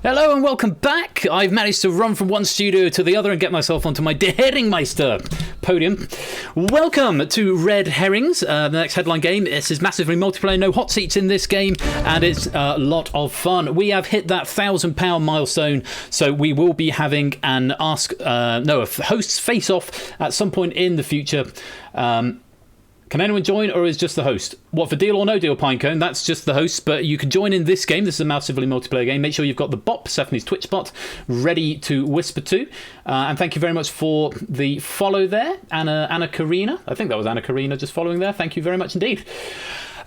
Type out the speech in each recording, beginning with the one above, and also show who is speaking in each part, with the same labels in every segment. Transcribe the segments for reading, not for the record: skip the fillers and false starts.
Speaker 1: Hello and welcome back. I've managed to run from one studio to the other and get myself onto my Der Herringmeister podium. Welcome to Red Herrings, the next headline game. This is massively multiplayer, no hot seats in this game, and it's a lot of fun. We have hit that £1,000 milestone, so we will be having a hosts face-off at some point in the future. Can anyone join, or is just the host? What, for Deal or No Deal, Pinecone? That's just the host, but you can join in this game. This is a massively multiplayer game. Make sure you've got the bot, Persephone's Twitch bot, ready to whisper to. And thank you very much for the follow there, Anna Karina. I think that was Anna Karina just following there. Thank you very much indeed.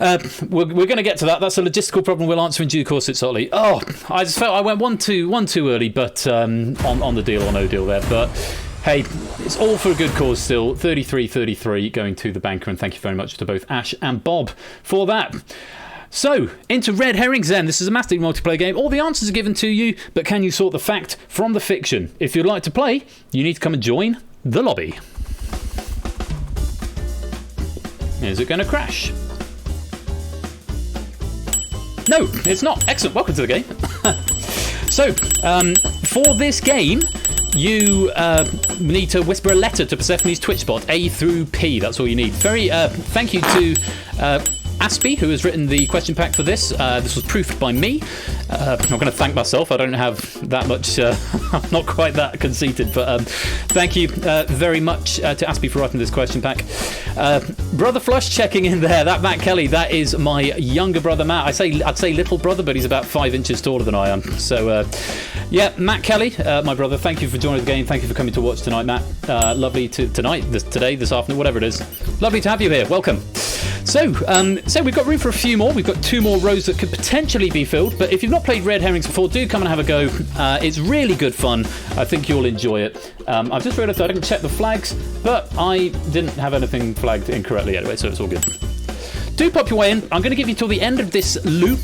Speaker 1: We're going to get to that. That's a logistical problem we'll answer in due course. It's Ollie. Oh, I just felt I went one too early, but on the Deal or No Deal there, but. Hey, it's all for a good cause still. 33-33 going to the banker, and thank you very much to both Ash and Bob for that. So, into Red Herrings then. This is a massively multiplayer game. All the answers are given to you, but can you sort the fact from the fiction? If you'd like to play, you need to come and join the lobby. Is it going to crash? No, it's not. Excellent. Welcome to the game. So, for this game, you need to whisper a letter to Persephone's Twitch bot, A through P. That's all you need. Thank you to Aspie, who has written the question pack for this. This was proofed by me. I'm not going to thank myself. I don't have that much. I'm not quite that conceited, but thank you very much to Aspie for writing this question pack. Brother Flush checking in there. That Matt Kelly, that is my younger brother Matt. I'd say little brother, but he's about 5 inches taller than I am. So yeah, Matt Kelly, my brother. Thank you for joining the game. Thank you for coming to watch tonight, Matt. Lovely today, this afternoon, whatever it is. Lovely to have you here. Welcome. So we've got room for a few more. We've got 2 more rows that could potentially be filled. But if you've not played Red Herrings before, do come and have a go. It's really good fun. I think you'll enjoy it. I've just realised I didn't check the flags, but I didn't have anything flagged incorrectly anyway, so it's all good. Do pop your way in. I'm going to give you till the end of this loop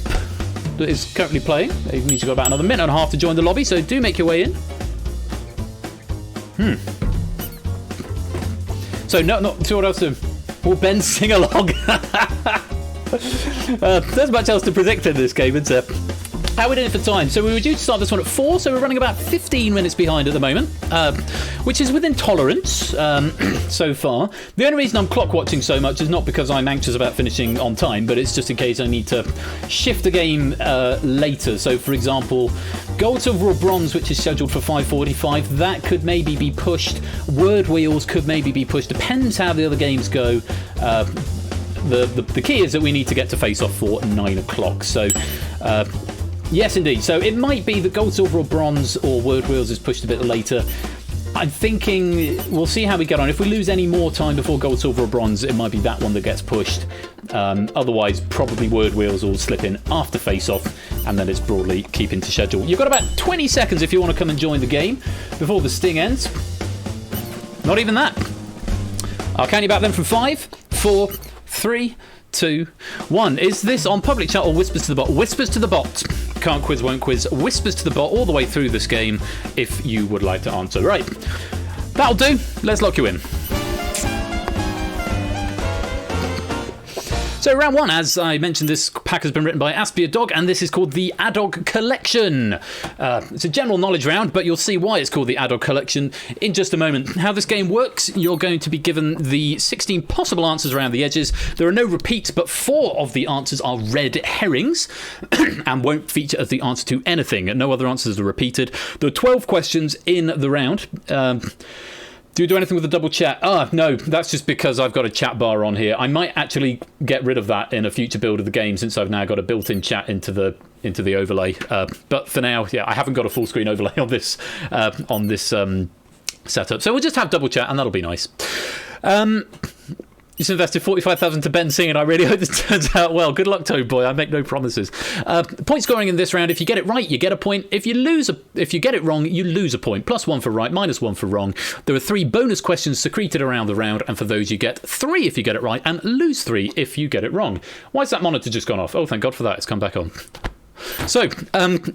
Speaker 1: that is currently playing. It means you've got about another minute and a half to join the lobby, so do make your way in. So not sure what else to... Will Ben sing along? There's much else to predict in this game, isn't there? How are we doing for time? So we were due to start this one at 4, so we're running about 15 minutes behind at the moment, which is within tolerance so far. The only reason I'm clock watching so much is not because I'm anxious about finishing on time, but it's just in case I need to shift the game later. So, for example, Gold, Silver or Bronze, which is scheduled for 5:45, that could maybe be pushed. Word Wheels could maybe be pushed. Depends how the other games go. The key is that we need to get to Face Off for 9 o'clock. So... yes, indeed. So it might be that Gold, Silver or Bronze or Word Wheels is pushed a bit later. I'm thinking we'll see how we get on. If we lose any more time before Gold, Silver or Bronze, it might be that one that gets pushed. Otherwise, probably Word Wheels will slip in after Face Off, and then it's broadly keeping to schedule. You've got about 20 seconds if you want to come and join the game before the sting ends. Not even that. I'll count you back then from 5, 4, 3, 2, 1. Is this on public chat or whispers to the bot? Whispers to the bot. Can't quiz, won't quiz. Whispers to the bot all the way through this game if you would like to answer. Right. That'll do. Let's lock you in. So round 1, as I mentioned, this pack has been written by Aspia Dog, and this is called the Adog Collection. It's a general knowledge round, but you'll see why it's called the Adog Collection in just a moment. How this game works, you're going to be given the 16 possible answers around the edges. There are no repeats, but 4 of the answers are red herrings and won't feature as the answer to anything. No other answers are repeated. There are 12 questions in the round. Do you do anything with the double chat? No, that's just because I've got a chat bar on here. I might actually get rid of that in a future build of the game since I've now got a built-in chat into the overlay. But for now, yeah, I haven't got a full screen overlay on this setup. So we'll just have double chat, and that'll be nice. Just invested 45,000 to Ben singing. I really hope this turns out well. Good luck, Toad Boy. I make no promises. Point scoring in this round. If you get it right, you get a point. If you get it wrong, you lose a point. +1 for right, -1 for wrong. There are 3 bonus questions secreted around the round, and for those you get 3 if you get it right, and lose 3 if you get it wrong. Why has that monitor just gone off? Oh, thank God for that. It's come back on. So,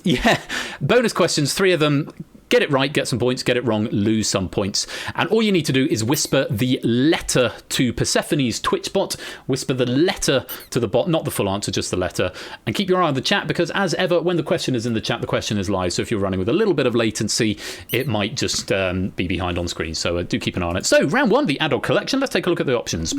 Speaker 1: yeah, bonus questions, 3 of them. Get it right, get some points. Get it wrong, lose some points. And all you need to do is whisper the letter to Persephone's Twitch bot. Whisper the letter to the bot, not the full answer, just the letter. And keep your eye on the chat, because as ever, when the question is in the chat, the question is live. So if you're running with a little bit of latency, it might just be behind on screen. So do keep an eye on it. So round 1, the adult collection. Let's take a look at the options.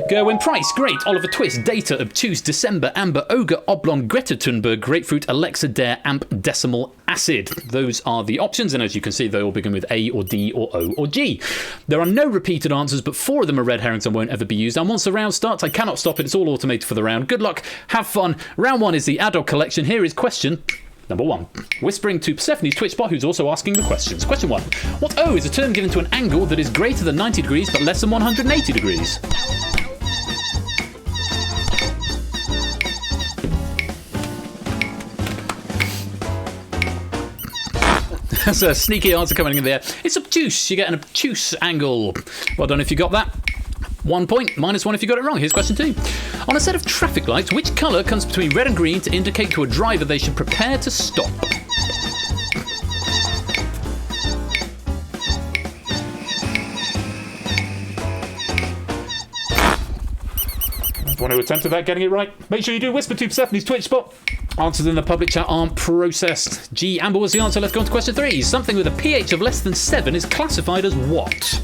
Speaker 1: Gerwin Price, Great, Oliver Twist, Data, Obtuse, December, Amber, Ogre, Oblong, Greta Thunberg, Grapefruit, Alexa, Dare, Amp, Decimal, Acid. Those are the options, and as you can see, they all begin with A or D or O or G. There are no repeated answers, but 4 of them are red herrings and won't ever be used. And once the round starts, I cannot stop it. It's all automated for the round. Good luck. Have fun. Round 1 is the adult collection. Here is question number 1. Whispering to Persephone's Twitch bot, who's also asking the questions. Question 1. What O is a term given to an angle that is greater than 90 degrees but less than 180 degrees? That's a sneaky answer coming in there. It's obtuse. You get an obtuse angle. Well done if you got that. 1 point, -1 if you got it wrong. Here's question 2. On a set of traffic lights, which colour comes between red and green to indicate to a driver they should prepare to stop? Everyone who attempted that, getting it right. Make sure you do whisper to Persephone's Twitch spot. Answers in the public chat aren't processed. G, Amber was the answer. Let's go on to question 3. Something with a pH of less than 7 is classified as what?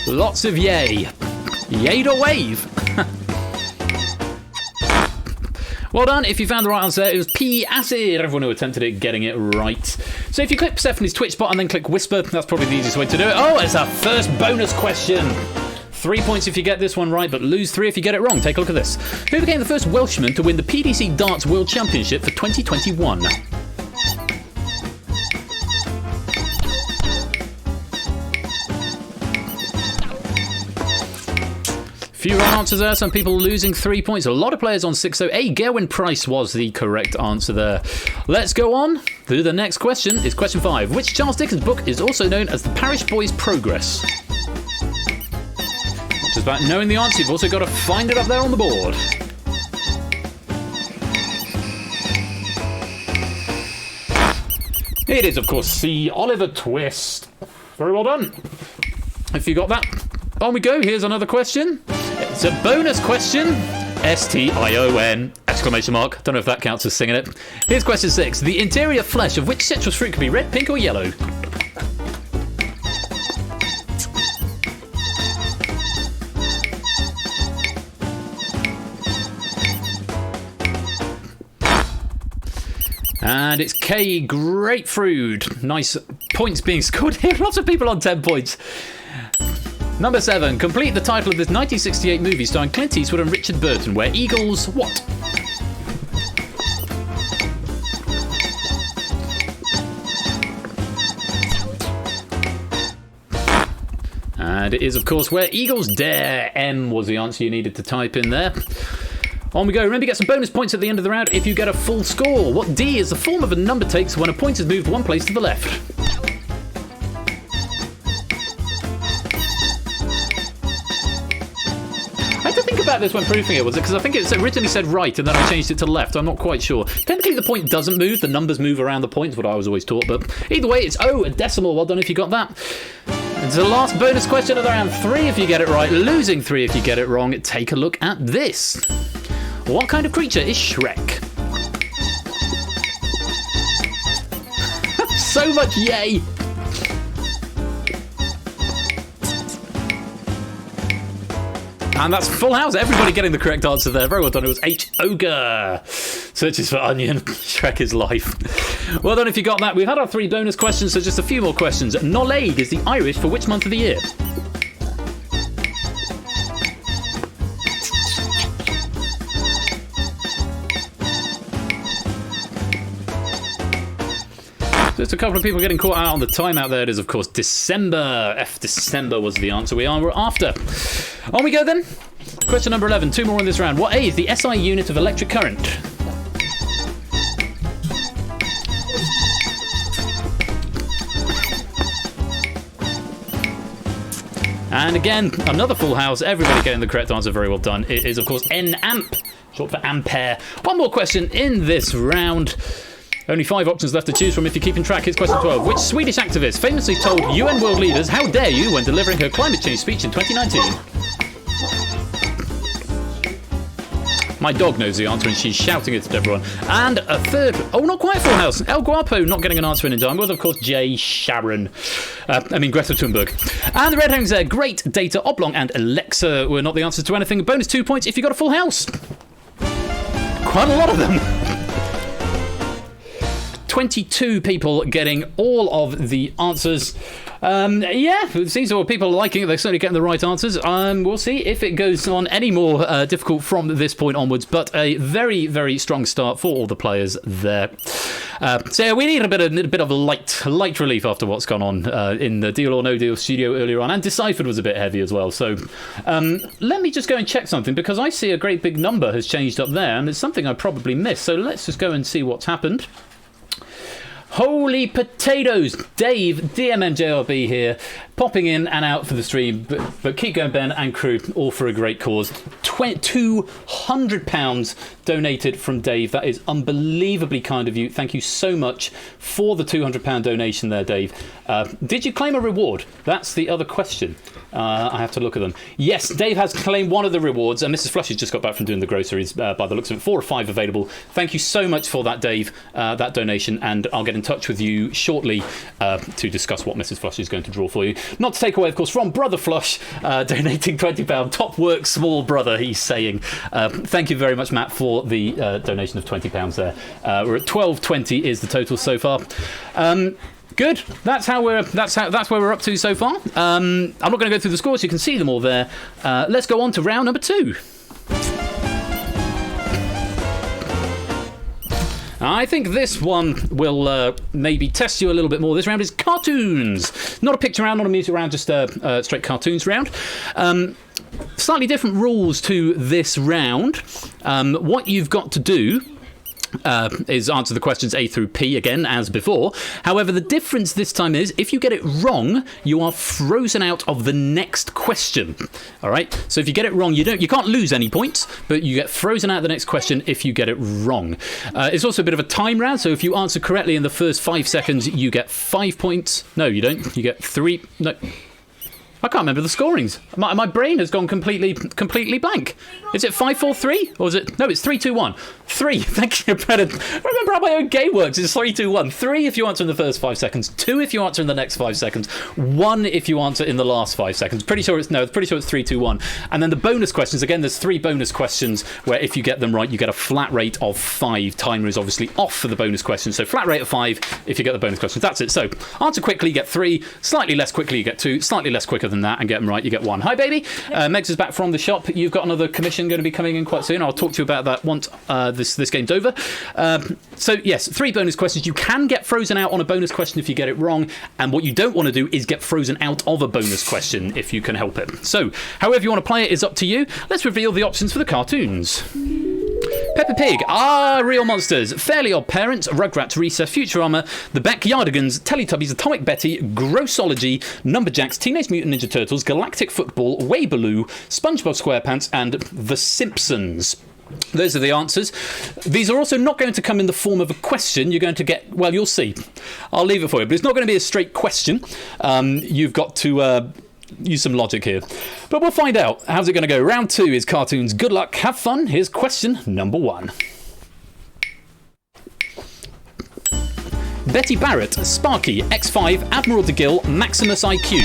Speaker 1: Lots of yay. Yay to wave. Well done. If you found the right answer, it was P, acid. Everyone who attempted it, getting it right. So if you click Persephone's Twitch bot and then click whisper, that's probably the easiest way to do it. Oh, it's our first bonus question. 3 points if you get this one right, but lose 3 if you get it wrong. Take a look at this. Who became the first Welshman to win the PDC Darts World Championship for 2021? Few wrong answers there, some people losing 3 points. A lot of players on 6. So A, Gerwin Price was the correct answer there. Let's go on to the next question. It's question 5. Which Charles Dickens book is also known as The Parish Boy's Progress? Not just about knowing the answer, you've also got to find it up there on the board. It is, of course, C, Oliver Twist. Very well done. If you got that, on we go. Here's another question. It's a bonus question. STION! Exclamation mark. Don't know if that counts as singing it. Here's question 6. The interior flesh of which citrus fruit can be red, pink, or yellow? And it's K, grapefruit. Nice points being scored here. Lots of people on 10 points. Number 7. Complete the title of this 1968 movie starring Clint Eastwood and Richard Burton, where eagles what? And it is, of course, where eagles dare. M was the answer you needed to type in there. On we go. Remember, you get some bonus points at the end of the round if you get a full score. What D is the form of a number takes when a point is moved 1 place to the left? I had to think about this when proofing it, was it? Because I think it originally said right and then I changed it to left. I'm not quite sure. Technically, the point doesn't move. The numbers move around the point, what I was always taught. But either way, it's O, a decimal. Well done if you got that. It's the last bonus question of the round. 3 if you get it right, losing 3 if you get it wrong. Take a look at this. What kind of creature is Shrek? So much yay! And that's full house. Everybody getting the correct answer there. Very well done. It was H, ogre. Searches for onion. Shrek is life. Well done if you got that. We've had our 3 bonus questions, so just a few more questions. OWAED is the Irish for which month of the year? Just a couple of people getting caught out on the timeout there. It is, of course, December. F, December was the answer we are after. On we go then. Question number 11. 2 more in this round. What A is the SI unit of electric current? And again, another full house. Everybody getting the correct answer. Very well done. It is, of course, N-amp, short for ampere. One more question in this round. Only 5 options left to choose from if you're keeping track. Here's question 12. Which Swedish activist famously told UN world leaders, "How dare you," when delivering her climate change speech in 2019? My dog knows the answer and she's shouting it at everyone. And a third, not quite full house. El Guapo not getting an answer in time with, of course, Jay Sharon. Greta Thunberg. And the red herrings there. Great, Data, Oblong, and Alexa were not the answers to anything. Bonus 2 points if you got a full house. Quite a lot of them. 22 people getting all of the answers. It seems that people are liking it. They're certainly getting the right answers. We'll see if it goes on any more difficult from this point onwards. But a very, very strong start for all the players there. We need a bit of light relief after what's gone on in the Deal or No Deal studio earlier on. And Deciphered was a bit heavy as well. So let me just go and check something, because I see a great big number has changed up there, and it's something I probably missed. So let's just go and see what's happened. Holy potatoes! Dave, DMMJRB here, popping in and out for the stream, but keep going, Ben and crew, all for a great cause. £200 donated from Dave. That is unbelievably kind of you. Thank you so much for the £200 donation there, Dave. Did you claim a reward? That's the other question. I have to look at them. Yes, Dave has claimed one of the rewards, and Mrs. Flush has just got back from doing the groceries by the looks of it. 4 or 5 available. Thank you so much for that, Dave, that donation, and I'll get in touch with you shortly to discuss what Mrs. Flush is going to draw for you. Not to take away, of course, from Brother Flush, donating £20. Top work, small brother, he's saying. Thank you very much, Matt, for the donation of £20 there. We're at 12.20 is the total so far. Good. That's where we're up to so far. I'm not going to go through the scores. You can see them all there. Let's go on to round number 2. I think this one will maybe test you a little bit more. This round is cartoons. Not a picture round, not a music round, just a straight cartoons round. Slightly different rules to this round. What you've got to do is answer the questions A through P again as before. However, the difference this time is if you get it wrong, you are frozen out of the next question. All right. So if you get it wrong, you can't lose any points, but you get frozen out of the next question if you get it wrong. It's also a bit of a time round. So if you answer correctly in the first 5 seconds, you get 5 points. No, you don't. You get 3. No. I can't remember the scorings. My brain has gone completely blank. Is it 5-4-3? Or is it... No, it's 3-2-1. 3. Thank you, Brennan. Remember how my own game works. It's 3-2-1. 3 if you answer in the first 5 seconds. 2 if you answer in the next 5 seconds. 1 if you answer in the last 5 seconds. Pretty sure it's 3-2-1. And then the bonus questions. Again, there's 3 bonus questions where if you get them right, you get a flat rate of 5. Timer is obviously off for the bonus questions. So flat rate of 5 if you get the bonus questions. That's it. So answer quickly, you get 3. Slightly less quickly, you get 2. Slightly less quicker than that and get them right, you get 1. Hi, baby. Megs is back from the shop. You've got another commission going to be coming in quite soon. I'll talk to you about that once this game's over. So yes, 3 bonus questions. You can get frozen out on a bonus question if you get it wrong, and what you don't want to do is get frozen out of a bonus question if you can help it. So however you want to play it is up to you. Let's reveal the options for the cartoons. Peppa Pig, Real Monsters, Fairly Odd Parents, Rugrats, Recess, Futurama, The Backyardigans, Teletubbies, Atomic Betty, Grossology, Numberjacks, Teenage Mutant Ninja Turtles, Galactic Football, Weibaloo, SpongeBob SquarePants, and The Simpsons. Those are the answers. These are also not going to come in the form of a question. You're going to get... Well, you'll see. I'll leave it for you. But it's not going to be a straight question. You've got to... use some logic here. But we'll find out. How's it going to go? Round 2 is cartoons. Good luck. Have fun. Here's question number 1. Betty Barrett, Sparky, X5, Admiral DeGill, Maximus IQ.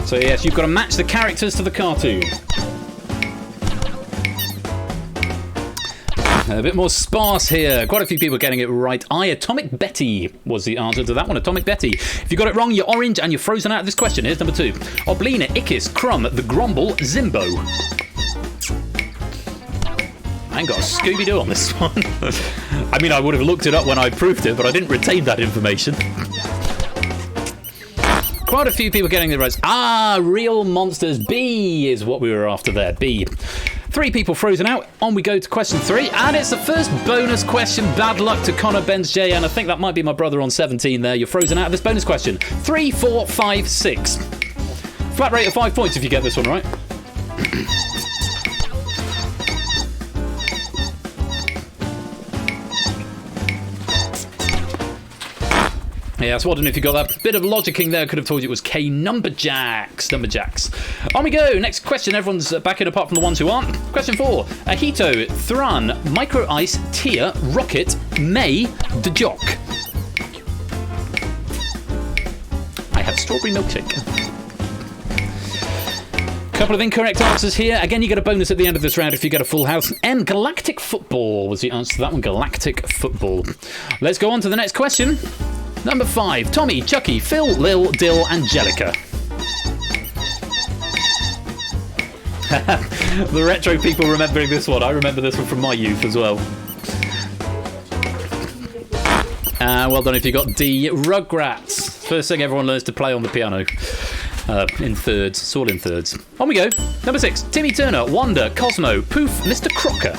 Speaker 1: So yes, you've got to match the characters to the cartoon. A bit more sparse here. Quite a few people getting it right. Atomic Betty was the answer to that one. Atomic Betty. If you got it wrong, you're orange and you're frozen out of this question. Here's number 2. Oblina, Ickis, Crumb, The Grumble, Zimbo. I ain't got a Scooby-Doo on this one. I mean, I would have looked it up when I proved it, but I didn't retain that information. Quite a few people getting it right. Real Monsters. B is what we were after there. B. 3 people frozen out. On we go to question 3. And it's the first bonus question. Bad luck to Connor, Benz, J. And I think that might be my brother on 17 there. You're frozen out of this bonus question. 3, 4, 5, 6. Flat rate of 5 points if you get this one right. Yeah, I was wondering if you got that bit of logicking there. Could have told you it was K Numberjacks. On we go. Next question. Everyone's back in apart from the ones who aren't. Question 4. Ahito, Thran, Micro Ice, Tia, Rocket, May, the Jock. I have strawberry milkshake. Couple of incorrect answers here. Again, you get a bonus at the end of this round if you get a full house. And Galactic Football was the answer to that one. Galactic Football. Let's go on to the next question. Number 5. Tommy, Chucky, Phil, Lil, Dill, Angelica. The retro people remembering this one. I remember this one from my youth as well. Well done if you got D. Rugrats. First thing everyone learns to play on the piano. In thirds. It's all in thirds. On we go. Number 6. Timmy Turner, Wanda, Cosmo, Poof, Mr. Crocker.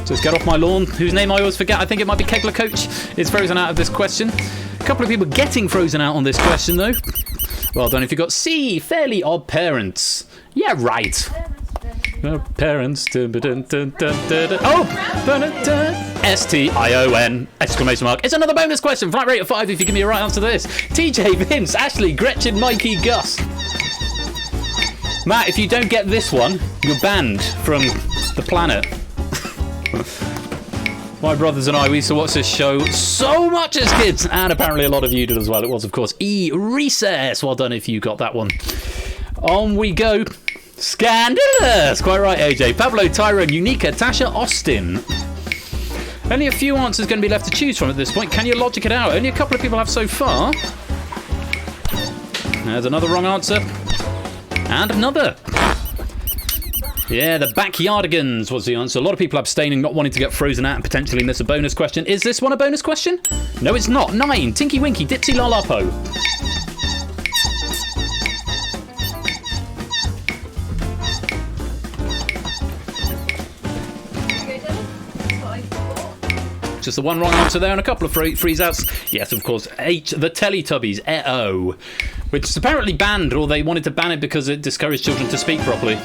Speaker 1: Just get off my lawn. Whose name I always forget. I think it might be Kegler Coach. Is frozen out of this question. A couple of people getting frozen out on this question, though. Well done if you got C. Fairly Odd Parents. Yeah, right. Parents. Oh! STION! Exclamation mark. It's another bonus question. Flat rate of 5 if you give me a right answer to this. TJ, Vince, Ashley, Gretchen, Mikey, Gus. Matt, if you don't get this one, you're banned from the planet. My brothers and I, we used to watch this show so much as kids, and apparently a lot of you did as well. It was, of course, E. Recess. Well done if you got that one. On we go. Scandalous! Quite right, AJ. Pablo, Tyrone, Unica, Tasha, Austin. Only a few answers going to be left to choose from at this point. Can you logic it out? Only a couple of people have so far. There's another wrong answer. And another. Yeah, the Backyardigans was the answer. A lot of people abstaining, not wanting to get frozen out and potentially miss a bonus question. Is this one a bonus question? No, it's not. 9. Tinky Winky, Dipsy Lolapo. Just the one wrong answer there and a couple of freeze outs. Yes, of course. H, the Teletubbies, E-O, which is apparently banned, or they wanted to ban it because it discouraged children to speak properly.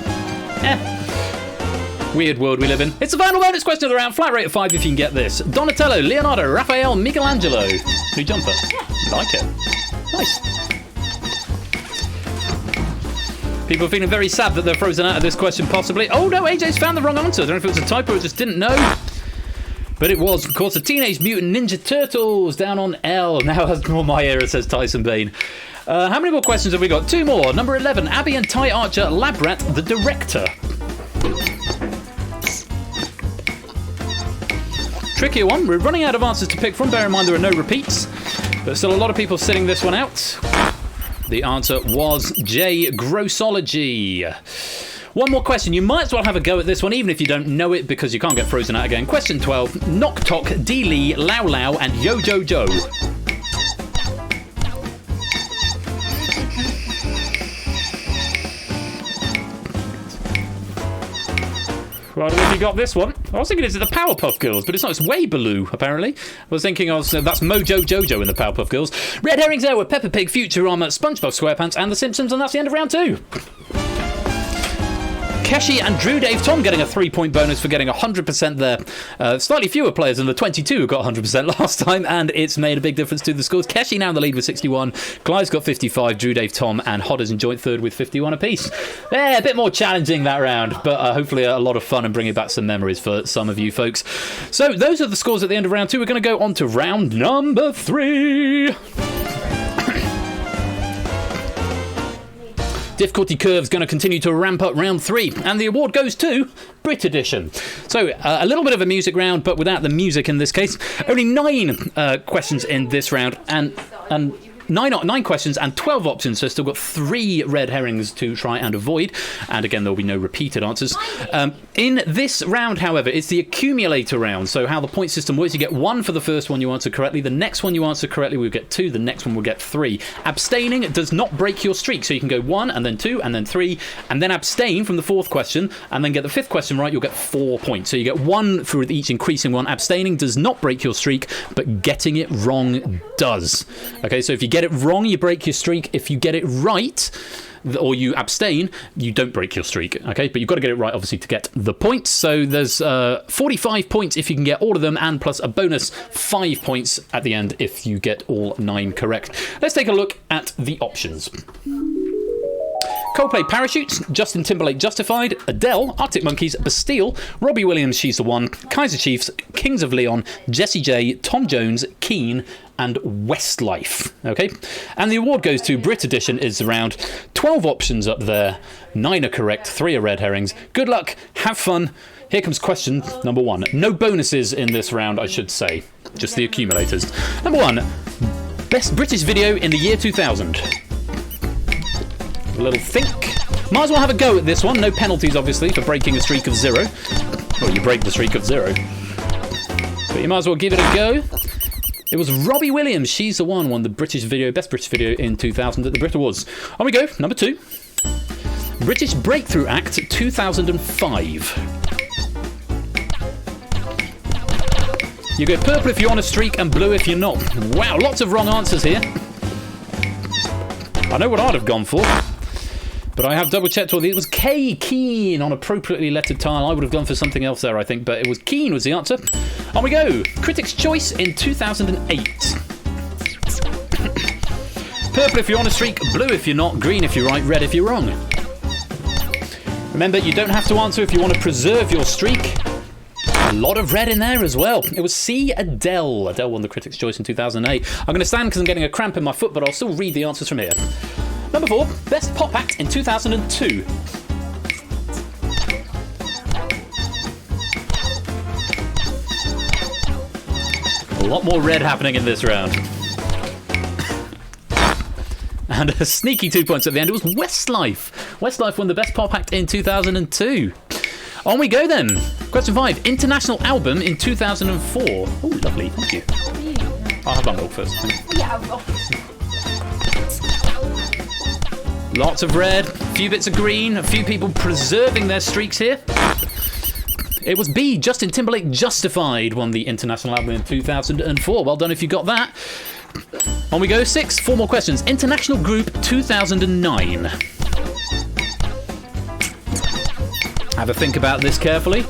Speaker 1: Weird world we live in. It's the final bonus question of the round. Flat rate of 5 if you can get this. Donatello, Leonardo, Raphael, Michelangelo. New jumper. Like it. Nice. People are feeling very sad that they're frozen out of this question, possibly. Oh no, AJ's found the wrong answer. I don't know if it was a typo or just didn't know. But it was, of course, the Teenage Mutant Ninja Turtles down on L. Now has more my era, says Tyson Bain. How many more questions have we got? 2 more. Number 11, Abby and Ty Archer, Labrat, the director. Trickier one. We're running out of answers to pick from. Bear in mind there are no repeats. But still a lot of people sitting this one out. The answer was J, Grossology. One more question. You might as well have a go at this one, even if you don't know it, because you can't get frozen out again. Question 12. Knock Tock, D Lee, Lau Lau, and Yo Jo Jo. Well, I don't know if you got this one. I was thinking it's the Powerpuff Girls, but it's not. It's Weibaloo, apparently. I was thinking that's Mojo Jojo in the Powerpuff Girls. Red Herrings there with Peppa Pig, Futurama, SpongeBob SquarePants, and The Simpsons, and that's the end of round 2. Keshi and Drew Dave Tom getting a 3-point bonus for getting 100% there. Slightly fewer players than the 22 who got 100% last time, and it's made a big difference to the scores. Keshi now in the lead with 61. Clive's got 55. Drew Dave Tom and Hodder's in joint third with 51 apiece. Yeah, a bit more challenging that round, but hopefully a lot of fun and bringing back some memories for some of you folks. So those are the scores at the end of round 2. We're going to go on to round number 3. Difficulty curve's going to continue to ramp up round 3, and the award goes to Brit Edition. So a little bit of a music round, but without the music in this case. Only 9 questions in this round, and nine questions and 12 options, so still got 3 red herrings to try and avoid. And again, there'll be no repeated answers. In this round, however, it's the accumulator round. So how the point system works, you get 1 for the first one you answer correctly. The next one you answer correctly will get 2. The next one will get 3. Abstaining does not break your streak, so you can go 1 and then 2 and then 3 and then abstain from the 4th question and then get the 5th question right. You'll get 4 points. So you get 1 for each increasing one. Abstaining does not break your streak, but getting it wrong does. Okay, so if you get it wrong, you break your streak. If you get it right, or you abstain, you don't break your streak. Okay, but you've got to get it right, obviously, to get the points. So there's 45 points if you can get all of them, and plus a bonus 5 points at the end if you get all 9 correct. Let's take a look at the options. Coldplay, Parachutes, Justin Timberlake, Justified, Adele, Arctic Monkeys, Bastille, Robbie Williams, She's the One, Kaiser Chiefs, Kings of Leon, Jessie J, Tom Jones, Keane, and Westlife. Okay, and the award goes to Brit Edition. Is around 12 options up there. 9 are correct, 3 are red herrings. Good luck, have fun. Here comes question number 1. No bonuses in this round, I should say. Just the accumulators. Number 1, best British video in the year 2000. A little think. Might as well have a go at this one. No penalties, obviously, for breaking a streak of 0. Well, you break the streak of 0. But you might as well give it a go. It was Robbie Williams, She's the One, won the best British video in 2000 at the Brit Awards. On we go, number 2. British Breakthrough Act 2005. You go purple if you're on a streak and blue if you're not. Wow, lots of wrong answers here. I know what I'd have gone for, but I have double-checked all these. It was K, Keen, on appropriately lettered tile. I would have gone for something else there, I think, but it was Keen was the answer. On we go. Critics' Choice in 2008. Purple if you're on a streak, blue if you're not, green if you're right, red if you're wrong. Remember, you don't have to answer if you want to preserve your streak. A lot of red in there as well. It was C, Adele. Adele won the Critics' Choice in 2008. I'm going to stand because I'm getting a cramp in my foot, but I'll still read the answers from here. Number 4, Best Pop Act in 2002. A lot more red happening in this round. And a sneaky 2 points at the end. It was Westlife. Westlife won the Best Pop Act in 2002. On we go then. Question 5. International album in 2004. Oh, lovely. Thank you. I'll have my milk first.
Speaker 2: Yeah,
Speaker 1: Lots of red, a few bits of green, a few people preserving their streaks here. It was B, Justin Timberlake, Justified, won the International Album in 2004. Well done if you got that. On we go, 6, 4 more questions. International Group 2009. Have a think about this carefully.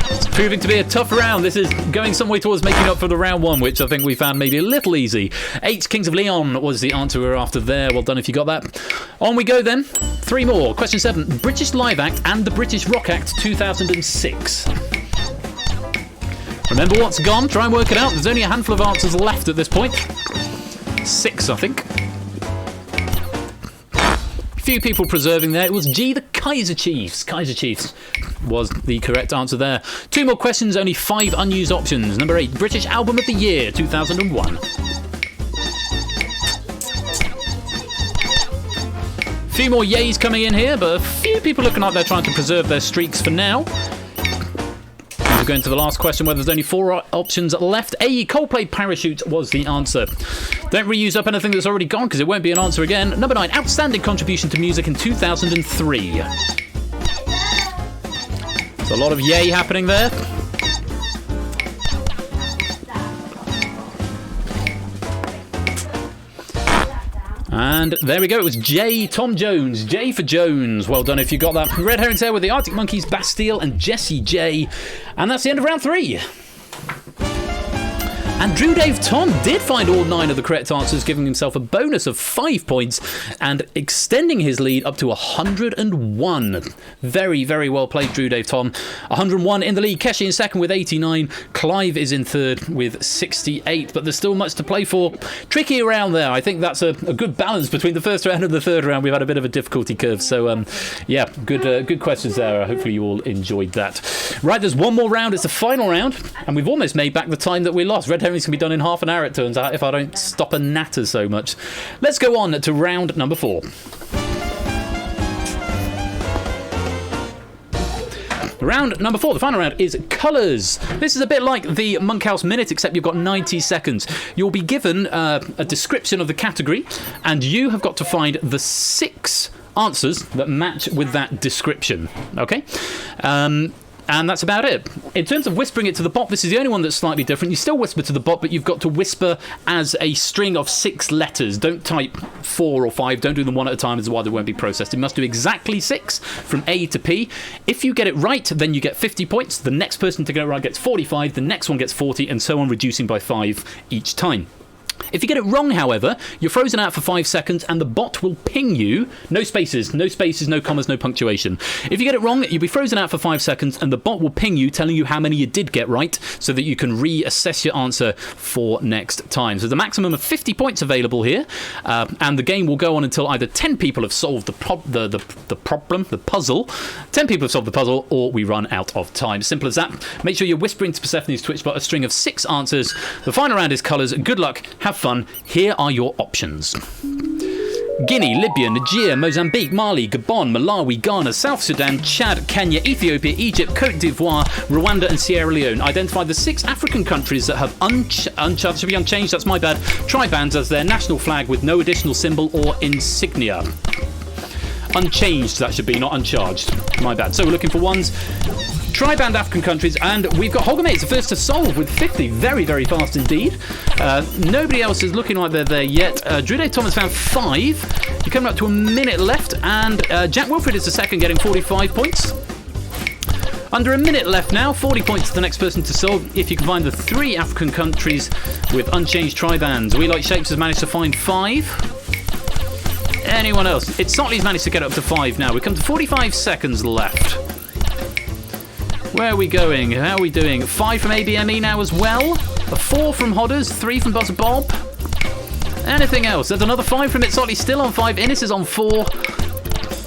Speaker 1: It's proving to be a tough round. This is going some way towards making up for the round 1, which I think we found maybe a little easy. 8, Kings of Leon was the answer we were after there. Well done if you got that. On we go then. 3 more. Question 7. British Live Act and the British Rock Act 2006. Remember what's gone? Try and work it out. There's only a handful of answers left at this point. 6, I think. Few people preserving there. It was G, the Kaiser Chiefs. Kaiser Chiefs was the correct answer there. 2 more questions, only 5 unused options. Number 8, British Album of the Year, 2001. Few more yays coming in here, but a few people looking like they're trying to preserve their streaks for now. We're going to the last question where there's only 4 options left. A, Coldplay, Parachute was the answer. Don't reuse up anything that's already gone because it won't be an answer again. Number 9, Outstanding Contribution to Music in 2003. There's a lot of yay happening there. And there we go. It was J, Tom Jones. J for Jones. Well done if you got that. Red Herrings there with the Arctic Monkeys, Bastille and Jessie J. And that's the end of round 3. And Drew Dave Tom did find all 9 of the correct answers, giving himself a bonus of 5 points and extending his lead up to 101. Very, very well played, Drew Dave Tom. 101 in the lead. Keshi in second with 89. Clive is in third with 68. But there's still much to play for. Tricky around there. I think that's a good balance between the first round and the third round. We've had a bit of a difficulty curve. So, yeah, good questions there. Hopefully you all enjoyed that. Right, there's one more round. It's the final round. And we've almost made back the time that we lost. Red Herring gaming's going to be done in half an hour, it turns out, if I don't stop and natter so much. Let's go on to round number 4. Round number 4, the final round, is colours. This is a bit like the Monkhouse Minute, except you've got 90 seconds. You'll be given a description of the category, and you have got to find the 6 answers that match with that description. Okay? And that's about it. In terms of whispering it to the bot, this is the only one that's slightly different. You still whisper to the bot, but you've got to whisper as a string of 6 letters. Don't type 4 or 5. Don't do them one at a time, as why they won't be processed. You must do exactly 6 from A to P. If you get it right, then you get 50 points. The next person to get it right gets 45. The next one gets 40, and so on, reducing by 5 each time. If you get it wrong, however, you're frozen out for 5 seconds and the bot will ping you. No spaces, no commas, no punctuation. If you get it wrong, you'll be frozen out for 5 seconds and the bot will ping you, telling you how many you did get right so that you can reassess your answer for next time. So there's a maximum of 50 points available here, and the game will go on until either 10 people have solved the puzzle, 10 people have solved the puzzle, or we run out of time. Simple as that. Make sure you're whispering to Persephone's Twitch bot a string of 6 answers. The final round is colours. Good luck. Have fun. Here are your options. Guinea, Libya, Niger, Mozambique, Mali, Gabon, Malawi, Ghana, South Sudan, Chad, Kenya, Ethiopia, Egypt, Cote d'Ivoire, Rwanda and Sierra Leone. Identify the 6 African countries that have unchanged, that's my bad, tribands as their national flag with no additional symbol or insignia. Unchanged, that should be, not uncharged. My bad. So we're looking for ones. Triband African countries, and we've got Holger Mates, the first to solve with 50. Very, very fast indeed. Nobody else is looking like they're there yet. Drew Dave Thomas found 5. You're coming up to a minute left, and Jack Wilfred is the second, getting 45 points. Under a minute left now, 40 points to the next person to solve if you can find the 3 African countries with unchanged tribands. We Like Shapes has managed to find 5. Anyone else? It's Sotley's managed to get up to 5 now. We come to 45 seconds left. Where are we going? How are we doing? 5 from ABME now as well. A 4 from Hodders. 3 from Buzz Bob. Anything else? There's another 5 from It's Sotley, still on 5. Innes is on 4.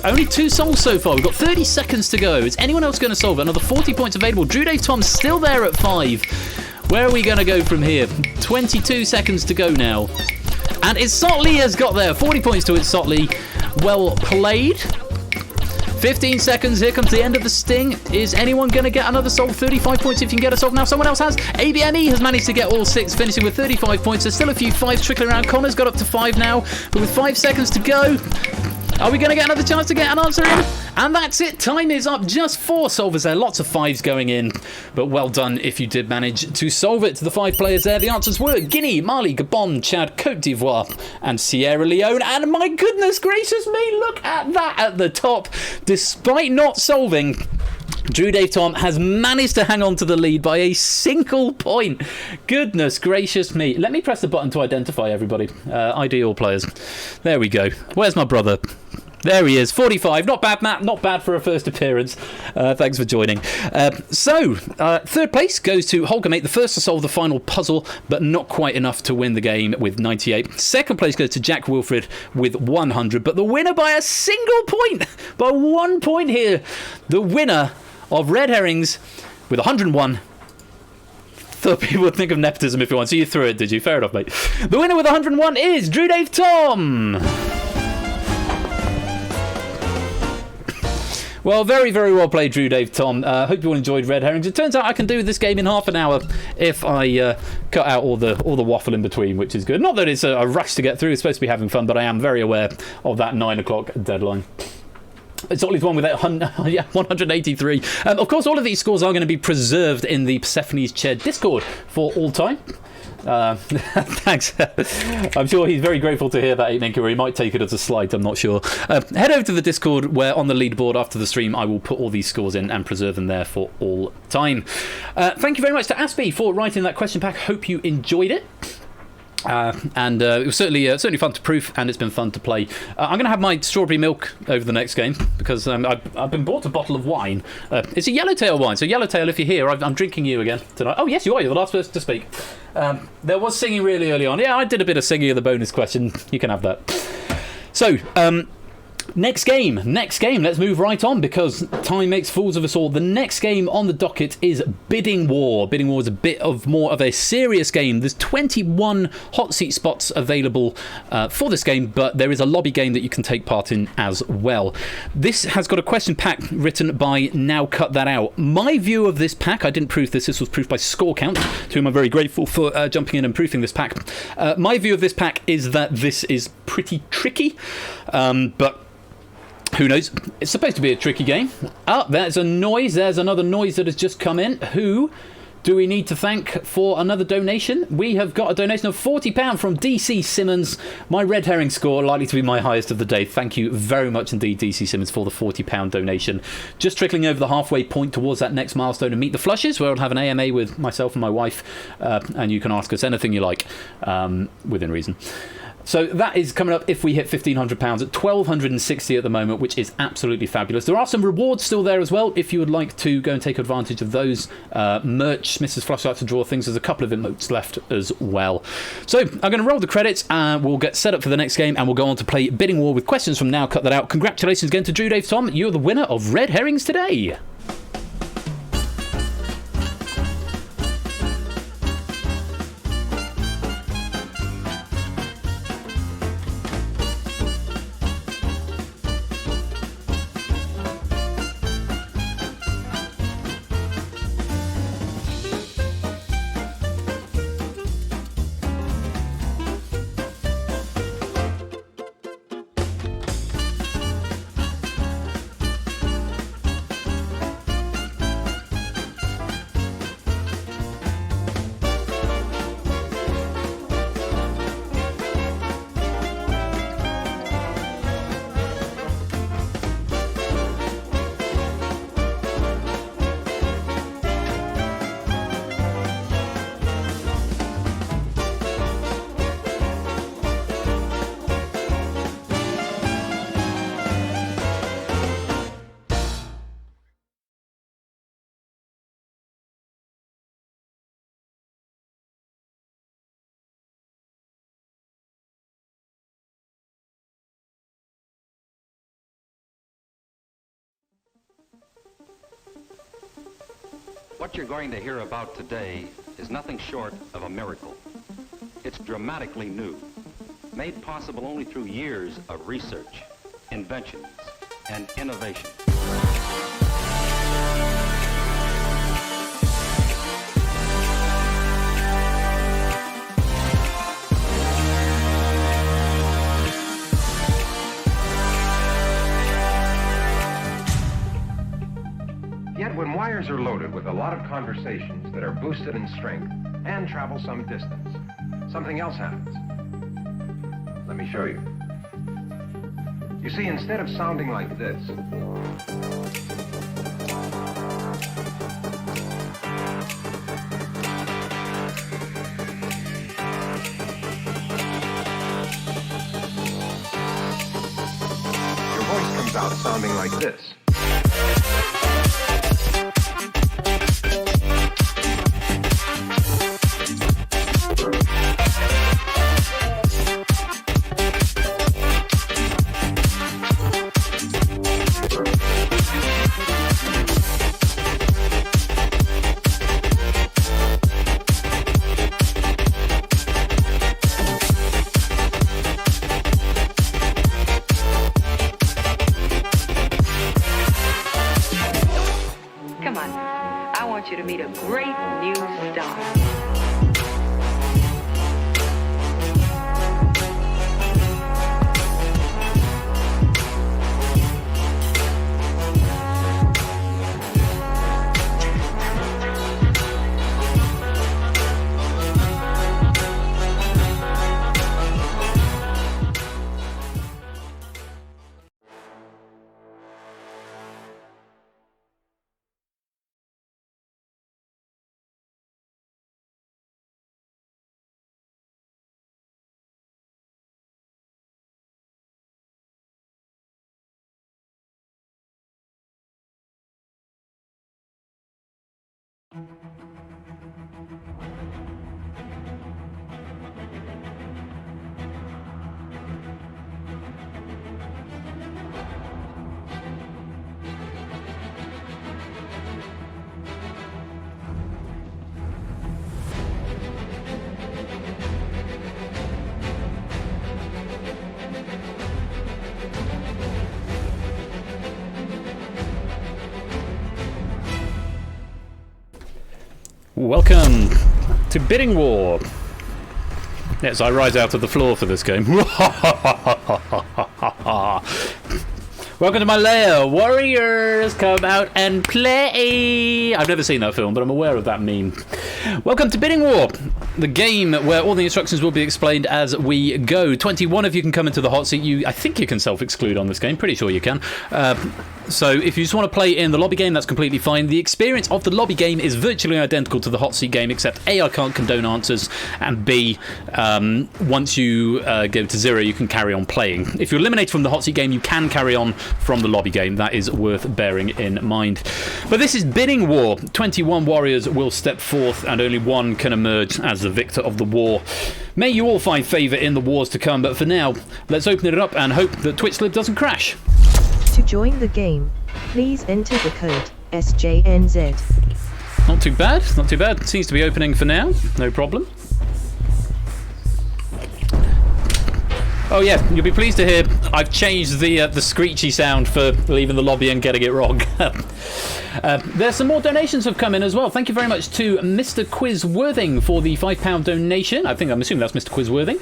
Speaker 1: Only 2 solves so far. We've got 30 seconds to go. Is anyone else going to solve it? Another 40 points available. Drew Dave Tom still there at 5. Where are we going to go from here? 22 seconds to go now. And It's Sotley has got there. 40 points to It's Sotley. Well played. 15 seconds, here comes the end of the sting. Is anyone going to get another solve? 35 points if you can get a solve now. Someone else has. ABME has managed to get all 6, finishing with 35 points. There's still a few 5s trickling around. Connor's got up to 5 now, but with 5 seconds to go, are we going to get another chance to get an answer in? And that's it. Time is up. Just 4 solvers there. Lots of 5s going in, but well done if you did manage to solve it. To the 5 players there, the answers were Guinea, Mali, Gabon, Chad, Cote d'Ivoire, and Sierra Leone. And my goodness gracious me, look at that at the top. Despite not solving, Drew Dave Tom has managed to hang on to the lead by a single point. Goodness gracious me. Let me press the button to identify everybody. ID all players. There we go. Where's my brother? There he is, 45. Not bad, Matt. Not bad for a first appearance. Thanks for joining. Third place goes to Holger Mate, the first to solve the final puzzle, but not quite enough to win the game with 98. Second place goes to Jack Wilfred with 100, but the winner by a single point, by 1 point here. The winner of Red Herrings with 101. Thought people would think of nepotism if you want, so you threw it, did you? Fair enough, mate. The winner with 101 is Drew Dave Tom. Well, very, very well played, Drew Dave Tom. Hope you all enjoyed Red Herrings. It turns out I can do this game in half an hour if I cut out all the waffle in between, which is good. Not that it's a rush to get through. It's supposed to be having fun, but I am very aware of that 9 o'clock deadline. It's always one with 183. Of course, all of these scores are going to be preserved in the Persephone's Chair Discord for all time. Thanks. I'm sure he's very grateful to hear that, 8Ninky, or he might take it as a slight, I'm not sure. Head over to the Discord, where on the leaderboard after the stream I will put all these scores in and preserve them there for all time. Thank you very much to Aspie for writing that question pack. Hope you enjoyed it. It was certainly fun to proof, and it's been fun to play. I'm going to have my strawberry milk over the next game because I've been bought a bottle of wine. It's a Yellowtail wine, so Yellowtail, if you're here, I'm drinking you again tonight. Oh yes, you are. You're the last person to speak. There was singing really early on. Yeah, I did a bit of singing in the bonus question. You can have that. So Next game. Let's move right on because time makes fools of us all. The next game on the docket is Bidding War. Bidding War is a bit of more of a serious game. There's 21 hot seat spots available for this game, but there is a lobby game that you can take part in as well. This has got a question pack written by Now Cut That Out. My view of this pack, I didn't proof this. This was proofed by Score Count, to whom I'm very grateful for jumping in and proofing this pack. My view of this pack is that this is pretty tricky, but who knows? It's supposed to be a tricky game. There's a noise. There's another noise that has just come in. Who do we need to thank for another donation? We have got a donation of £40 from DC Simmons. My red herring score likely to be my highest of the day. Thank you very much indeed, DC Simmons, for the £40 donation. Just trickling over the halfway point towards that next milestone and Meet the Flushes, where I'll have an AMA with myself and my wife, and you can ask us anything you like, within reason. So that is coming up if we hit £1,500 at £1,260 at the moment, which is absolutely fabulous. There are some rewards still there as well if you would like to go and take advantage of those. Merch, Mrs. Flush likes to draw things. There's a couple of emotes left as well. So I'm going to roll the credits and we'll get set up for the next game and we'll go on to play Bidding War with questions from Now Cut That Out. Congratulations again to Drew Dave Tom. You're the winner of Red Herrings today.
Speaker 2: What you're going to hear about today is nothing short of a miracle. It's dramatically new, made possible only through years of research, inventions, and innovation.
Speaker 3: Yet when wires are loaded with a lot of conversations that are boosted in strength and travel some distance, something else happens. Let me show you. You see, instead of sounding like this, your voice comes out sounding like this.
Speaker 4: You to meet a great new star.
Speaker 1: Welcome to Bidding War. Yes, I rise out of the floor for this game. Welcome to my lair. Warriors, come out and play. I've never seen that film, but I'm aware of that meme. Welcome to Bidding War, the game where all the instructions will be explained as we go. 21 of you can come into the hot seat. I think you can self-exclude on this game. Pretty sure you can. So if you just want to play in the lobby game, that's completely fine. The experience of the lobby game is virtually identical to the hot seat game, except A, I can't condone answers, and B, once you go to 0, you can carry on playing. If you're eliminated from the hot seat game, you can carry on from the lobby game. That is worth bearing in mind. But this is Bidding War. 21 warriors will step forth, and only one can emerge as the victor of the war. May you all find favour in the wars to come, but for now, let's open it up and hope that TwitchLib doesn't crash.
Speaker 5: To join the game, please enter the code SJNZ.
Speaker 1: Not too bad, not too bad. Seems to be opening for now, no problem. Oh yeah, you'll be pleased to hear I've changed the screechy sound for leaving the lobby and getting it wrong. There's some more donations have come in as well. Thank you very much to Mr. Quizworthing for the £5 donation. I'm assuming that's Mr. Quizworthing.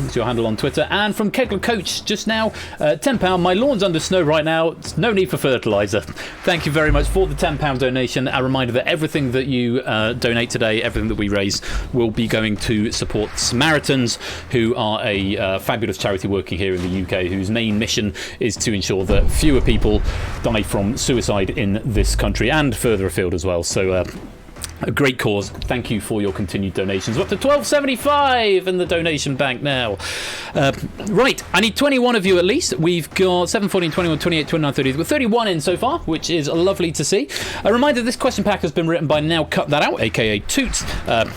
Speaker 1: It's your handle on Twitter. And from Kegler Coach just now, £10. My lawn's under snow right now. It's no need for fertiliser. Thank you very much for the £10 donation. A reminder that everything that you donate today, everything that we raise, will be going to support Samaritans, who are a fabulous charity working here in the UK, whose main mission is to ensure that fewer people die from suicide in this country and further afield as well. So a great cause. Thank you for your continued donations. We're up to $12.75 in the donation bank now. Right, I need 21 of you at least. We've got 7, 14, 21, 28, 29, 30. We're 31 in so far, which is lovely to see. A reminder, this question pack has been written by Now Cut That Out, aka Toots,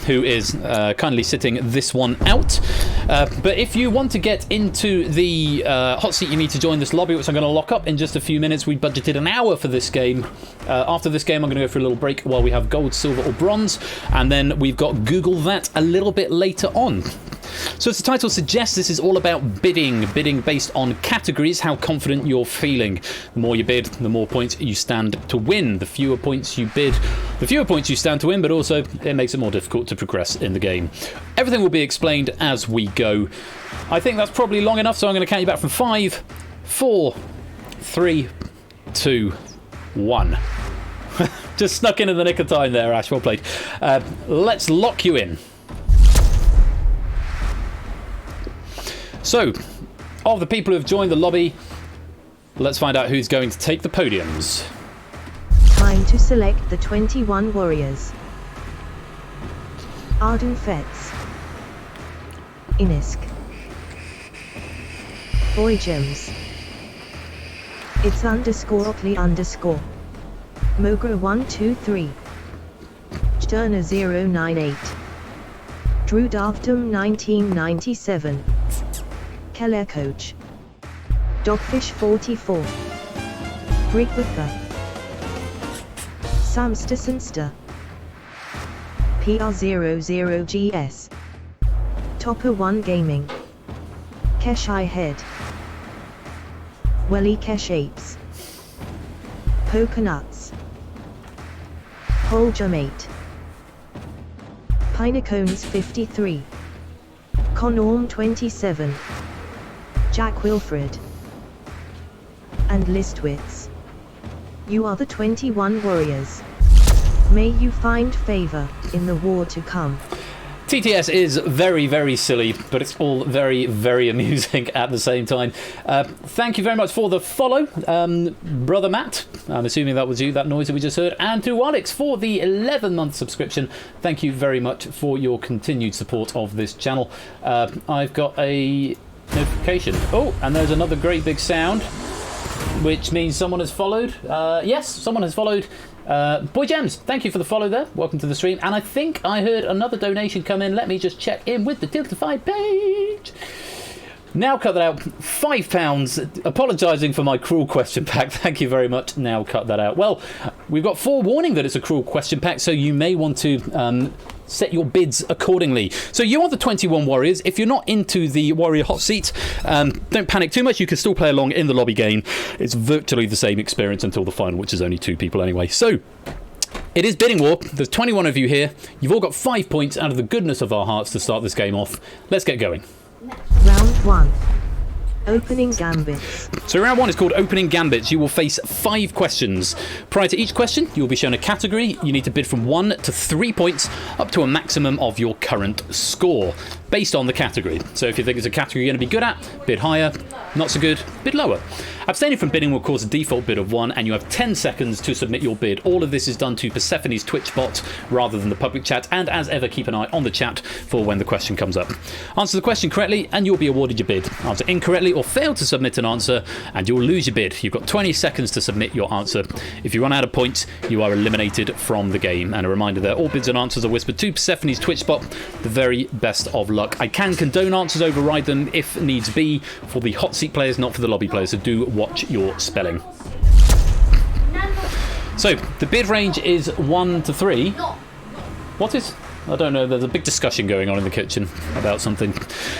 Speaker 1: who is kindly sitting this one out. But if you want to get into the hot seat, you need to join this lobby, which I'm going to lock up in just a few minutes. We budgeted an hour for this game. After this game, I'm going to go for a little break while we have gold, silver, or bronze, and then we've got Google that a little bit later on. So as the title suggests, this is all about bidding based on categories, how confident you're feeling. The more you bid, the more points you stand to win. The fewer points you bid, the fewer points you stand to win, but also it makes it more difficult to progress in the game. Everything will be explained as we go. I think that's probably long enough, so I'm going to count you back from 5, 4, 3, 2, 1. Just snuck in the nick of time there, Ash. Well played. Let's lock you in. So, of the people who have joined the lobby, let's find out who's going to take the podiums.
Speaker 5: Time to select the 21 warriors. Arden Fetz. Inisk. Boy Gems. It's _Oakley _ Mogra 123. Sterner 098. Drew Daftum 1997. Keller Coach. Dogfish 44. Brigwither. Samster Sinster. PR00GS. Topper 1 Gaming. Keshai Head. Welly Kesh Apes. Poconuts. Holger Mate. Pinecones 53. Conorm 27. Jack Wilfred. And Listwitz. You are the 21 warriors. May you find favour in the war to come.
Speaker 1: TTS is very, very silly, but it's all very, very amusing at the same time. Thank you very much for the follow, Brother Matt. I'm assuming that was you, that noise that we just heard. And to Alex for the 11-month subscription. Thank you very much for your continued support of this channel. I've got a notification. Oh, and there's another great big sound, which means someone has followed. Yes, someone has followed. Boy Gems, thank you for the follow there. Welcome to the stream. And I think I heard another donation come in. Let me just check in with the Tiltify page. Now Cut That Out, £5. Apologising for my cruel question pack. Thank you very much. Now Cut That Out. Well, we've got forewarning that it's a cruel question pack, so you may want to set your bids accordingly. So you are the 21 warriors. If you're not into the warrior hot seat, don't panic too much. You can still play along in the lobby game. It's virtually the same experience until the final, which is only 2 people anyway. So It is bidding war. There's 21 of you here. You've all got 5 points out of the goodness of our hearts to start this game off. Let's get going.
Speaker 5: Round 1. Opening gambits.
Speaker 1: So round 1 is called Opening Gambits. You will face 5 questions. Prior to each question, you will be shown a category. You need to bid from 1 to 3 points, up to a maximum of your current score, based on the category. So if you think it's a category you're going to be good at, bid higher. Not so good, bid lower. Abstaining from bidding will cause a default bid of 1, and you have 10 seconds to submit your bid. All of this is done to Persephone's Twitch bot rather than the public chat, and as ever, keep an eye on the chat for when the question comes up. Answer the question correctly, and you'll be awarded your bid. Answer incorrectly or fail to submit an answer, and you'll lose your bid. You've got 20 seconds to submit your answer. If you run out of points, you are eliminated from the game. And a reminder there, all bids and answers are whispered to Persephone's Twitch bot. The very best of luck. I can condone answers, override them if needs be, for the hot seat players, not for the lobby players, so do watch your spelling. So, the bid range is 1 to 3. What is... I don't know, there's a big discussion going on in the kitchen about something.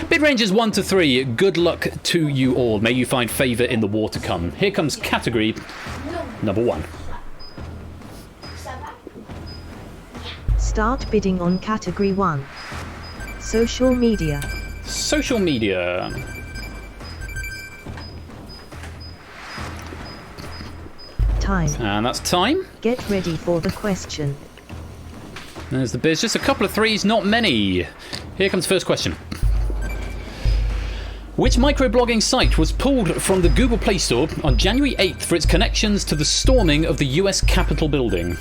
Speaker 1: Bid range is 1 to 3. Good luck to you all. May you find favour in the war to come. Here comes category number 1.
Speaker 5: Start bidding on category 1. Social media.
Speaker 1: Social media.
Speaker 5: Time.
Speaker 1: And that's time.
Speaker 5: Get ready for the question.
Speaker 1: There's the biz. Just a couple of 3s, not many. Here comes the first question. Which microblogging site was pulled from the Google Play Store on January 8th for its connections to the storming of the US Capitol building?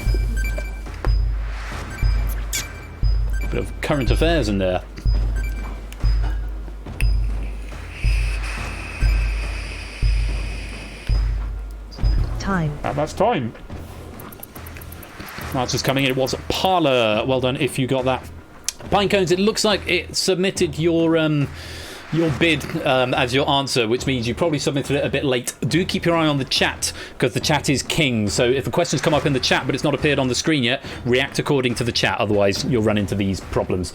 Speaker 1: Bit of current affairs in there.
Speaker 5: Time.
Speaker 1: That's time. Answers coming in. It was Parler. Well done if you got that. Pinecones, it looks like it submitted your bid as your answer, which means you probably submitted it a bit late. Do keep your eye on the chat, because the chat is king. So if the questions come up in the chat but it's not appeared on the screen yet, react according to the chat, otherwise you'll run into these problems.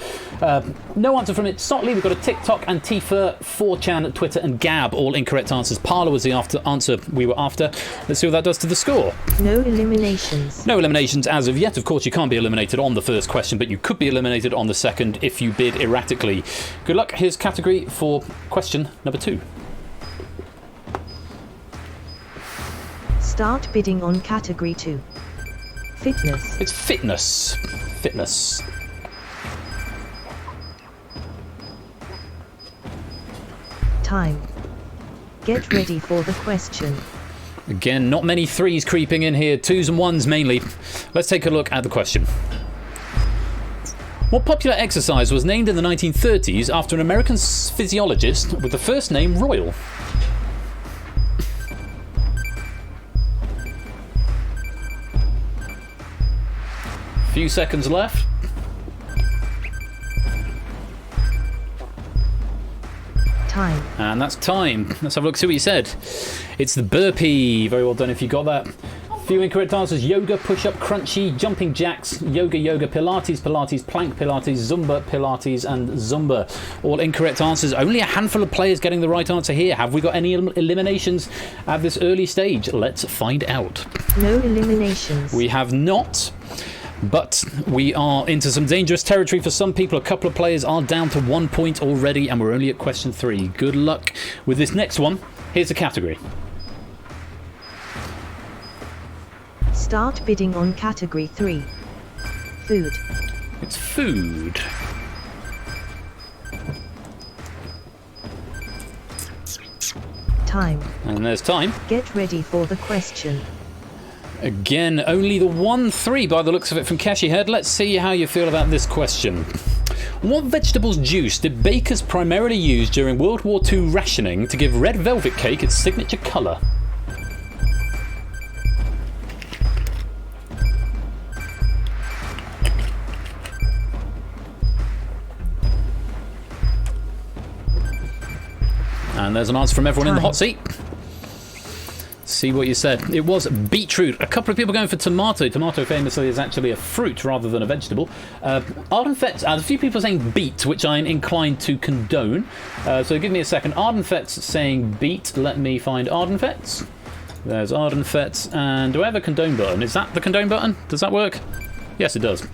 Speaker 1: No answer from it. Sotley, we've got a TikTok, Antifa, 4chan, Twitter and Gab, all incorrect answers. Parler was the answer we were after. Let's see what that does to the score.
Speaker 5: No eliminations.
Speaker 1: No eliminations as of yet. Of course, you can't be eliminated on the first question, but you could be eliminated on the second if you bid erratically. Good luck. Here's category for question number 2.
Speaker 5: Start bidding on category 2. Fitness.
Speaker 1: It's fitness. Fitness.
Speaker 5: Time. Get ready for the question.
Speaker 1: Again, not many 3s creeping in here. 2s and 1s mainly. Let's take a look at the question. What popular exercise was named in the 1930s after an American physiologist with the first name Royal? Few seconds left.
Speaker 5: Time.
Speaker 1: And that's time. Let's have a look, see what you said. It's the burpee. Very well done if you got that. Few incorrect answers. Yoga, push-up, crunchy, jumping jacks, yoga, Pilates, plank Pilates, Zumba, Pilates and Zumba. All incorrect answers. Only a handful of players getting the right answer here. Have we got any eliminations at this early stage? Let's find out.
Speaker 5: No eliminations.
Speaker 1: We have not. But we are into some dangerous territory for some people. A couple of players are down to 1 point already, and we're only at question 3. Good luck with this next one. Here's the category.
Speaker 5: Start bidding on category 3. Food.
Speaker 1: It's food.
Speaker 5: Time.
Speaker 1: And there's time.
Speaker 5: Get ready for the question.
Speaker 1: Again, only the 1-3 by the looks of it from Cashy Head. Let's see how you feel about this question. What vegetable's juice did bakers primarily use during World War II rationing to give red velvet cake its signature colour? And there's an answer from everyone in the hot seat. See what you said. It was beetroot. A couple of people going for tomato. Tomato famously is actually a fruit rather than a vegetable. Ardenfetz, a few people saying beet, which I'm inclined to condone. So give me a second. Ardenfetz saying beet. Let me find Ardenfetz. There's Ardenfetz. And do I have a condone button? Is that the condone button? Does that work? Yes, it does.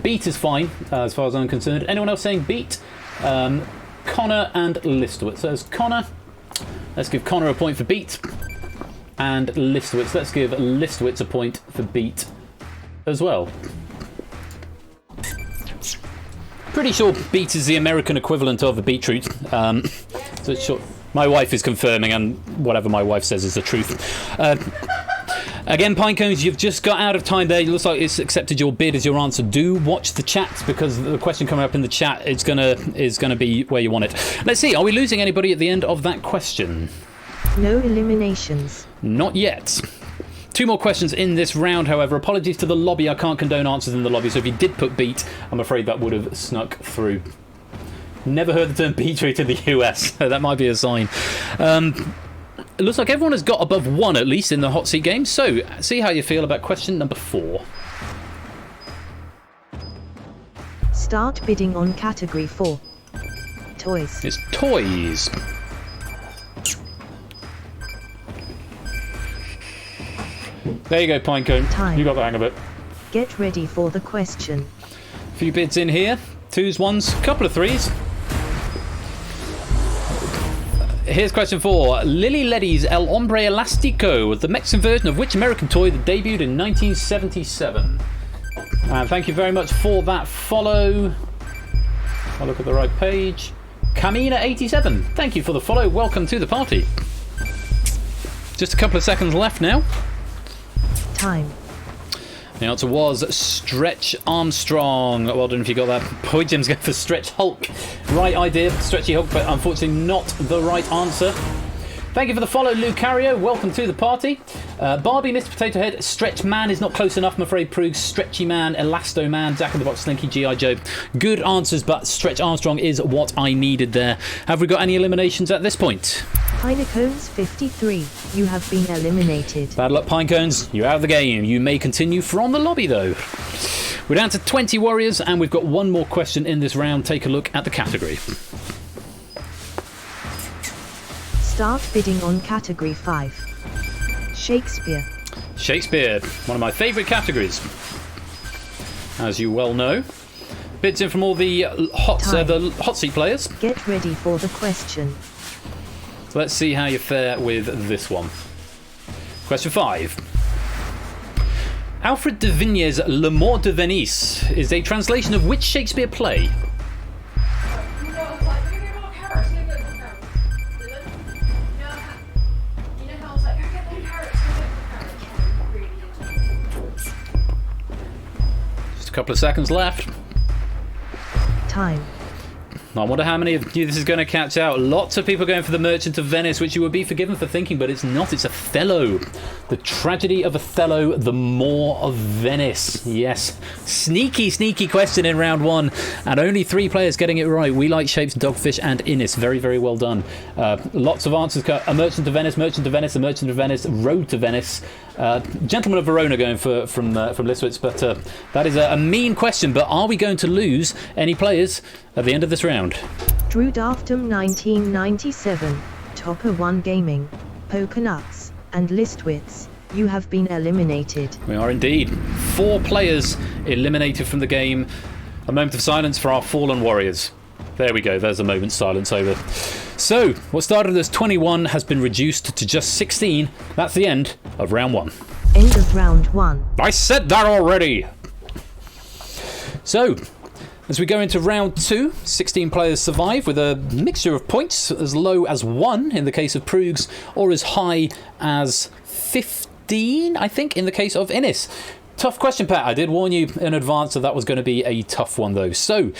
Speaker 1: Beat is fine, as far as I'm concerned. Anyone else saying beat? Connor and Listowitz. So there's Connor. Let's give Connor a point for beat. And Listowitz. Let's give Listowitz a point for beat as well. Pretty sure beet is the American equivalent of a beetroot. So it's short. My wife is confirming, and whatever my wife says is the truth. Again, Pinecones, you've just got out of time there. It looks like it's accepted your bid as your answer. Do watch the chat, because the question coming up in the chat is gonna be where you want it. Let's see, are we losing anybody at the end of that question?
Speaker 5: No eliminations.
Speaker 1: Not yet. 2 more questions in this round, however. Apologies to the lobby, I can't condone answers in the lobby, so if you did put beat, I'm afraid that would have snuck through. Never heard the term beetroot in the US. That might be a sign. It looks like everyone has got above 1 at least in the hot seat game, so see how you feel about question number 4.
Speaker 5: Start bidding on category 4. Toys.
Speaker 1: It's toys. There you go, Pinecone.
Speaker 5: Time.
Speaker 1: You got the hang of it.
Speaker 5: Get ready for the question.
Speaker 1: A few bids in here. 2s, 1s, couple of 3s. Here's question 4. Lily Leddy's El Hombre Elastico was the Mexican version of which American toy that debuted in 1977? And thank you very much for that follow. I'll look at the right page. Camina87, thank you for the follow. Welcome to the party. Just a couple of seconds left now.
Speaker 5: Time.
Speaker 1: The answer was Stretch Armstrong. Well done if you got that. Boy, Jim's going for Stretch Hulk. Right idea, Stretchy Hulk, but unfortunately not the right answer. Thank you for the follow, Lucario. Welcome to the party. Barbie, Mr. Potato Head, Stretch Man is not close enough, I'm afraid. Proogs, Stretchy Man, Elasto Man, Jack in the Box, Slinky, G.I. Joe. Good answers, but Stretch Armstrong is what I needed there. Have we got any eliminations at this point?
Speaker 5: Pinecones 53. You have been eliminated.
Speaker 1: Bad luck, Pinecones. You're out of the game. You may continue from the lobby, though. We're down to 20 warriors, and we've got 1 more question in this round. Take a look at the category.
Speaker 5: Start bidding on category 5. Shakespeare.
Speaker 1: Shakespeare, one of my favourite categories, as you well know. Bids in from all the hot seat players.
Speaker 5: Get ready for the question.
Speaker 1: So let's see how you fare with this one. Question 5. Alfred de Vigny's Le Mort de Venise is a translation of which Shakespeare play? Just a couple of seconds left.
Speaker 5: Time.
Speaker 1: I wonder how many of you this is going to catch out. Lots of people going for the Merchant of Venice, which you would be forgiven for thinking, but it's not. It's Othello. The Tragedy of Othello, the Moor of Venice. Yes. Sneaky, sneaky question in round 1, and only 3 players getting it right. We Like Shapes, Dogfish, and Innis. Very, very well done. Lots of answers. A Merchant of Venice, Merchant of Venice, a Merchant of Venice, Road to Venice. Gentleman of Verona going from Listowitz, but that is a mean question. But are we going to lose any players at the end of this round?
Speaker 5: Drew Daftum 1997, Topper 1 Gaming, Pokenuts, and Listowitz, you have been eliminated.
Speaker 1: We are indeed. 4 players eliminated from the game. A moment of silence for our fallen warriors. There we go, there's a moment's silence over. So, what started as 21 has been reduced to just 16. That's the end of round 1.
Speaker 5: End of round 1.
Speaker 1: I said that already! So, as we go into round 2, 16 players survive with a mixture of points as low as 1 in the case of Proogs, or as high as 15, I think, in the case of Innis. Tough question, Pat. I did warn you in advance that was going to be a tough one, though. So,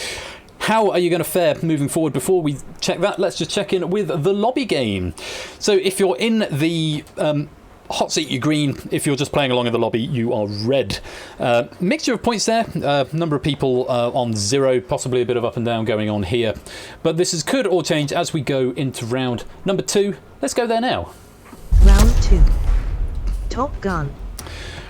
Speaker 1: how are you going to fare moving forward? Before we check that, let's just check in with the lobby game. So, if you're in the hot seat, you're green. If you're just playing along in the lobby, you are red. Mixture of points there. Number of people on 0, possibly a bit of up and down going on here. But this could all change as we go into round number 2. Let's go there now.
Speaker 5: Round 2. Top Gun.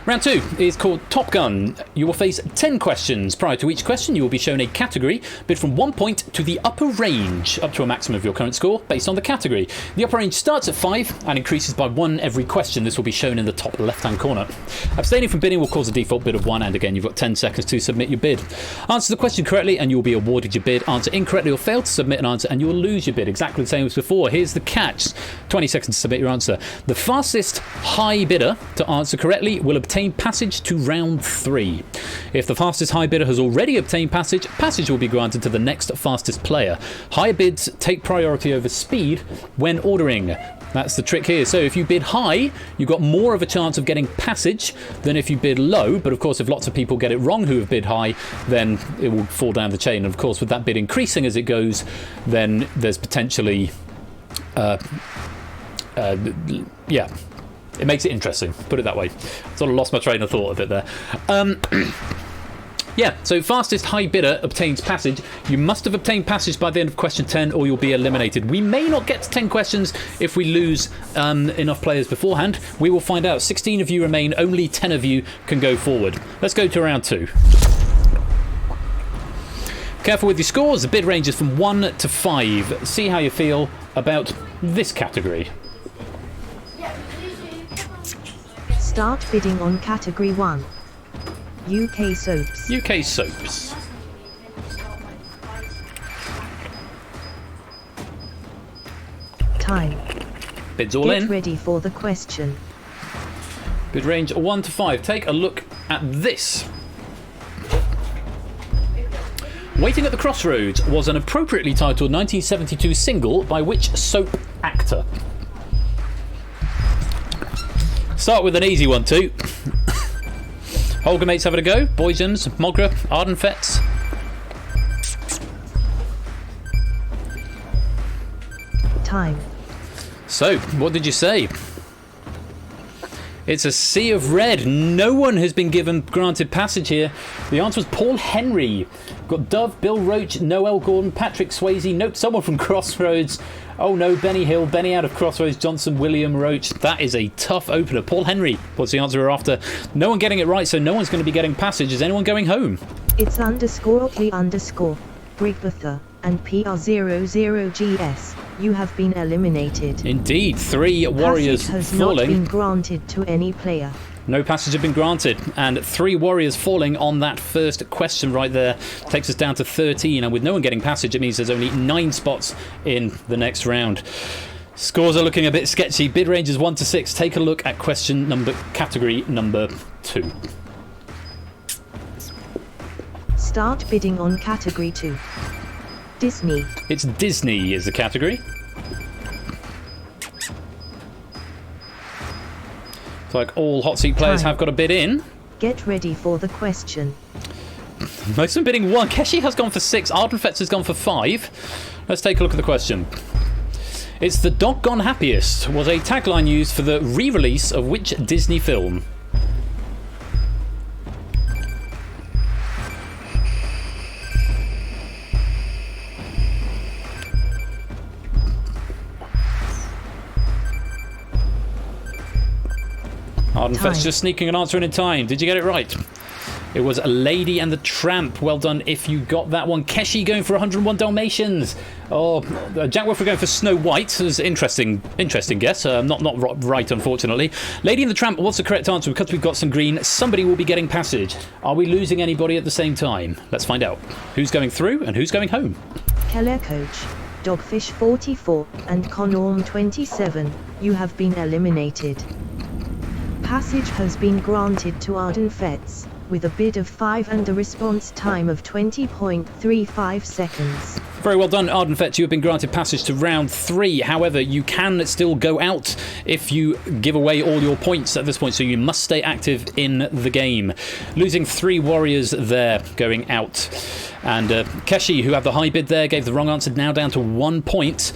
Speaker 1: Round 2 is called Top Gun. You will face 10 questions. Prior to each question, you will be shown a category, bid from 1 point to the upper range, up to a maximum of your current score, based on the category. The upper range starts at 5 and increases by 1 every question. This will be shown in the top left-hand corner. Abstaining from bidding will cause a default bid of 1, and again, you've got 10 seconds to submit your bid. Answer the question correctly, and you will be awarded your bid. Answer incorrectly or fail to submit an answer, and you will lose your bid. Exactly the same as before. Here's the catch. 20 seconds to submit your answer. The fastest high bidder to answer correctly will obtain passage to round 3. If the fastest high bidder has already obtained passage, passage will be granted to the next fastest player. Higher bids take priority over speed when ordering. That's the trick here. So if you bid high, you've got more of a chance of getting passage than if you bid low. But of course, if lots of people get it wrong who have bid high, then it will fall down the chain. And of course, with that bid increasing as it goes, then there's potentially... yeah. It makes it interesting, put it that way. Sort of lost my train of thought a bit there. Yeah, so fastest high bidder obtains passage. You must have obtained passage by the end of question 10 or you'll be eliminated. We may not get to 10 questions if we lose enough players beforehand. We will find out. 16 of you remain, only 10 of you can go forward. Let's go to round 2. Careful with your scores. The bid ranges from 1 to 5. See how you feel about this category.
Speaker 5: Start bidding on category 1. UK soaps.
Speaker 1: UK soaps.
Speaker 5: Time.
Speaker 1: Bids all
Speaker 5: Get
Speaker 1: in.
Speaker 5: ready for the question.
Speaker 1: Bid range 1 to 5. Take a look at this. Waiting at the Crossroads was an appropriately titled 1972 single by which soap actor? Start with an easy one too. Holger mates having a go. Boyjans, Mogra, Ardenfets.
Speaker 5: Time.
Speaker 1: So, what did you say? It's a sea of red. No one has been granted passage here. The answer was Paul Henry. Got Dove, Bill Roach, Noel Gordon, Patrick Swayze. Nope, someone from Crossroads. Oh no, Benny Hill, Benny out of Crossroads, Johnson, William Roach. That is a tough opener. Paul Henry. What's the answer we're after? No one getting it right, so no one's going to be getting passage. Is anyone going home?
Speaker 5: It's _Lee_ Brigbuther and PR00GS. You have been eliminated.
Speaker 1: Indeed, 3 warriors
Speaker 5: Passage has
Speaker 1: falling.
Speaker 5: not been granted to any player.
Speaker 1: No passage have been granted, and 3 warriors falling on that first question right there takes us down to 13. And with no one getting passage, it means there's only 9 spots in the next round. Scores are looking a bit sketchy. Bid range is 1 to 6. Take a look at category number 2.
Speaker 5: Start bidding on category 2. Disney.
Speaker 1: It's Disney is the category. It's like all hot seat players
Speaker 5: Time.
Speaker 1: have got a bid in.
Speaker 5: Get ready for the question.
Speaker 1: Most of them bidding 1. Keshi has gone for 6. Ardenfetz has gone for 5. Let's take a look at the question. It's the doggone happiest was a tagline used for the re-release of which Disney film? Ardenfetz just sneaking an answer in time. Did you get it right? It was A Lady and the Tramp. Well done if you got that one. Keshi going for 101 Dalmatians. Oh, Jack Wilfred going for Snow White. It was interesting guess. Not right, unfortunately. Lady and the Tramp was the correct answer. Because we've got some green, somebody will be getting passage. Are we losing anybody at the same time? Let's find out. Who's going through and who's going home?
Speaker 5: Keller Coach, Dogfish 44, and Conorm 27. You have been eliminated. Passage has been granted to Ardenfetz, with a bid of 5 and a response time of 20.35 seconds.
Speaker 1: Very well done, Ardenfetz. You have been granted passage to round 3. However, you can still go out if you give away all your points at this point, so you must stay active in the game. Losing 3 warriors there, going out. And Keshi, who had the high bid there, gave the wrong answer, now down to 1 point.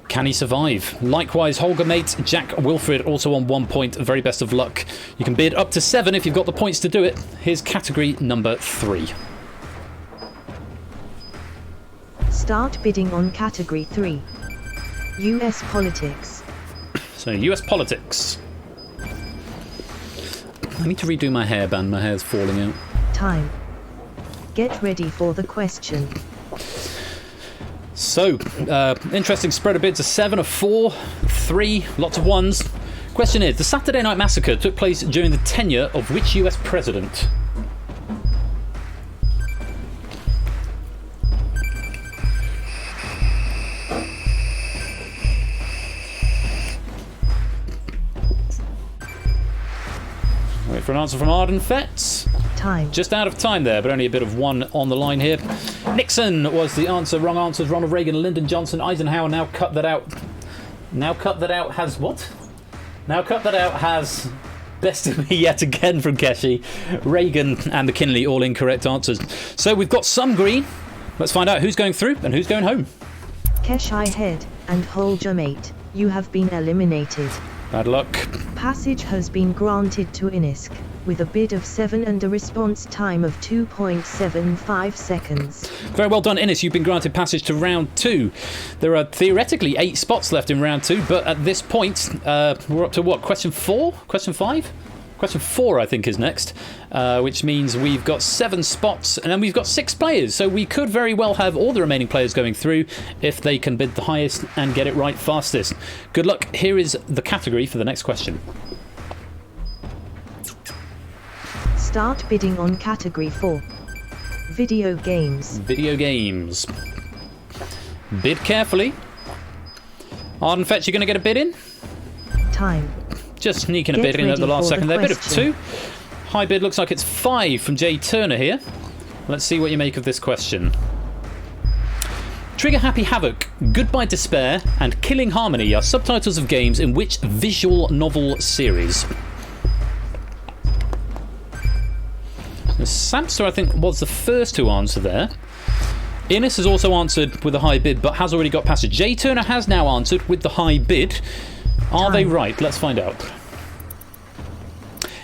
Speaker 1: Can he survive? Likewise, Holger mate Jack Wilfred also on 1 point. Very best of luck. You can bid up to 7 if you've got the points to do it. Here's category number 3.
Speaker 5: Start bidding on category 3. US politics.
Speaker 1: So, US politics. I need to redo my hairband. My hair's falling out.
Speaker 5: Time. Get ready for the question.
Speaker 1: So, interesting spread of bids. A 7, a 4, 3, lots of ones. Question is, the Saturday Night Massacre took place during the tenure of which US president? Wait for an answer from Arden Fetz.
Speaker 5: Time.
Speaker 1: Just out of time there, but only a bit of one on the line here. Nixon was the answer. Wrong answers. Ronald Reagan, Lyndon Johnson, Eisenhower. Now cut that out. Now cut that out has what? Now cut that out has bested me yet again from Keshi. Reagan and McKinley, all incorrect answers. So we've got some green. Let's find out who's going through and who's going home.
Speaker 5: Keshi Head and hold your mate. You have been eliminated.
Speaker 1: Bad luck.
Speaker 5: Passage has been granted to Inisk, with a bid of 7 and a response time of 2.75 seconds.
Speaker 1: Very well done, Innes. You've been granted passage to round 2. There are theoretically 8 spots left in round 2, but at this point, we're up to what? Question 4? Question 5? Question 4, I think, is next, which means we've got 7 spots, and then we've got 6 players, so we could very well have all the remaining players going through if they can bid the highest and get it right fastest. Good luck. Here is the category for the next question.
Speaker 5: Start bidding on category 4. Video games.
Speaker 1: Video games. Bid carefully. Arden Fetch, you're going to get a bid in?
Speaker 5: Time.
Speaker 1: Just sneaking a
Speaker 5: Get
Speaker 1: bid in at the
Speaker 5: ready
Speaker 1: last
Speaker 5: for
Speaker 1: second
Speaker 5: the
Speaker 1: there. Bid of
Speaker 5: question.
Speaker 1: 2. High bid looks like it's 5 from Jay Turner here. Let's see what you make of this question. Trigger Happy Havoc, Goodbye Despair, and Killing Harmony are subtitles of games in which visual novel series? Samster, I think, was the first to answer there. Innes has also answered with a high bid, but has already got passage. Jay Turner has now answered with the high bid. Are they right? Let's find out.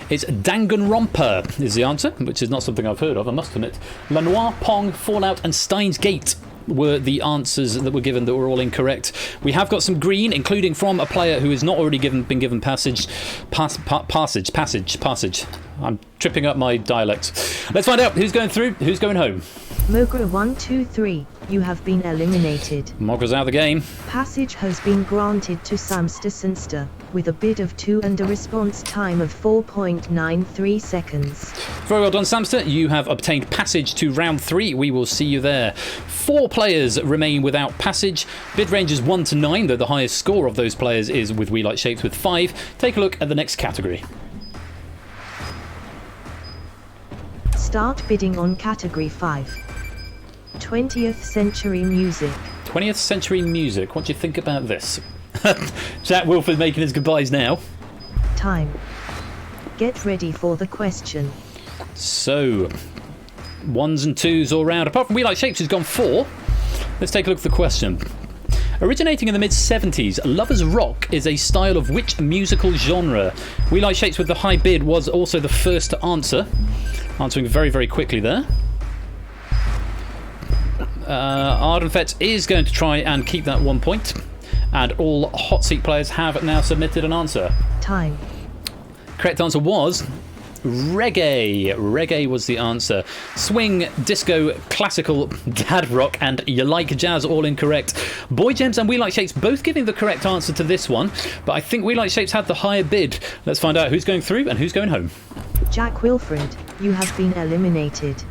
Speaker 1: It's Danganronpa is the answer, which is not something I've heard of, I must admit. Lanoir, Pong, Fallout, and Steins Gate were the answers that were given that were all incorrect. We have got some green, including from a player who has not already been given passage. Passage. I'm tripping up my dialect. Let's find out who's going through, who's going home.
Speaker 5: Mogra 1, 2, 3. You have been eliminated.
Speaker 1: Mogra's out of the game.
Speaker 5: Passage has been granted to Samster Sinster, with a bid of 2 and a response time of 4.93 seconds.
Speaker 1: Very well done, Samster. You have obtained passage to round 3. We will see you there. 4 players remain without passage. Bid range is 1 to 9, though the highest score of those players is with We Like Shapes with 5. Take a look at the next category.
Speaker 5: Start bidding on category 5. 20th century music.
Speaker 1: 20th century music. What do you think about this? Jack Wilford making his goodbyes now.
Speaker 5: Time. Get ready for the question.
Speaker 1: So, 1s and 2s all round. Apart from We Like Shapes, who's gone 4. Let's take a look at the question. Originating in the mid-70s, Lovers Rock is a style of which musical genre? We Like Shapes with the high bid was also the first to answer. Answering very, very quickly there. Ardenfett is going to try and keep that 1 point. And all hot seat players have now submitted an answer.
Speaker 5: Time.
Speaker 1: Correct answer was reggae. Reggae was the answer. Swing, disco, classical, dad rock, and you like jazz, all incorrect. Boy Gems and We Like Shapes both giving the correct answer to this one, but I think We Like Shapes had the higher bid. Let's find out who's going through and who's going home.
Speaker 5: Jack Wilfred, you have been eliminated.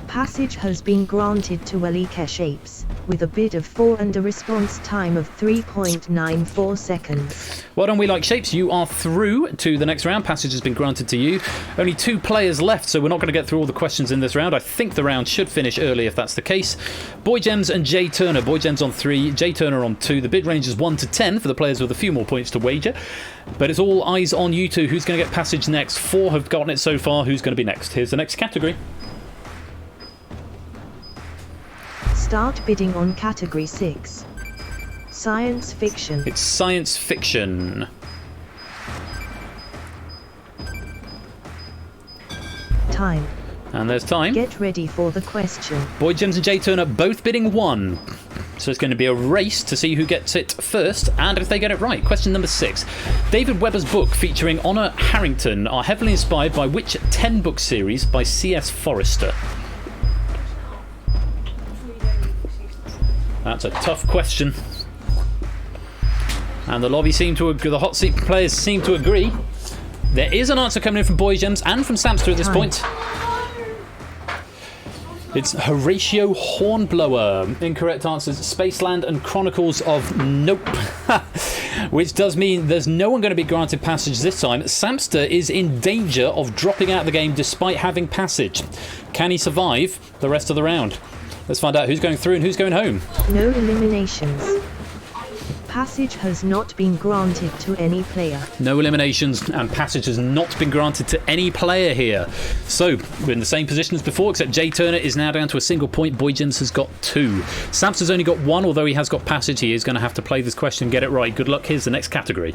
Speaker 5: Passage has been granted to Elike Shapes, with a bid of 4 and a response time of 3.94 seconds.
Speaker 1: Well done, We Like Shapes. You are through to the next round. Passage has been granted to you. Only 2 players left, so we're not going to get through all the questions in this round. I think the round should finish early if that's the case. Boy Gems and Jay Turner. Boy Gems on 3, Jay Turner on 2. The bid range is 1 to 10 for the players with a few more points to wager. But it's all eyes on you two. Who's going to get passage next? 4 have gotten it so far. Who's going to be next? Here's the next category.
Speaker 5: Start bidding on category 6. Science fiction.
Speaker 1: It's science fiction.
Speaker 5: Time.
Speaker 1: And there's time.
Speaker 5: Get ready for the question.
Speaker 1: Boy Gems and Jay Turner both bidding 1. So it's going to be a race to see who gets it first and if they get it right. Question number 6. David Webber's book featuring Honor Harrington are heavily inspired by which 10-book series by C.S. Forrester? That's a tough question. And the lobby the hot seat players seem to agree. There is an answer coming in from Boy Gems and from Samster at this point. It's Horatio Hornblower. Incorrect answers, Spaceland and Chronicles of Nope. Which does mean there's no one going to be granted passage this time. Samster is in danger of dropping out of the game despite having passage. Can he survive the rest of the round? Let's find out who's going through and who's going home.
Speaker 5: No eliminations. Passage has not been granted to any player.
Speaker 1: No eliminations, and passage has not been granted to any player here. So, we're in the same position as before, except Jay Turner is now down to a single point. Boy Gems has got 2. Samster's only got 1, although he has got passage. He is going to have to play this question and get it right. Good luck. Here's the next category.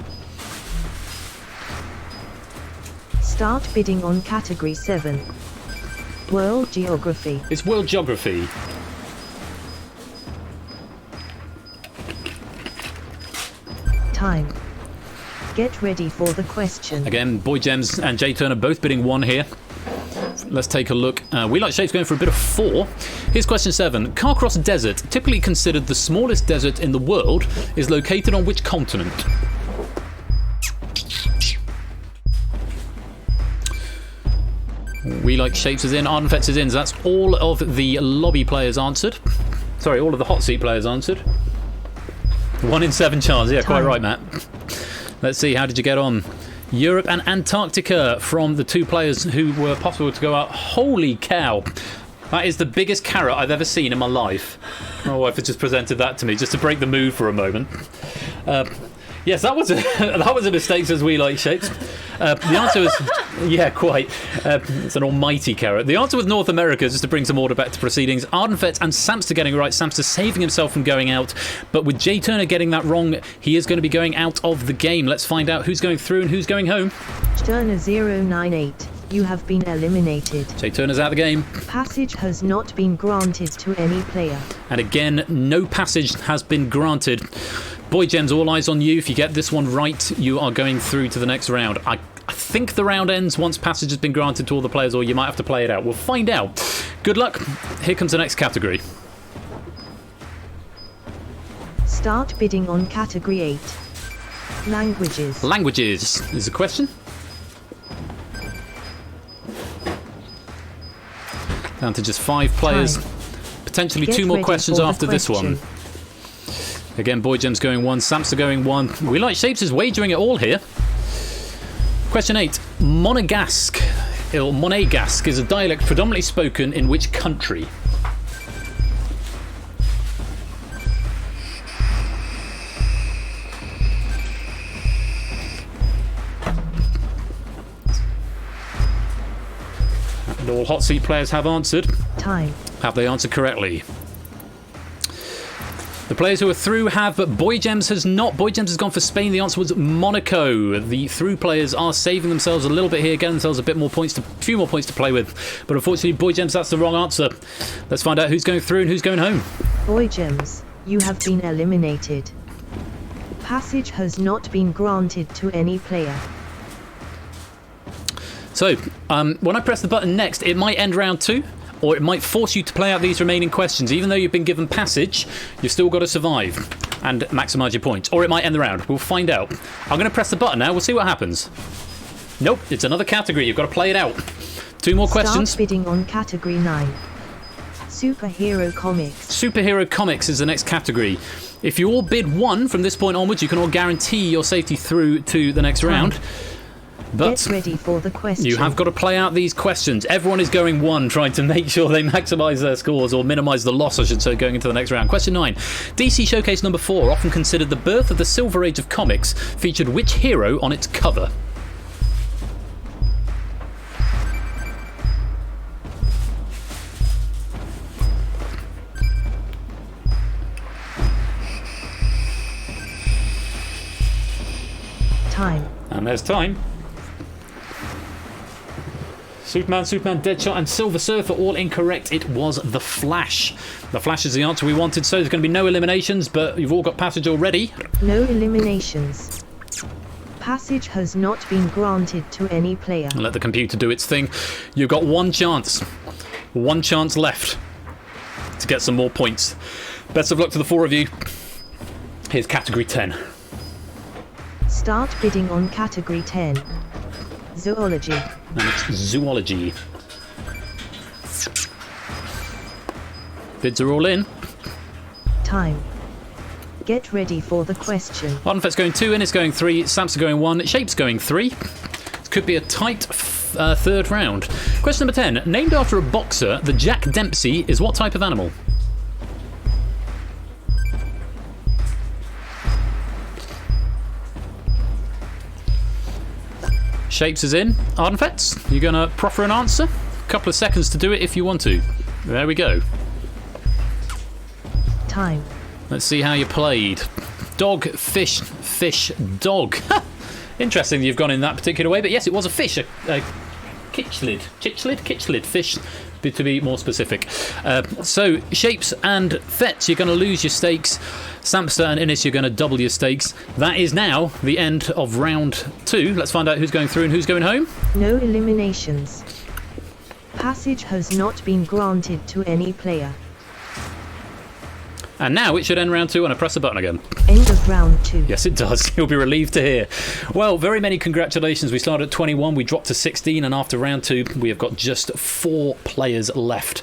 Speaker 5: Start bidding on category 7. World Geography.
Speaker 1: It's World Geography.
Speaker 5: Time. Get ready for the question.
Speaker 1: Again, Boy Gems and Jay Turner both bidding 1 here. Let's take a look. We Like Shapes going for a bit of 4. Here's question 7. Carcross Desert, typically considered the smallest desert in the world, is located on which continent? We Like Shapes is in, Ardenfetz is in. So that's all of the lobby players answered. Sorry, all of the hot seat players answered. 1 in 7 chance. Yeah, quite right, Matt. Let's see, how did you get on? Europe and Antarctica from the 2 players who were possible to go out. Holy cow. That is the biggest carrot I've ever seen in my life. My wife has just presented that to me just to break the mood for a moment. Yes, that was a mistake, says We Like Shapes. The answer was, yeah, quite. It's an almighty carrot. The answer was North America, just to bring some order back to proceedings. Ardenfetz and Samster getting it right. Samster saving himself from going out. But with Jay Turner getting that wrong, he is going to be going out of the game. Let's find out who's going through and who's going home.
Speaker 5: Turner 098. You have been eliminated.
Speaker 1: Jay Turner's out of the game.
Speaker 5: Passage has not been granted to any player.
Speaker 1: And again, no passage has been granted. Boy Gems, all eyes on you. If you get this one right, you are going through to the next round. I think the round ends once passage has been granted to all the players, or you might have to play it out. We'll find out. Good luck. Here comes the next category.
Speaker 5: Start bidding on category 8. Languages.
Speaker 1: Languages is the question. Down to just 5 players.
Speaker 5: Time.
Speaker 1: Potentially
Speaker 5: Get
Speaker 1: 2 more
Speaker 5: ready
Speaker 1: questions
Speaker 5: for the
Speaker 1: after this one. Again, Boy Gems going 1, Samster going 1. We Like Shapes is wagering it all here. Question 8. Monegasque is a dialect predominantly spoken in which country? And all hot seat players have answered.
Speaker 5: Time.
Speaker 1: Have they answered correctly? The players who are through have, but Boy Gems has not. Boy Gems has gone for Spain. The answer was Monaco. The through players are saving themselves a little bit here, getting themselves a few more points to play with. But unfortunately, Boy Gems, that's the wrong answer. Let's find out who's going through and who's going home.
Speaker 5: Boy Gems, you have been eliminated. Passage has not been granted to any player.
Speaker 1: So, when I press the button next, it might end round 2. Or it might force you to play out these remaining questions. Even though you've been given passage, you've still got to survive and maximise your points. Or it might end the round. We'll find out. I'm going to press the button now. We'll see what happens. Nope, it's another category. You've got to play it out. 2 more questions.
Speaker 5: Start bidding on category 9. Superhero Comics.
Speaker 1: Superhero Comics is the next category. If you all bid 1 from this point onwards, you can all guarantee your safety through to the next round. But
Speaker 5: get ready for the question.
Speaker 1: You have got to play out these questions. Everyone is going 1, trying to make sure they maximise their scores, or minimise the loss, I should say, going into the next round. Question 9. DC Showcase number 4, often considered the birth of the Silver Age of comics, featured which hero on its cover?
Speaker 5: Time.
Speaker 1: And there's time. Superman, Deadshot, and Silver Surfer all incorrect. It was The Flash. The Flash is the answer we wanted, so there's going to be no eliminations, but you've all got passage already.
Speaker 5: No eliminations. Passage has not been granted to any player.
Speaker 1: Let the computer do its thing. You've got one chance left to get some more points. Best of luck to the four of you. Here's category 10.
Speaker 5: Start bidding on category 10. Zoology.
Speaker 1: And it's zoology. Bids are all in.
Speaker 5: Time. Get ready for the question.
Speaker 1: Ardenfet's going 2, Innes going 3, Samson going 1, Shape's going 3. It could be a tight third round. Question number 10. Named after a boxer, the Jack Dempsey is what type of animal? Shapes is in. Ardenfets, you're going to proffer an answer? A couple of seconds to do it if you want to. There we go.
Speaker 5: Time.
Speaker 1: Let's see how you played. Dog, fish, fish, dog. Interesting that you've gone in that particular way, but yes, it was a fish. A kitchlid fish, to be more specific. So, Shapes and Fets, you're going to lose your stakes. Samster and Innes, you're going to double your stakes. That is now the end of round 2. Let's find out who's going through and who's going home.
Speaker 5: No eliminations. Passage has not been granted to any player.
Speaker 1: And now it should end round 2 when I press the button again.
Speaker 5: End of round 2.
Speaker 1: Yes, it does. You'll be relieved to hear. Well, very many congratulations. We started at 21, we dropped to 16, and after round 2, we have got just 4 players left.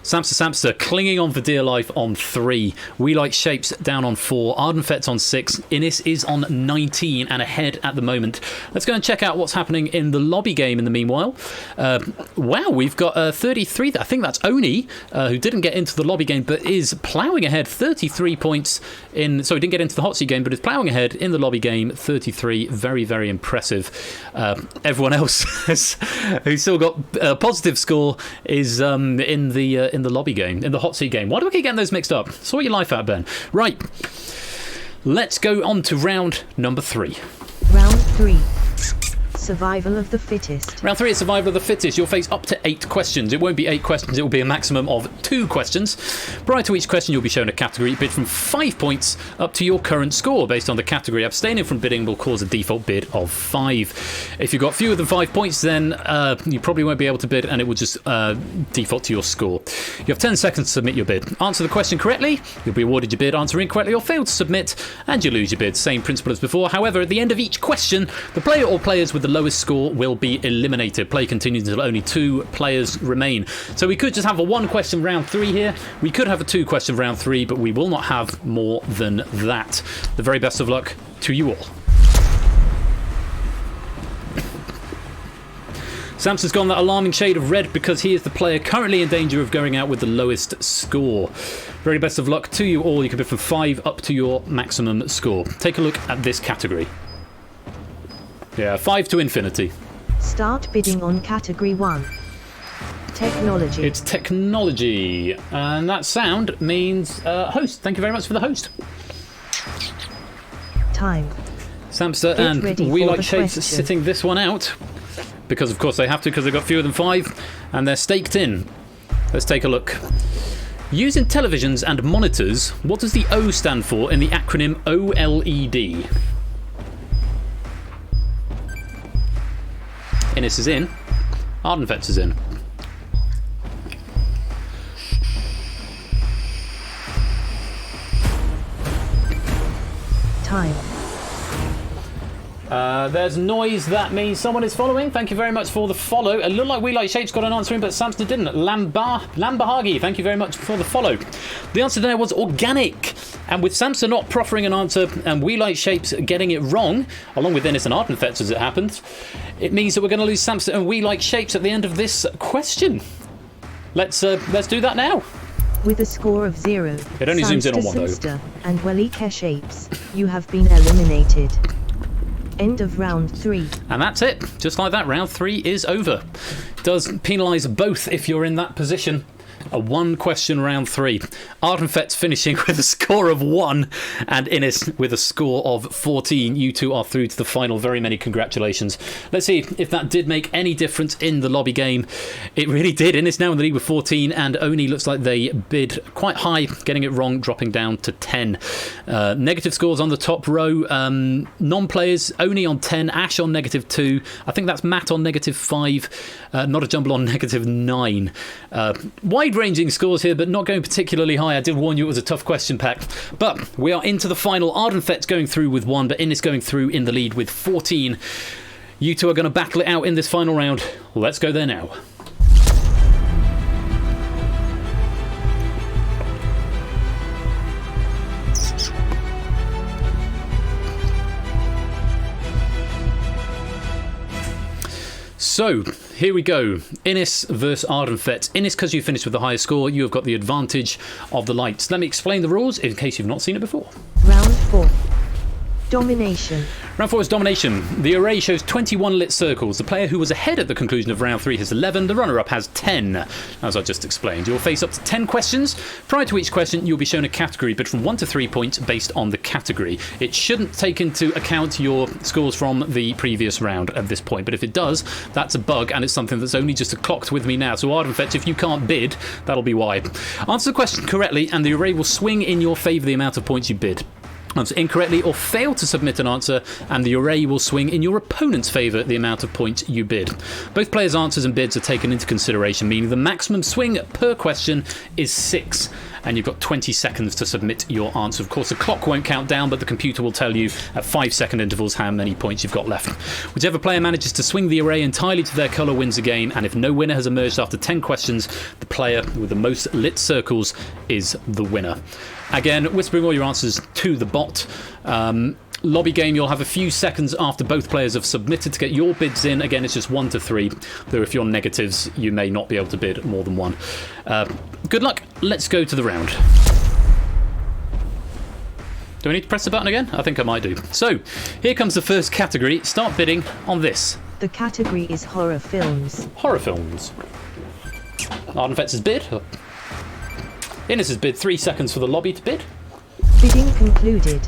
Speaker 1: Samster clinging on for dear life on 3. We Like Shapes down on 4. Ardenfet's on 6. Innes is on 19 and ahead at the moment. Let's go and check out what's happening in the lobby game in the meanwhile. Wow, we've got 33. I think that's Oni, who didn't get into the lobby game but is ploughing ahead 33 points in. So he didn't get into the hot seat game but is ploughing ahead in the lobby game 33. Very, very impressive. Everyone else who's still got a positive score is in the lobby game, in the hot seat game. Why do I keep getting those mixed up? Sort your life out, Ben. Right. Let's go on to round number 3.
Speaker 5: Round 3. Survival of the fittest.
Speaker 1: Round 3 is survival of the fittest. You'll face up to 8 questions. It won't be 8 questions, it will be a maximum of 2 questions. Prior to each question, you'll be shown a category. Bid from 5 points up to your current score. Based on the category, abstaining from bidding will cause a default bid of 5. If you've got fewer than 5 points, then you probably won't be able to bid and it will just default to your score. You have 10 seconds to submit your bid. Answer the question correctly, you'll be awarded your bid. Answer incorrectly or fail to submit, and you lose your bid. Same principle as before. However, at the end of each question, the player or players with the lowest score will be eliminated. Play continues until only 2 players remain. So we could just have a 1-question round 3 here. We could have a 2-question round 3, but we will not have more than that. The very best of luck to you all. Samson's gone that alarming shade of red because he is the player currently in danger of going out with the lowest score. Very best of luck to you all. You can bid from 5 up to your maximum score. Take a look at this category. Yeah, 5 to infinity.
Speaker 5: Start bidding on category 1. Technology.
Speaker 1: It's technology. And that sound means host. Thank you very much for the host.
Speaker 5: Time.
Speaker 1: Samster and We Like Shapes sitting this one out. Because, of course, they have to because they've got fewer than 5. And they're staked in. Let's take a look. Using televisions and monitors, what does the O stand for in the acronym OLED? Innes is in. Ardenfets is in.
Speaker 5: Time.
Speaker 1: There's noise. That means someone is following. Thank you very much for the follow. It looked like We Like Shapes got an answer in, but Samson didn't. Lambahagi, thank you very much for the follow. The answer there was organic. And with Samson not proffering an answer and We Like Shapes getting it wrong, along with Innes and Ardenfets as it happens, it means that we're going to lose Samson and We Like Shapes at the end of this question. Let's do that now.
Speaker 5: With a score of 0,
Speaker 1: it only zooms in on one though.
Speaker 5: And Welike Shapes, you have been eliminated. End of round 3.
Speaker 1: And that's it. Just like that, round 3 is over. Does penalise both if you're in that position. A one-question round 3. Ardenfet's finishing with a score of 1 and Innes with a score of 14. You two are through to the final. Very many congratulations. Let's see if that did make any difference in the lobby game. It really did. Innes now in the lead with 14 and Oni looks like they bid quite high, getting it wrong, dropping down to 10. Negative scores on the top row. Non-players, Oni on 10, Ash on -2. I think that's Matt on -5, Not a Jumble on -9. Wide-ranging scores here, but not going particularly high. I did warn you it was a tough question pack. But we are into the final. Ardenfet's going through with 1, but Innes going through in the lead with 14. You two are going to battle it out in this final round. Let's go there now. So, here we go. Innes versus Ardenfet. Innes, because you finished with the highest score, you have got the advantage of the lights. Let me explain the rules in case you've not seen it before.
Speaker 5: Round 4. Domination.
Speaker 1: Round 4 is domination. The array shows 21 lit circles. The player who was ahead at the conclusion of round 3 has 11. The runner-up has 10, as I just explained. You'll face up to 10 questions. Prior to each question, you'll be shown a category, but from 1 to 3 points based on the category. It shouldn't take into account your scores from the previous round at this point, but if it does, that's a bug, and it's something that's only just clocked with me now. So Ardenfet, if you can't bid, that'll be why. Answer the question correctly, and the array will swing in your favour the amount of points you bid. Answer incorrectly or fail to submit an answer, and the array will swing in your opponent's favour the amount of points you bid. Both players' answers and bids are taken into consideration, meaning the maximum swing per question is 6, and you've got 20 seconds to submit your answer. Of course, the clock won't count down, but the computer will tell you at 5-second intervals how many points you've got left. Whichever player manages to swing the array entirely to their colour wins the game, and if no winner has emerged after 10 questions, the player with the most lit circles is the winner. Again, whispering all your answers to the bot. Lobby game, you'll have a few seconds after both players have submitted to get your bids in. Again, it's just 1 to 3, though if you're negatives, you may not be able to bid more than 1. Good luck. Let's go to the round. Do I need to press the button again? I think I might do. So, here comes the first category. Start bidding on this.
Speaker 5: The category is horror films.
Speaker 1: Horror films. Ardenfet's bid. Innes has bid 3 seconds for the lobby to bid.
Speaker 5: Bidding concluded.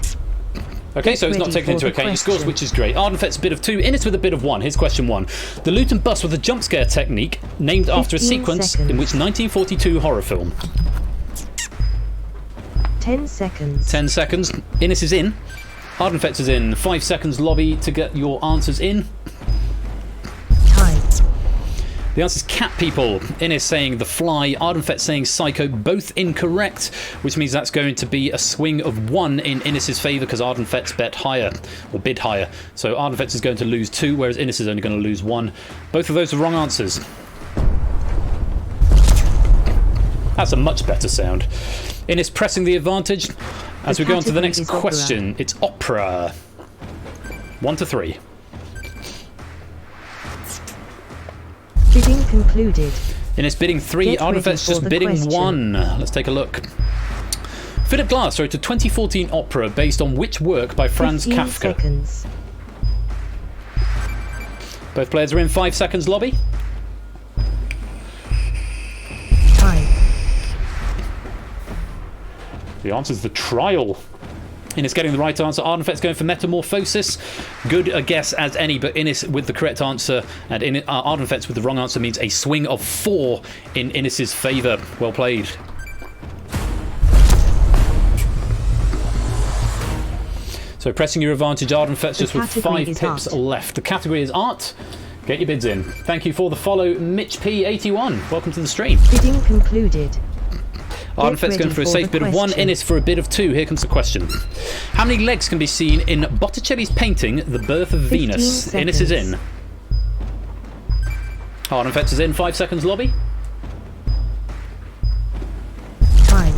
Speaker 1: Okay, so it's not taken into account your scores, which is great. Ardenfet's bid of 2, Innes with a bid of 1. Here's question 1. The loot and bust was a jump scare technique named after a sequence
Speaker 5: seconds.
Speaker 1: in which 1942 horror film.
Speaker 5: 10 seconds.
Speaker 1: 10 seconds. Innes is in. Ardenfet's is in. 5 seconds lobby to get your answers in.
Speaker 5: Time.
Speaker 1: The answer is Cat People. Innes saying The Fly, Ardenfet saying Psycho, both incorrect, which means that's going to be a swing of 1 in Innes's favour because Ardenfet's bet higher, or bid higher. So Ardenfet is going to lose 2, whereas Innes is only going to lose 1. Both of those are wrong answers. That's a much better sound. Innes pressing the advantage. As we go on to the next question,
Speaker 5: opera.
Speaker 1: It's opera. 1 to 3.
Speaker 5: Bidding concluded.
Speaker 1: Innes bidding 3,
Speaker 5: Get ready
Speaker 1: Ardenfet's
Speaker 5: for
Speaker 1: just
Speaker 5: the
Speaker 1: bidding
Speaker 5: question.
Speaker 1: 1. Let's take a look. Philip Glass wrote a 2014 opera based on which work by Franz
Speaker 5: 15
Speaker 1: Kafka?
Speaker 5: seconds.
Speaker 1: Both players are in. 5 seconds lobby.
Speaker 5: Time.
Speaker 1: The answer is The Trial. Innes getting the right answer. Ardenfet's going for Metamorphosis. Good a guess as any, but Innes with the correct answer and Ardenfet's with the wrong answer means a swing of 4 in Innes's favour. Well played. So pressing your advantage, Ardenfet's just with 5 pips
Speaker 5: art.
Speaker 1: left. The category is art. Get your bids in. Thank you for the follow, Mitch P81. Welcome to the stream.
Speaker 5: Bidding concluded.
Speaker 1: Ardenfet's going for a safe bid of 1, Innes for a bid of 2. Here comes the question. How many legs can be seen in Botticelli's painting, The Birth of Venus? Innes is in. Ardenfet's is in. 5 seconds lobby.
Speaker 5: Time.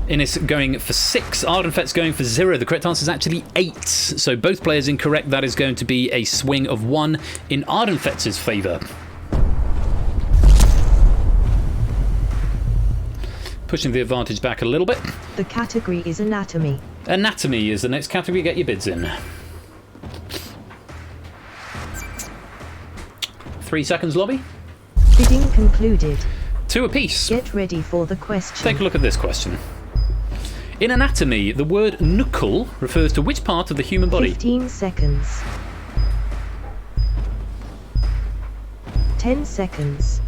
Speaker 1: Innes going for 6. Ardenfet's going for 0. The correct answer is actually 8. So both players incorrect. That is going to be a swing of 1 in Ardenfet's favour. Pushing the advantage back a little bit.
Speaker 5: The category is anatomy.
Speaker 1: Anatomy is the next category. Get your bids in. 3 seconds lobby.
Speaker 5: Bidding concluded.
Speaker 1: 2 apiece.
Speaker 5: Get ready for the question.
Speaker 1: Take a look at this question. In anatomy, the word knuckle refers to which part of the human body?
Speaker 5: 15 seconds. 10 seconds.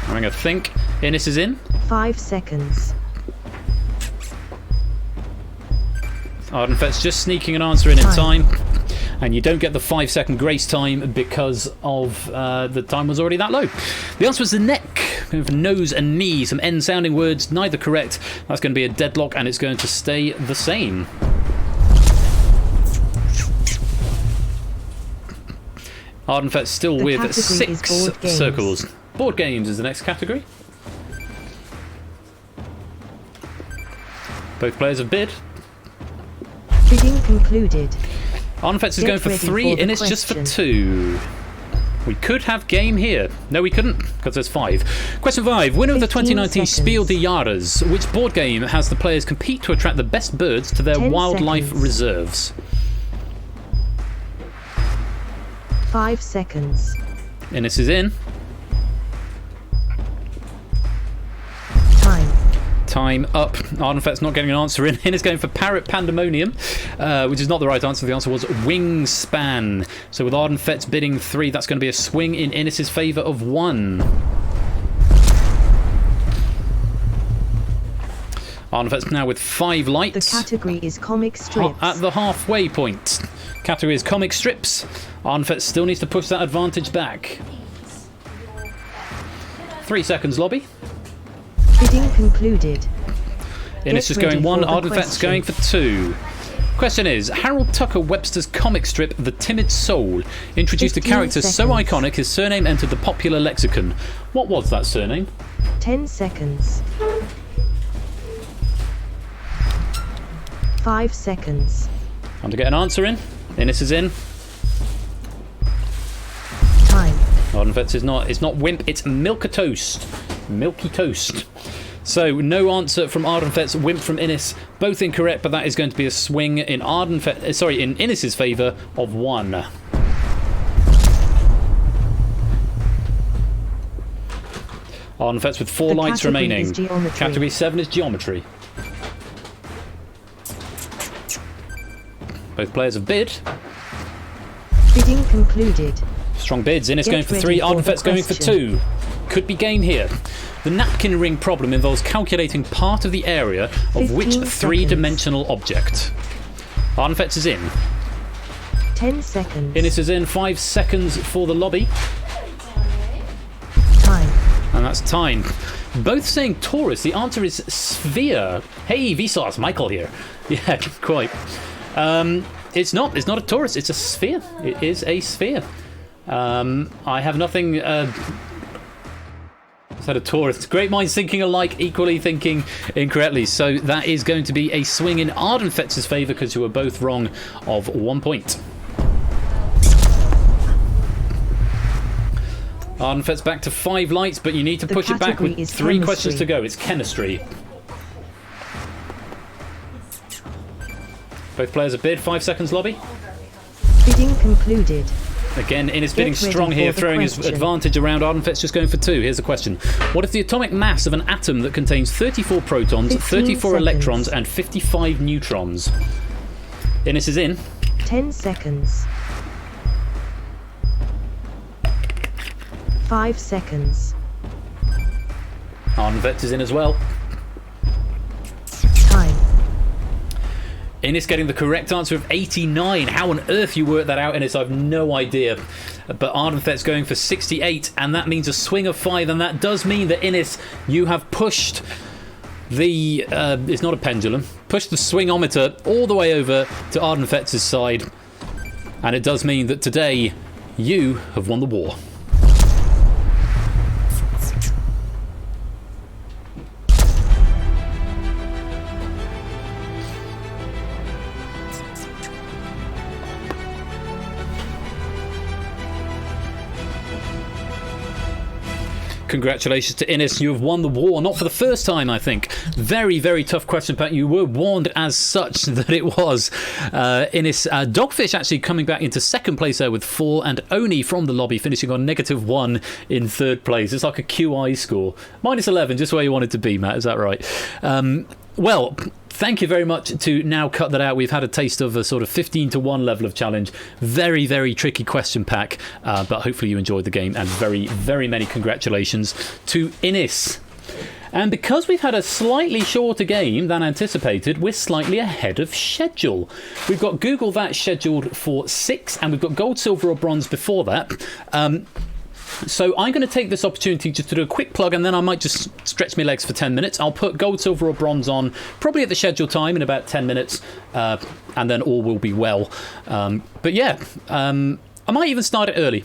Speaker 1: I'm going to think. Innes is in.
Speaker 5: 5 seconds.
Speaker 1: Ardenfett's just sneaking an answer in time. And you don't get the 5-second grace time because of the time was already that low. The answer was the neck. Going for nose and knee, some N-sounding words, neither correct. That's going to be a deadlock, and it's going to stay the same. Ardenfett's still
Speaker 5: The
Speaker 1: with
Speaker 5: category
Speaker 1: 6
Speaker 5: is board games.
Speaker 1: circles. Board games is the next category. Both players have bid.
Speaker 5: Bidding concluded.
Speaker 1: Ardenfett's is going for 3, and it's just for 2. We could have game here. No, we couldn't, because there's 5. Question 5. Winner of the 2019 Spiel des Jahres. Which board game has the players compete to attract the best birds to their
Speaker 5: 10
Speaker 1: wildlife
Speaker 5: seconds.
Speaker 1: reserves?
Speaker 5: 5 seconds.
Speaker 1: Innes is in.
Speaker 5: Time.
Speaker 1: Time up. Ardenfett's not getting an answer in. Innes going for Parrot Pandemonium, which is not the right answer. The answer was Wingspan. So with Ardenfett's bidding 3, that's going to be a swing in Innes's favour of 1. Ardenfett's now with 5 lights.
Speaker 5: The category is comic strips.
Speaker 1: At the halfway point. Category is comic strips. Ardenfett still needs to push that advantage back. 3 seconds, lobby.
Speaker 5: Bidding concluded.
Speaker 1: Innes is
Speaker 5: ready
Speaker 1: going 1,
Speaker 5: for the
Speaker 1: Ardenfett's
Speaker 5: question.
Speaker 1: going for 2. Question is, Harold Tucker Webster's comic strip The Timid Soul introduced a
Speaker 5: 15
Speaker 1: character so
Speaker 5: seconds.
Speaker 1: iconic his surname entered the popular lexicon. What was that surname?
Speaker 5: 10 seconds. 5 seconds.
Speaker 1: Time to get an answer in. Innes is in.
Speaker 5: Time.
Speaker 1: Ardenfett's is not. It's not Wimp, it's Milk a Toast. Milky Toast. So no answer from Ardenfett's, Wimp from Innes. Both incorrect, but that is going to be a swing in in Innes's favour of 1. Ardenfett's with 4
Speaker 5: The
Speaker 1: lights
Speaker 5: category
Speaker 1: remaining.
Speaker 5: is geometry.
Speaker 1: Category 7 is geometry. Both players have bid.
Speaker 5: Bidding concluded.
Speaker 1: Strong bids. Innes
Speaker 5: Get
Speaker 1: going for
Speaker 5: ready
Speaker 1: 3.
Speaker 5: for the
Speaker 1: Ardenfett's going for
Speaker 5: question.
Speaker 1: 2. Could be game here. The napkin ring problem involves calculating part of the area of which
Speaker 5: 15
Speaker 1: 3-dimensional object. Ardenfett's is in.
Speaker 5: 10 seconds.
Speaker 1: Innes is in. 5 seconds for the lobby.
Speaker 5: Time.
Speaker 1: And that's time. Both saying Taurus. The answer is sphere. Hey, Vsauce, Michael here. Yeah, quite. It's not a Taurus. It's a sphere. It is a sphere. I have nothing... said a Taurus. Great minds thinking alike, equally thinking incorrectly. So that is going to be a swing in Ardenfett's favour because you were both wrong of 1 point. Ardenfett's back to 5 lights, but you need to
Speaker 5: The
Speaker 1: push it back
Speaker 5: category
Speaker 1: with
Speaker 5: is
Speaker 1: 3
Speaker 5: chemistry.
Speaker 1: questions to go. It's chemistry. Both players have bid. 5 seconds, lobby.
Speaker 5: Bidding concluded.
Speaker 1: Again, Innes bidding
Speaker 5: Get ready
Speaker 1: strong here,
Speaker 5: for the
Speaker 1: throwing his
Speaker 5: question.
Speaker 1: advantage around. Ardenfett's just going for 2. Here's the question. What is the atomic mass of an atom that contains 34 protons,
Speaker 5: 15
Speaker 1: 34 electrons,
Speaker 5: seconds.
Speaker 1: and 55 neutrons? Innes is in.
Speaker 5: 10 seconds. 5 seconds.
Speaker 1: Ardenfett is in as well.
Speaker 5: Time.
Speaker 1: Innes getting the correct answer of 89. How on earth you worked that out, Innes, I've no idea. But Ardenfett's going for 68, and that means a swing of 5, and that does mean that, Innes, you have pushed the... it's not a pendulum. Pushed the swingometer all the way over to Ardenfett's side. And it does mean that today, you have won the war. Congratulations to Innes. You have won the war, not for the first time, I think. Very, very tough question, Pat. You were warned as such that it was. Innes, Dogfish actually coming back into second place there with 4, and Oni from the lobby finishing on -1 in third place. It's like a QI score. -11, just where you wanted to be, Matt. Is that right? Well, thank you very much to Now Cut That Out. We've had a taste of a sort of 15-1 level of challenge. Very, very tricky question pack, but hopefully you enjoyed the game, and very, very many congratulations to Innes. And because we've had a slightly shorter game than anticipated, we're slightly ahead of schedule. We've got Google That scheduled for 6, and we've got gold, silver or bronze before that. So I'm going to take this opportunity just to do a quick plug, and then I might just stretch my legs for 10 minutes. I'll put gold, silver or bronze on probably at the scheduled time in about 10 minutes, and then all will be well. But yeah, I might even start it early.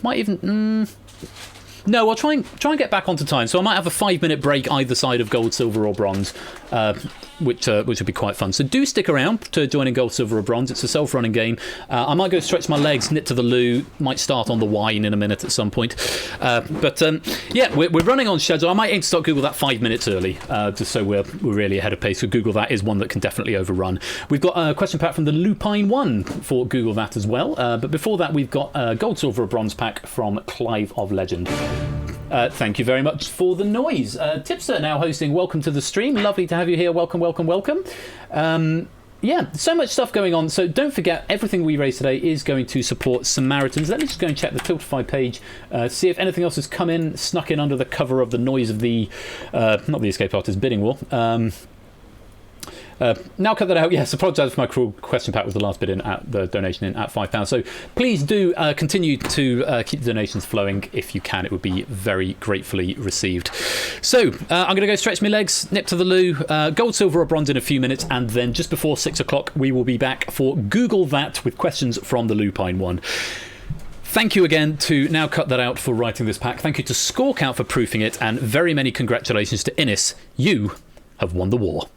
Speaker 1: No, I'll try and get back onto time. So I might have a 5-minute break either side of gold, silver or bronze, which would be quite fun. So do stick around to join in gold, silver or bronze. It's a self-running game. I might go stretch my legs, nip to the loo, might start on the wine in a minute at some point. Yeah, we're running on schedule. I might aim to start Google That 5 minutes early, just so we're really ahead of pace. So Google That is one that can definitely overrun. We've got a question pack from the Lupine 1 for Google That as well. But before that, we've got a gold, silver or bronze pack from Clive of Legend. Thank you very much for the noise. Tipster now hosting. Welcome to the stream. Lovely to have you here. Welcome, welcome, welcome. Yeah, so much stuff going on. So don't forget, everything we raise today is going to support Samaritans. Let me just go and check the Tiltify page, see if anything else has come in, snuck in under the cover of the noise of the, not the Escape Artist bidding war. Now Cut That Out. Yes, apologise for my cruel question pack was the last bid in at the donation in at £5. So please do continue to keep the donations flowing if you can. It would be very gratefully received. So I'm going to go stretch my legs, nip to the loo, gold, silver or bronze in a few minutes, and then just before 6 o'clock we will be back for Google That with questions from the Lupine 1. Thank you again to Now Cut That Out for writing this pack. Thank you to Scorecount for proofing it, and very many congratulations to Innes. You have won the war.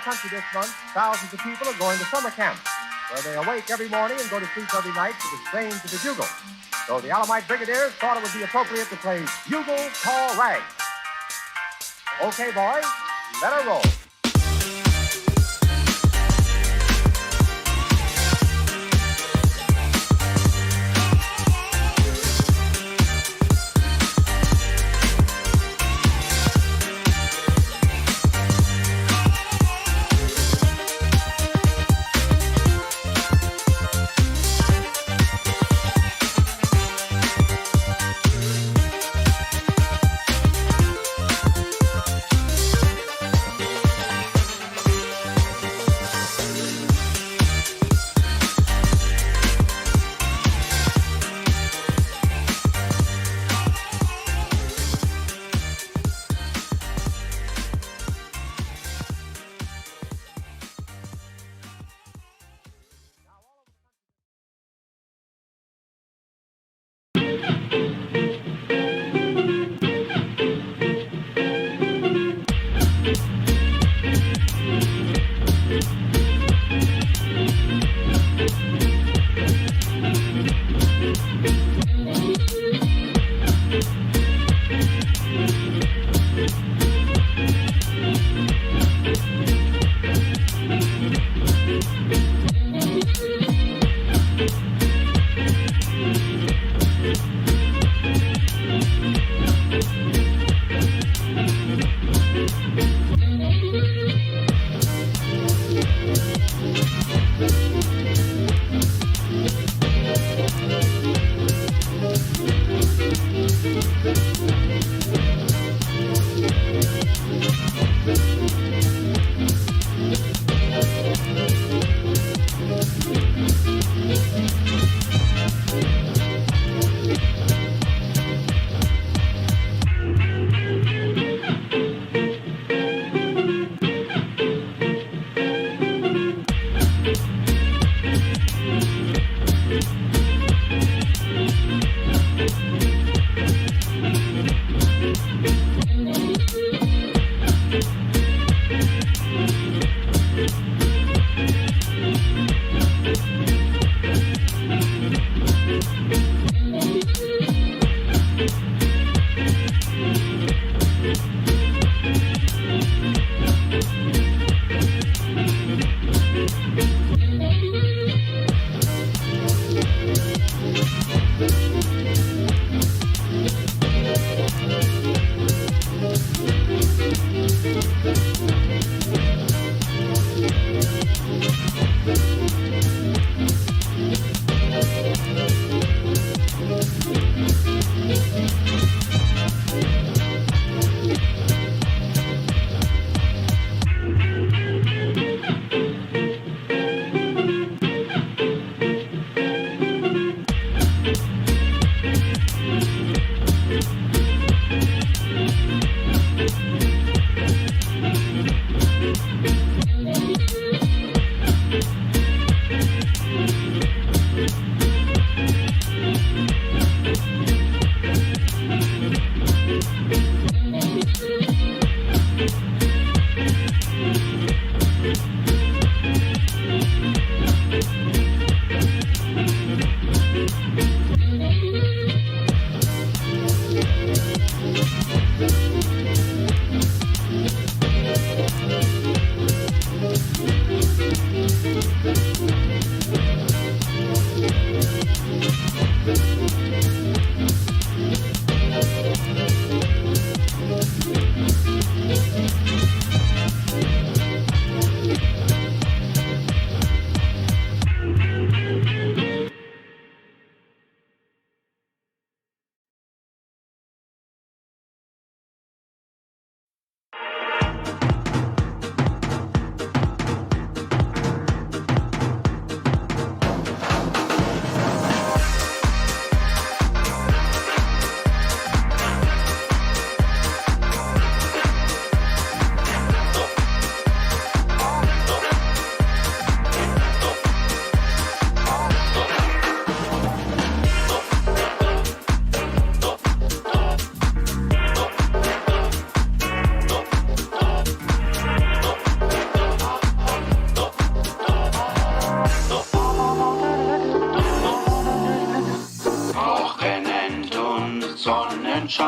Speaker 6: country this month, thousands of people are going to summer camps, where they awake every morning and go to sleep every night to the strains of the bugle. So the Alamite Brigadiers thought it would be appropriate to play Bugle Call Rag. Okay, boys, let her roll.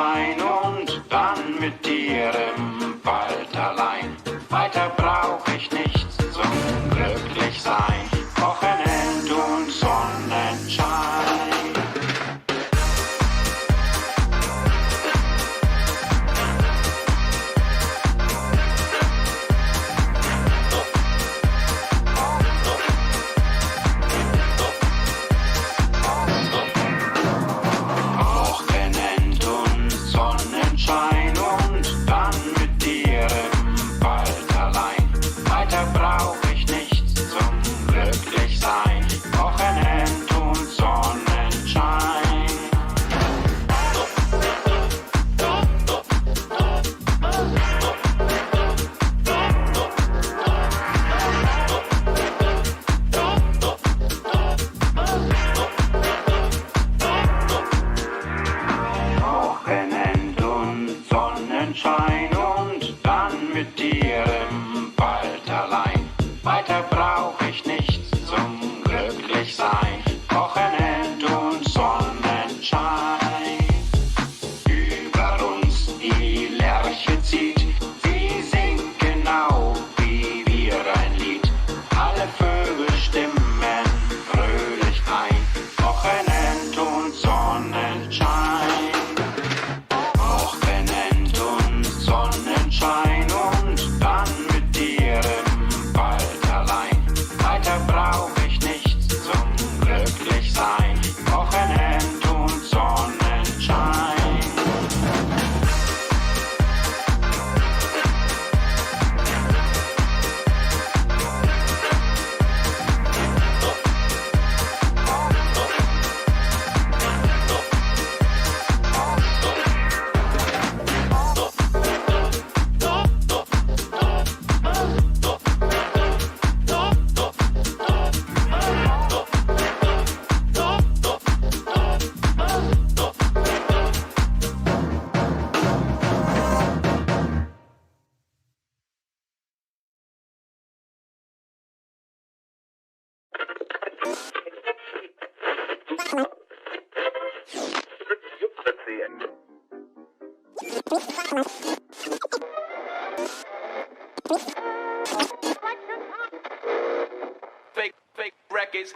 Speaker 7: Sonnenschein und dann mit dir im Wald allein. Weiter brauch ich nichts zum Glücklichsein. Wochenend und Sonnenschein.
Speaker 8: Fake records.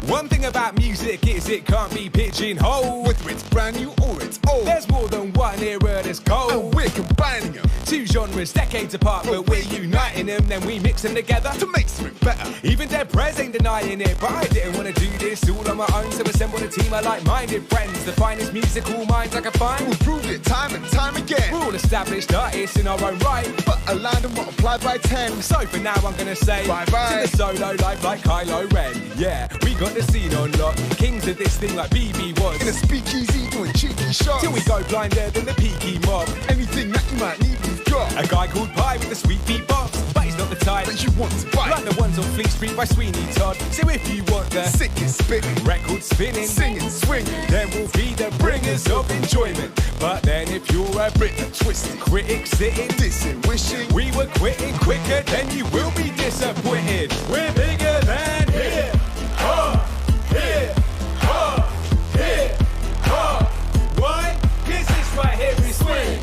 Speaker 9: One thing about music is it can't be pigeonholed. Whether it's brand new or it's old, there's more than one era that's cold. And we're combining them. Two genres, decades apart, but we're uniting them. Then we mix them together to make something better. Even Dead Prez ain't denying it, but I didn't want to do this all on my own. So assembled a team of like-minded friends, the finest musical minds I can find.
Speaker 10: We've proved it time and time again.
Speaker 9: We're all established artists in our own right,
Speaker 10: but aligned and multiplied by 10.
Speaker 9: So for now I'm gonna say
Speaker 10: bye-bye
Speaker 9: to the solo life like Kylo Ren. Yeah, we got the scene on lock, kings of this thing like BB was.
Speaker 10: In a speakeasy doing cheeky shots,
Speaker 9: till we go blinder than the peaky mob.
Speaker 10: Anything that you might need, we've got.
Speaker 9: A guy called Pie with a sweet beatbox, but he's not the type
Speaker 10: that you want to buy.
Speaker 9: Like the ones on Fleet Street by Sweeney Todd. So if you want the
Speaker 10: sickest spitting,
Speaker 9: record spinning,
Speaker 10: singing, swinging,
Speaker 9: then we'll be the bringers of enjoyment. But then if you're a Brit,
Speaker 10: twisted
Speaker 9: critic sitting,
Speaker 10: dissing, wishing
Speaker 9: we were quitting quicker, then you will be disappointed. We're bigger than hip hop, hip hop, hip hop. Why? 'Cause this right here is swing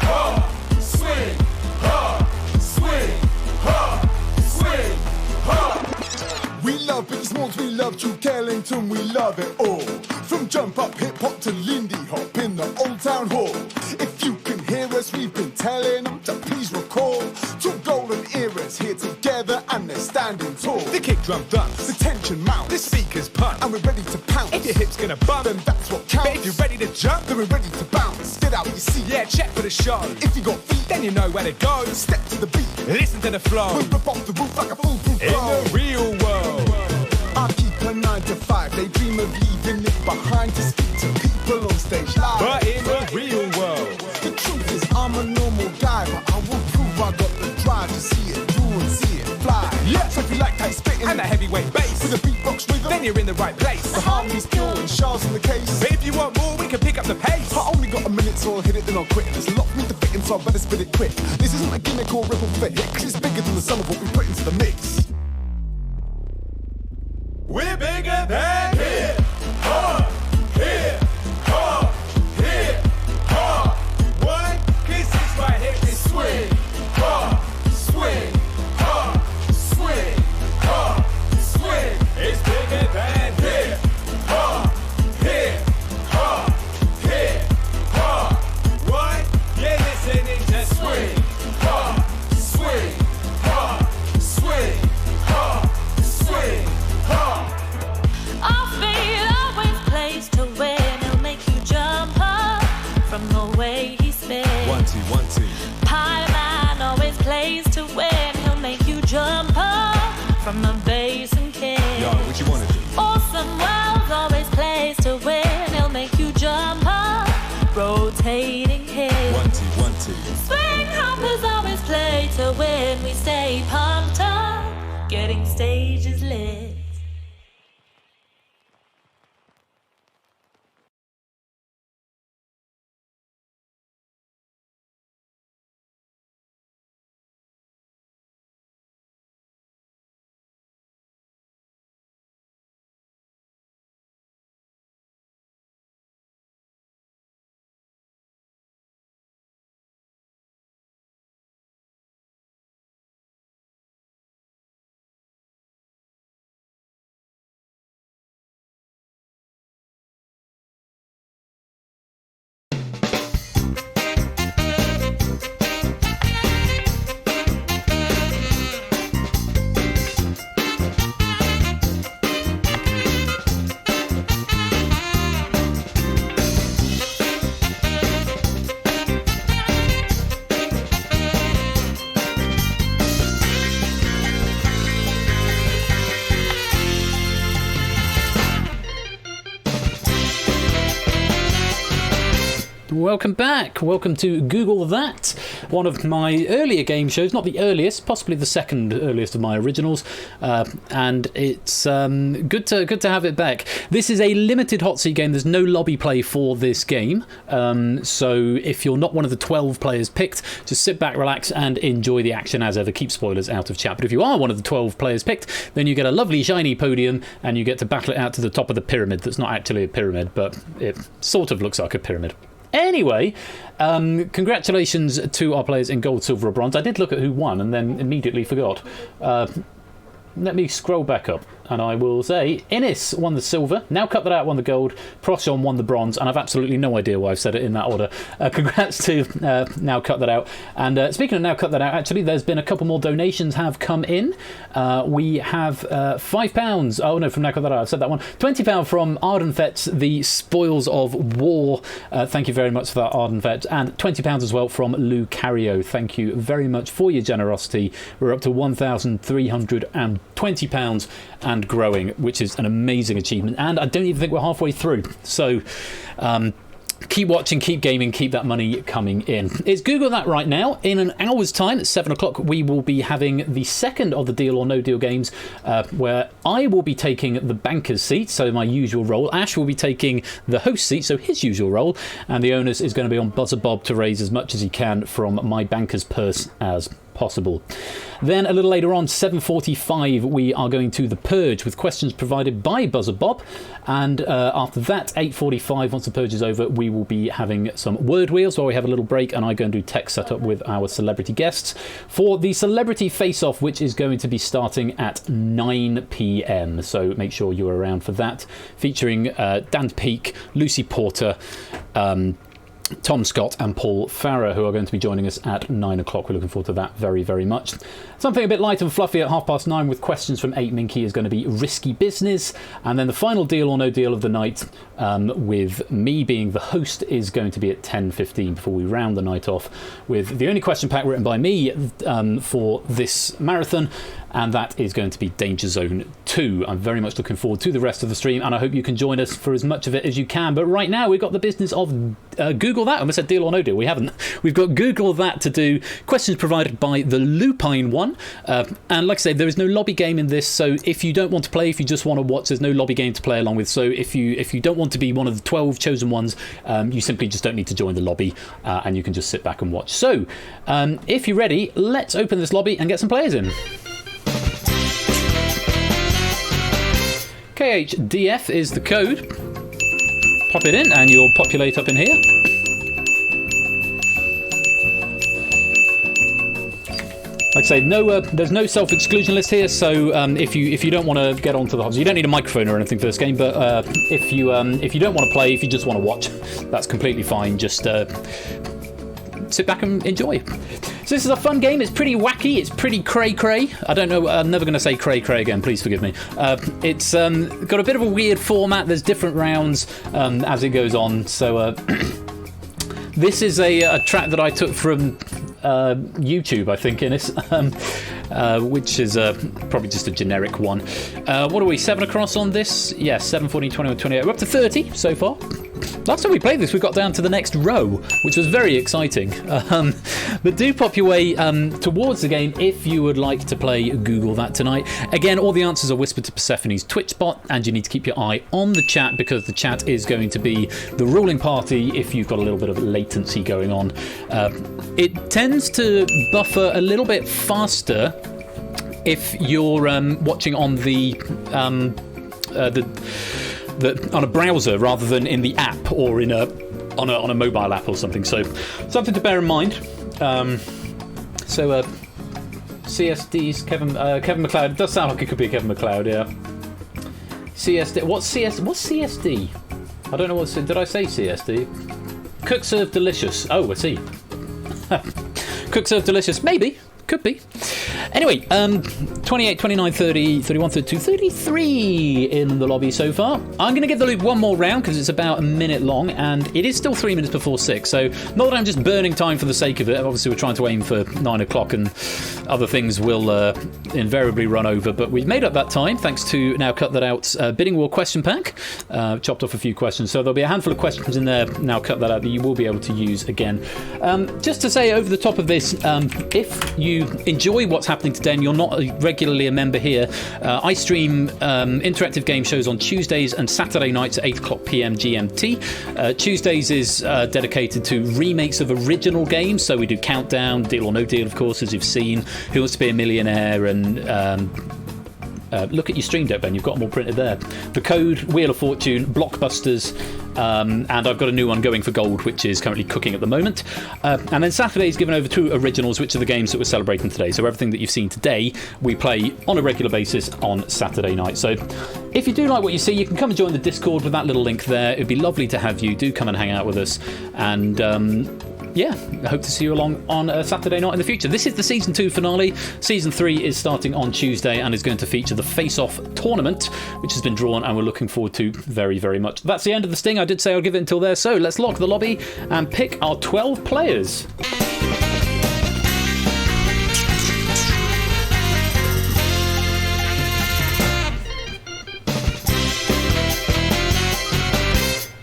Speaker 9: hard, swing hard, swing hard, swing hard.
Speaker 10: We love Biggie Smalls, we love Duke Ellington, we love it all. From jump up hip hop to Lindy Hop in the Old Town Hall. If you can hear us, we've been telling them to please recall. Two golden eras here together and they're standing tall.
Speaker 9: The kick drum thumps,
Speaker 10: the tension mounts,
Speaker 9: the speakers pump,
Speaker 10: and we're ready to pounce.
Speaker 9: If your hip's gonna bump,
Speaker 10: then that's what counts.
Speaker 9: But if you're ready to jump,
Speaker 10: then we're ready to bounce. Get out your seat,
Speaker 9: yeah, check for the show.
Speaker 10: If you got feet,
Speaker 9: then you know where to go.
Speaker 10: Step to the beat,
Speaker 9: listen to the flow.
Speaker 10: We'll rip off the roof like a foolproof
Speaker 9: in the real world.
Speaker 10: I keep a 9 to 5. They dream of leaving it behind to speak to people on stage live.
Speaker 9: But in the real world,
Speaker 10: the truth is I'm a normal guy, but I will prove I got the drive to see it through and see it fly.
Speaker 9: Yeah.
Speaker 10: So if you like that spitting
Speaker 9: and that heavyweight bass
Speaker 10: with a beatbox rhythm,
Speaker 9: then then you're in the right place.
Speaker 10: The harmony's pure and Shah's in the case.
Speaker 9: But if you want more, we can pick up the pace.
Speaker 10: I only got a minute, so I'll hit it, then I'll quit. There's a lot for me to fit in, so I better spit it quick. This isn't a gimmick or ripple fit, cause it's bigger than the sum of what we put into the mix.
Speaker 9: We're bigger than hip hop, hip hop, hip hop. Why? 'Cause it's right here, it's swing, hop, swing, hop, swing, hop, swing. It's bigger than hip hop, hip hop, hip hop. Why? You're listening to swing, hop, swing, hop, swing, hop, swing, hop.
Speaker 11: Our feet always plays to win. He'll make you jump up from the way he spins.
Speaker 9: 1, 2, 1, 2.
Speaker 11: Pie Man always plays to win. He'll make you jump up from the bass and kick.
Speaker 9: Yo, what you wanna do?
Speaker 11: Orson Welles always plays to win. He'll make you jump up, rotating hits.
Speaker 9: 1, 2, 1, 2.
Speaker 11: Swing hoppers always play to win. We stay pumped up, getting stages lit.
Speaker 1: Welcome back. Welcome to Google That, one of my earlier game shows, not the earliest, possibly the second earliest of my originals, and it's good to have it back. This is a limited hot seat game. There's no lobby play for this game, so if you're not one of the 12 players picked, just sit back, relax, and enjoy the action as ever. Keep spoilers out of chat. But if you are one of the 12 players picked, then you get a lovely shiny podium, and you get to battle it out to the top of the pyramid. That's not actually a pyramid, but it sort of looks like a pyramid. Anyway, congratulations to our players in gold, silver or bronze. I did look at who won and then immediately forgot. Let me scroll back up and I will say Innis won the silver, Now Cut That Out won the gold, Procyon won the bronze, and I've absolutely no idea why I've said it in that order. Congrats to Now Cut That Out. And speaking of Now Cut That Out, actually there's been a couple more donations have come in. We have £5, oh no, from Now Cut That Out, I've said that one. £20 from Ardenfets, the Spoils of War. Thank you very much for that, Ardenfets. And £20 as well from Lou Cario. Thank you very much for your generosity. We're up to £1,320 and growing, which is an amazing achievement, and I don't even think we're halfway through, so keep watching, keep gaming, keep that money coming in. It's Google That right now. In an hour's time at 7 o'clock we will be having the second of the Deal or No Deal games, where I will be taking the banker's seat, so my usual role. Ash will be taking the host seat, so his usual role, and the onus is going to be on Buzzer Bob to raise as much as he can from my banker's purse as possible. Then a little later on, 7:45, we are going to The Purge with questions provided by Buzzer Bob, and after that, 8:45, once The Purge is over, we will be having some word wheels while we have a little break, and I go and do tech setup with our celebrity guests for the Celebrity Face-Off, which is going to be starting at 9 p.m, so make sure you're around for that, featuring Dan Peake, Lucy Porter, Tom Scott and Paul Farrer, who are going to be joining us at 9 o'clock. We're looking forward to that very, very much. Something a bit light and fluffy at 9:30 with questions from 8 Minky is going to be Risky Business. And then the final Deal or No Deal of the night, with me being the host, is going to be at 10:15 before we round the night off with the only question pack written by me for this marathon. and that is going to be Danger Zone 2. I'm very much looking forward to the rest of the stream, and I hope you can join us for as much of it as you can. But right now, we've got the business of Google That. I almost said Deal or No Deal. We haven't. We've got Google That to do. Questions provided by the Lupine one. And like I said, there is no lobby game in this, so if you don't want to play, if you just want to watch, there's no lobby game to play along with. So if you don't want to be one of the 12 chosen ones, you simply just don't need to join the lobby, and you can just sit back and watch. So if you're ready, let's open this lobby and get some players in. KHDF is the code. Pop it in and you'll populate up in here. Like I say, there's no self-exclusion list here, so if you don't want to get onto the hubs, you don't need a microphone or anything for this game, but if you don't want to play, if you just want to watch, that's completely fine. Just sit back and enjoy. So this is a fun game. It's pretty wacky. It's pretty cray-cray. I don't know. I'm never going to say cray-cray again. Please forgive me. It's got a bit of a weird format. There's different rounds as it goes on. So this is a track that I took from YouTube, I think, Innes, which is probably just a generic one. What are we, 7 across on this? Yes, 7, 14, 21, 28. We're up to 30 so far. Last time we played this, we got down to the next row, which was very exciting. But do pop your way towards the game if you would like to play Google That tonight. Again, all the answers are whispered to Persephone's Twitch bot, and you need to keep your eye on the chat because the chat is going to be the ruling party if you've got a little bit of latency going on. It tends to buffer a little bit faster if you're watching on on a browser rather than in the app or on a mobile app or something. So something to bear in mind. CSD's Kevin McLeod. It does sound like it could be a Kevin McLeod, yeah. CSD. What's CSD? I don't know what. Did I say CSD? Cook serve delicious. Oh, I see. Cook serve delicious. Maybe. Could be. Anyway, 28, 29, 30, 31, 32, 33 in the lobby so far. I'm going to give the loop one more round because it's about a minute long and it is still 3 minutes before 6. So not that I'm just burning time for the sake of it. Obviously, we're trying to aim for 9 o'clock and other things will invariably run over. But we've made up that time thanks to Now Cut That Out Bidding War question pack. Chopped off a few questions. So there'll be a handful of questions in there, Now Cut That Out, that you will be able to use again. Just to say over the top of this, if you enjoy what's happening today and you're not regularly a member here, I stream interactive game shows on Tuesdays and Saturday nights at 8 o'clock PM GMT. Tuesdays is dedicated to remakes of original games, so we do Countdown, Deal or No Deal, of course, as you've seen, Who Wants to Be a Millionaire, and look at your stream deck, Ben, you've got them all printed there. The Code, Wheel of Fortune, Blockbusters, and I've got a new one going for gold, which is currently cooking at the moment. And then Saturday's given over to originals, which are the games that we're celebrating today. So everything that you've seen today, we play on a regular basis on Saturday night. So if you do like what you see, you can come and join the Discord with that little link there. It'd be lovely to have you. Do come and hang out with us. And yeah, I hope to see you along on a Saturday night in the future. This is the Season 2 finale. Season 3 is starting on Tuesday and is going to feature the Face-Off tournament, which has been drawn and we're looking forward to very, very much. That's the end of the sting. I did say I'll give it until there, so let's lock the lobby and pick our 12 players.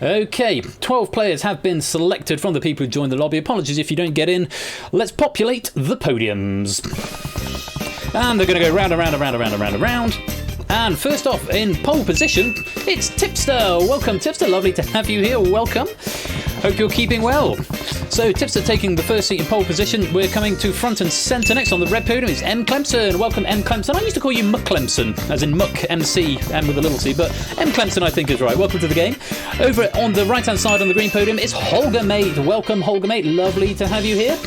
Speaker 1: Okay, 12 players have been selected from the people who joined the lobby. Apologies if you don't get in. Let's populate the podiums. And they're going to go round and round and round and round and round and round. And first off, in pole position, it's Tipster. Welcome, Tipster. Lovely to have you here. Welcome. Hope you're keeping well. So, Tipster taking the first seat in pole position. We're coming to front and centre. Next on the red podium is M. Clemson. Welcome, M. Clemson. I used to call you Muck Clemson, as in Muck, MC, M with a little c, but M. Clemson I think is right. Welcome to the game. Over on the right-hand side on the green podium is Holger Mate. Welcome, Holger Mate. Lovely to have you here.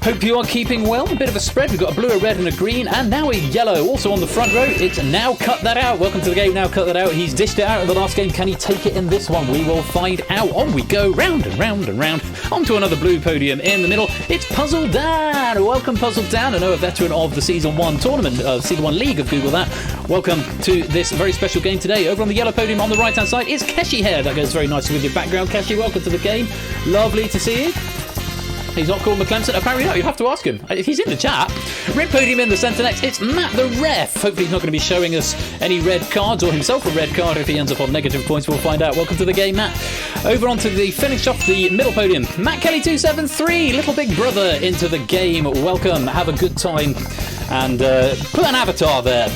Speaker 1: Hope you are keeping well. A bit of a spread. We've got a blue, a red and a green, and now a yellow. Also on the front row, it's Now Cut That Out. Welcome to the game, Now Cut That Out. He's dished it out in the last game. Can he take it in this one? We will find out. On we go, round and round and round. On to another blue podium in the middle. It's Puzzle Dan. Welcome, Puzzle Dan. I know a veteran of the Season 1 tournament, Season 1 League of Google That. Welcome to this very special game today. Over on the yellow podium on the right-hand side is Keshi Hair. That goes very nicely with your background, Keshi. Welcome to the game. Lovely to see you. He's not called McClemson. Apparently not. You'll have to ask him. He's in the chat. Red podium in the centre next. It's Matt the ref. Hopefully he's not going to be showing us any red cards or himself a red card. If he ends up on negative points, we'll find out. Welcome to the game, Matt. Over onto the finish off the middle podium. Matt Kelly 273, little big brother into the game. Welcome. Have a good time. And put an avatar there.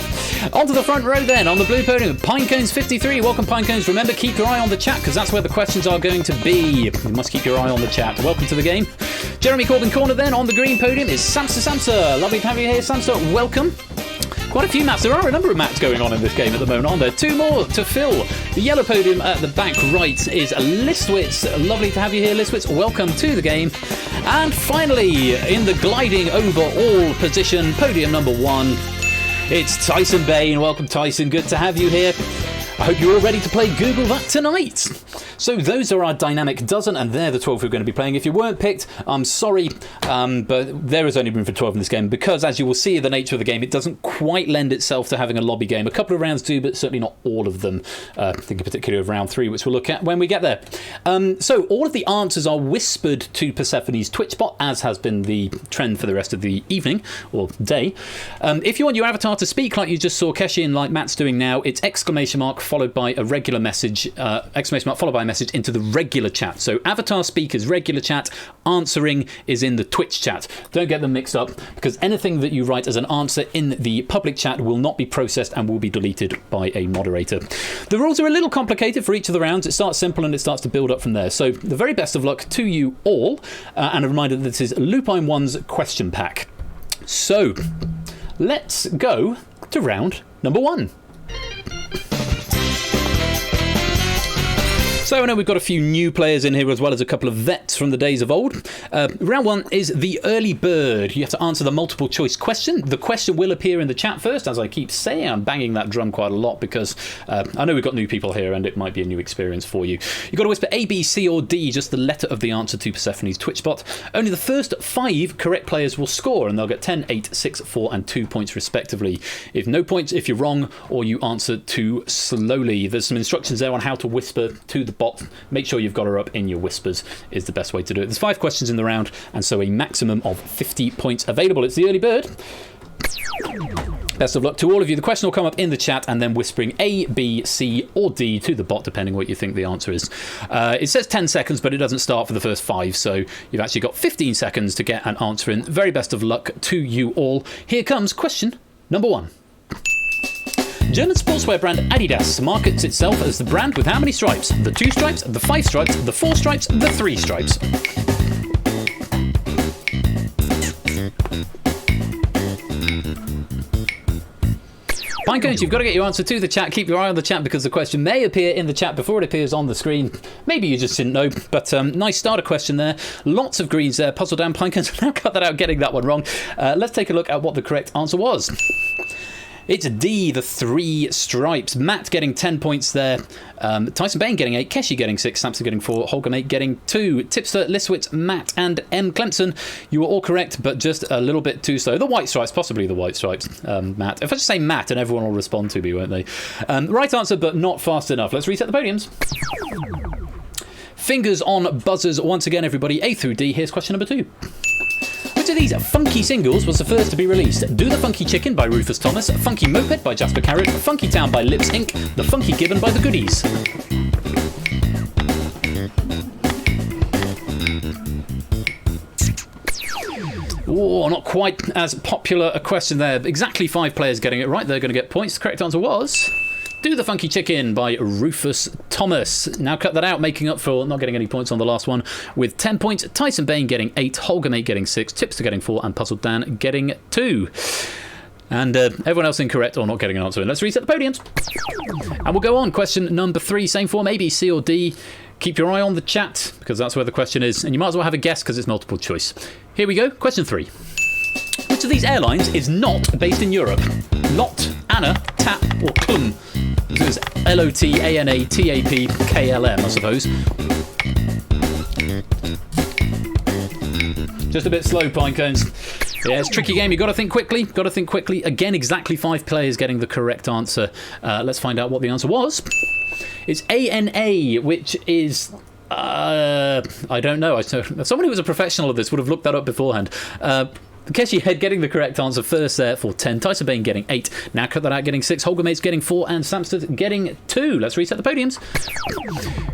Speaker 1: Onto the front row then, on the blue podium, Pinecones 53. Welcome, Pinecones. Remember, keep your eye on the chat, because that's where the questions are going to be. You must keep your eye on the chat. Welcome to the game. Jeremy Corbin Corner then, on the green podium is Samsa. Lovely to have you here, Samsa. Welcome. Quite a few maps. There are a number of maps going on in this game at the moment, aren't there? 2 more to fill. The yellow podium at the back right is Listwitz. Lovely to have you here, Listwitz. Welcome to the game. And finally, in the gliding over all position, podium number 1, it's Tyson Bain. Welcome, Tyson. Good to have you here. I hope you're all ready to play Google That tonight. So those are our dynamic dozen, and they're the 12 we're going to be playing. If you weren't picked, I'm sorry, but there is only room for 12 in this game, because as you will see, the nature of the game, it doesn't quite lend itself to having a lobby game. A couple of rounds do, but certainly not all of them. Thinking particularly of round 3, which we'll look at when we get there. So all of the answers are whispered to Persephone's Twitch bot, as has been the trend for the rest of the evening, or day. If you want your avatar to speak like you just saw Keshi and like Matt's doing now, it's exclamation mark followed by a regular message, exclamation mark followed by a message into the regular chat. So avatar speak is regular chat, answering is in the Twitch chat. Don't get them mixed up, because anything that you write as an answer in the public chat will not be processed and will be deleted by a moderator. The rules are a little complicated for each of the rounds. It starts simple and it starts to build up from there. So the very best of luck to you all, and a reminder that this is Lupine 1's question pack. So let's go to round number 1. So I know we've got a few new players in here, as well as a couple of vets from the days of old. Round 1 is the early bird. You have to answer the multiple choice question. The question will appear in the chat first. As I keep saying, I'm banging that drum quite a lot, because I know we've got new people here and it might be a new experience for you. You've got to whisper A, B, C or D, just the letter of the answer to Persephone's Twitch bot. Only the first 5 correct players will score, and they'll get 10, 8, 6, 4 and 2 points respectively. If no points, if you're wrong or you answer too slowly. There's some instructions there on how to whisper to the bot. Make sure you've got her up in your whispers is the best way to do it. There's 5 questions in the round, and so a maximum of 50 points available. It's the early bird. Best of luck to all of you. The question will come up in the chat, and then whispering A, B, C or D to the bot, depending what you think the answer is. It says 10 seconds, but it doesn't start for the first 5, so you've actually got 15 seconds to get an answer in. Very best of luck to you all. Here comes question number 1. German sportswear brand Adidas markets itself as the brand with how many stripes? The 2 stripes, the 5 stripes, the 4 stripes, the 3 stripes. Pinecones, you've got to get your answer to the chat. Keep your eye on the chat, because the question may appear in the chat before it appears on the screen. Maybe you just didn't know, but nice starter question there. Lots of greens there. Puzzle down, Pinecones. Now cut that out, getting that one wrong. Let's take a look at what the correct answer was. It's D, the 3 stripes. Matt getting 10 points there. Tyson Bain getting 8. Keshi getting 6. Samson getting 4. Holger Mate getting 2. Tipster, Listwitz, Matt and M. Clemson. You were all correct, but just a little bit too slow. The white stripes, possibly the white stripes, Matt. If I just say Matt, and everyone will respond to me, won't they? Right answer, but not fast enough. Let's reset the podiums. Fingers on buzzers once again, everybody. A through D. Here's question number 2. Which of these funky singles was the first to be released? Do the Funky Chicken by Rufus Thomas, Funky Moped by Jasper Carrot, Funky Town by Lips Inc., The Funky Gibbon by The Goodies. Oh, not quite as popular a question there. Exactly 5 players getting it right. They're going to get points. The correct answer was Do the Funky Chicken by Rufus Thomas. Now cut that out, making up for not getting any points on the last one with 10 points. Tyson Bain getting 8, Holger Mate getting 6, Tipster getting 4, and Puzzled Dan getting 2. And everyone else incorrect or not getting an answer in. Let's reset the podiums. And we'll go on. Question number 3, same form, A, B, C or D. Keep your eye on the chat, because that's where the question is. And you might as well have a guess, because it's multiple choice. Here we go. Question 3. Which of these airlines is not based in Europe? Lot, Anna, TAP or Klum? This is LOTANATAP I suppose. Just a bit slow, Pinecones. Yeah, it's a tricky game. You've got to think quickly. Got to think quickly. Again, exactly 5 players getting the correct answer. Let's find out what the answer was. It's ANA, which is I don't know. Someone who was a professional of this would have looked that up beforehand. Keshi Head getting the correct answer first there for 10. Tyson Bain getting 8. Now cut that out, getting 6. Holger Mates getting 4. And Samstad getting 2. Let's reset the podiums.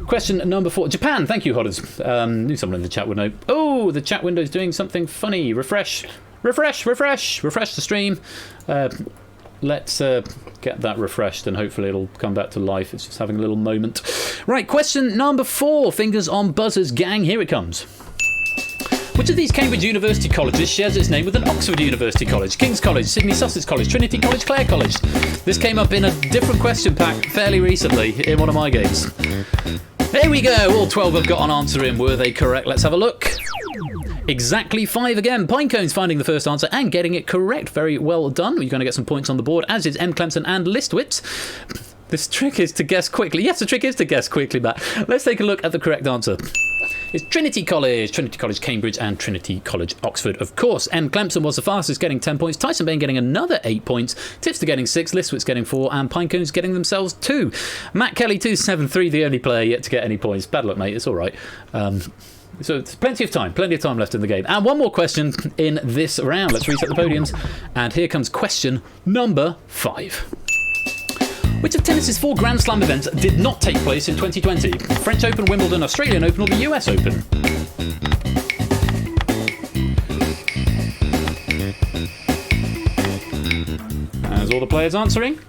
Speaker 1: Question number 4. Japan. Thank you, Hodders. Knew someone in the chat would know. Oh, the chat window's doing something funny. Refresh the stream. Let's get that refreshed and hopefully it'll come back to life. It's just having a little moment. Right, question number 4. Fingers on buzzers, gang. Here it comes. Which of these Cambridge University colleges shares its name with an Oxford University college? King's College, Sydney Sussex College, Trinity College, Clare College. This came up in a different question pack fairly recently in one of my games. There we go. All 12 have got an answer in. Were they correct? Let's have a look. Exactly 5 again. Pinecone's finding the first answer and getting it correct. Very well done. You're going to get some points on the board, as is M. Clemson and Listwitz. This trick is to guess quickly. Yes, the trick is to guess quickly, Matt. Let's take a look at the correct answer. It's Trinity College, Cambridge, and Trinity College, Oxford, of course. M. Clemson was the fastest, getting 10 points. Tyson Bain getting another 8 points. Tipster getting 6, Listwitz getting 4, and Pinecones getting themselves 2. Matt Kelly, 273, the only player yet to get any points. Bad luck, mate. It's all right. So it's plenty of time left in the game. And one more question in this round. Let's reset the podiums. And here comes question number 5. Which of tennis's 4 Grand Slam events did not take place in 2020? French Open, Wimbledon, Australian Open, or the US Open? As all the players answering.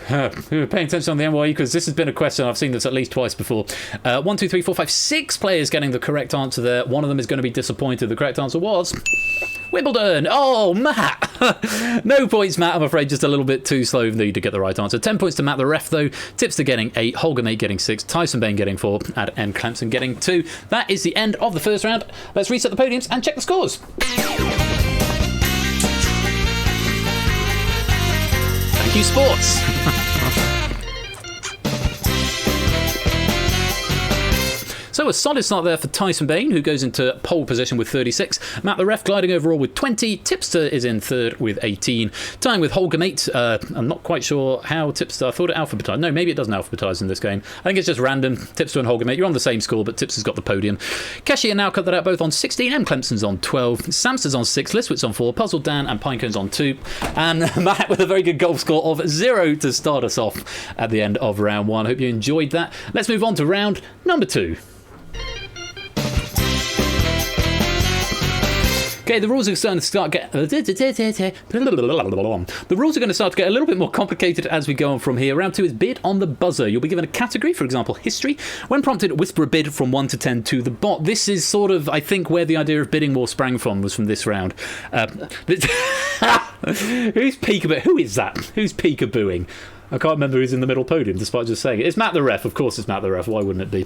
Speaker 1: We were paying attention on the NYE because this has been a question I've seen this at least twice before. 1, 2, 3, 4, 5, 6 players getting the correct answer there. One of them is going to be disappointed. The correct answer was Wimbledon. Oh, Matt. No points, Matt. I'm afraid just a little bit too slow for you to get the right answer. 10 points to Matt the ref, though. Tipster getting 8. Holger Mate getting 6. Tyson Bain getting 4. And M. Clemson getting 2. That is the end of the first round. Let's reset the podiums and check the scores. Thank you, sports. So a solid start there for Tyson Bain, who goes into pole position with 36. Matt the ref gliding overall with 20. Tipster is in third with 18. Tying with Holger Mate. I'm not quite sure how Tipster... I thought it alphabetised. No, maybe it doesn't alphabetise in this game. I think it's just random. Tipster and Holger Mate, you're on the same score, but Tipster's got the podium. Keshi and now cut that out both on 16. M. Clemson's on 12. Samster's on 6. Listwitz on 4. Puzzle Dan and Pinecone's on 2. And Matt with a very good golf score of 0 to start us off at the end of round 1. Hope you enjoyed that. Let's move on to round number 2. Okay, the rules are going to start to get a little bit more complicated as we go on from here. Round 2 is bid on the buzzer. You'll be given a category, for example, history. When prompted, whisper a bid from 1 to 10 to the bot. This is sort of, I think, where the idea of bidding more sprang from, was from this round. Who's peekaboo? Who is that? Who's peekabooing? I can't remember who's in the middle podium, despite just saying it. It's Matt the ref. Of course it's Matt the ref. Why wouldn't it be?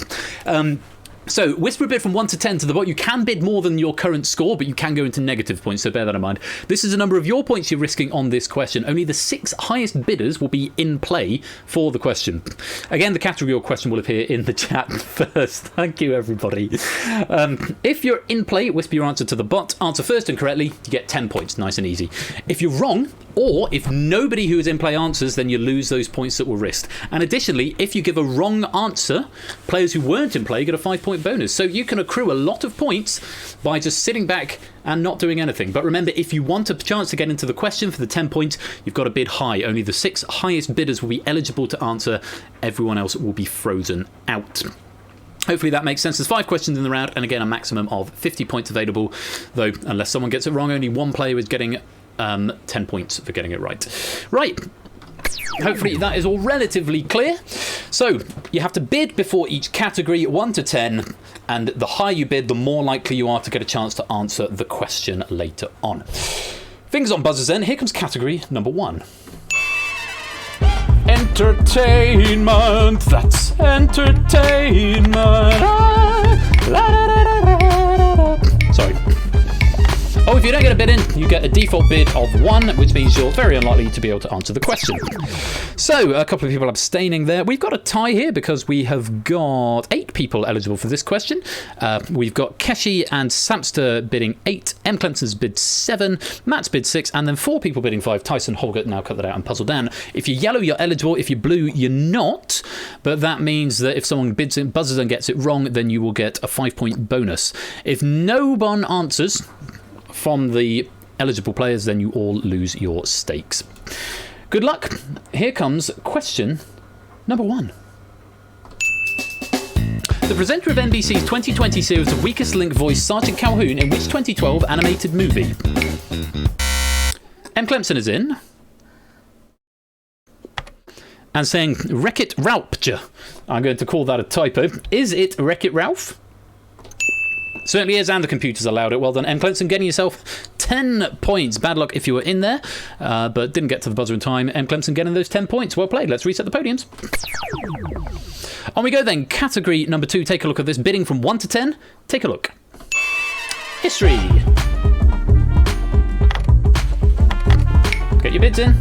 Speaker 1: So, whisper a bid from 1 to 10 to the bot. You can bid more than your current score, but you can go into negative points, so bear that in mind. This is the number of your points you're risking on this question. Only the 6 highest bidders will be in play for the question. Again, the category or question will appear in the chat first. Thank you, everybody. If you're in play, whisper your answer to the bot. Answer first and correctly, you get 10 points. Nice and easy. If you're wrong, or if nobody who is in play answers, then you lose those points that were risked. And additionally, if you give a wrong answer, players who weren't in play get a 5-point bonus. So you can accrue a lot of points by just sitting back and not doing anything. But remember, if you want a chance to get into the question for the 10 points, you've got to bid high. Only the 6 highest bidders will be eligible to answer. Everyone else will be frozen out. Hopefully that makes sense. There's 5 questions in the round, and again, a maximum of 50 points available. Though, unless someone gets it wrong, only one player is getting 10 points for getting it right. Right. Hopefully that is all relatively clear. So, you have to bid before each category, 1 to 10, and the higher you bid, the more likely you are to get a chance to answer the question later on. Fingers on buzzers then. Here comes category number 1. Entertainment, that's entertainment. Sorry. Oh, if you don't get a bid in, you get a default bid of 1, which means you're very unlikely to be able to answer the question. So, a couple of people abstaining there. We've got a tie here because we have got 8 people eligible for this question. We've got Keshi and Samster bidding 8, M. Clemson's bid 7, Matt's bid 6, and then 4 people bidding 5, Tyson, Holger, now cut that out, and Puzzle Dan. If you're yellow, you're eligible. If you're blue, you're not. But that means that if someone bids in, buzzes and gets it wrong, then you will get a 5-point bonus. If no one answers from the eligible players, then you all lose your stakes. Good luck. Here comes question number 1. The presenter of NBC's 2020 series of Weakest Link voiced Sergeant Calhoun in which 2012 animated movie? M. Clemson is in. And saying Wreck-It Ralph. I'm going to call that a typo. Is it Wreck-It Ralph? Certainly is, and the computer's allowed it. Well done, M. Clemson, getting yourself 10 points. Bad luck if you were in there, but didn't get to the buzzer in time. M. Clemson getting those 10 points. Well played. Let's reset the podiums. On we go then. Category number 2. Take a look at this. Bidding from 1 to 10. Take a look. History. Get your bids in.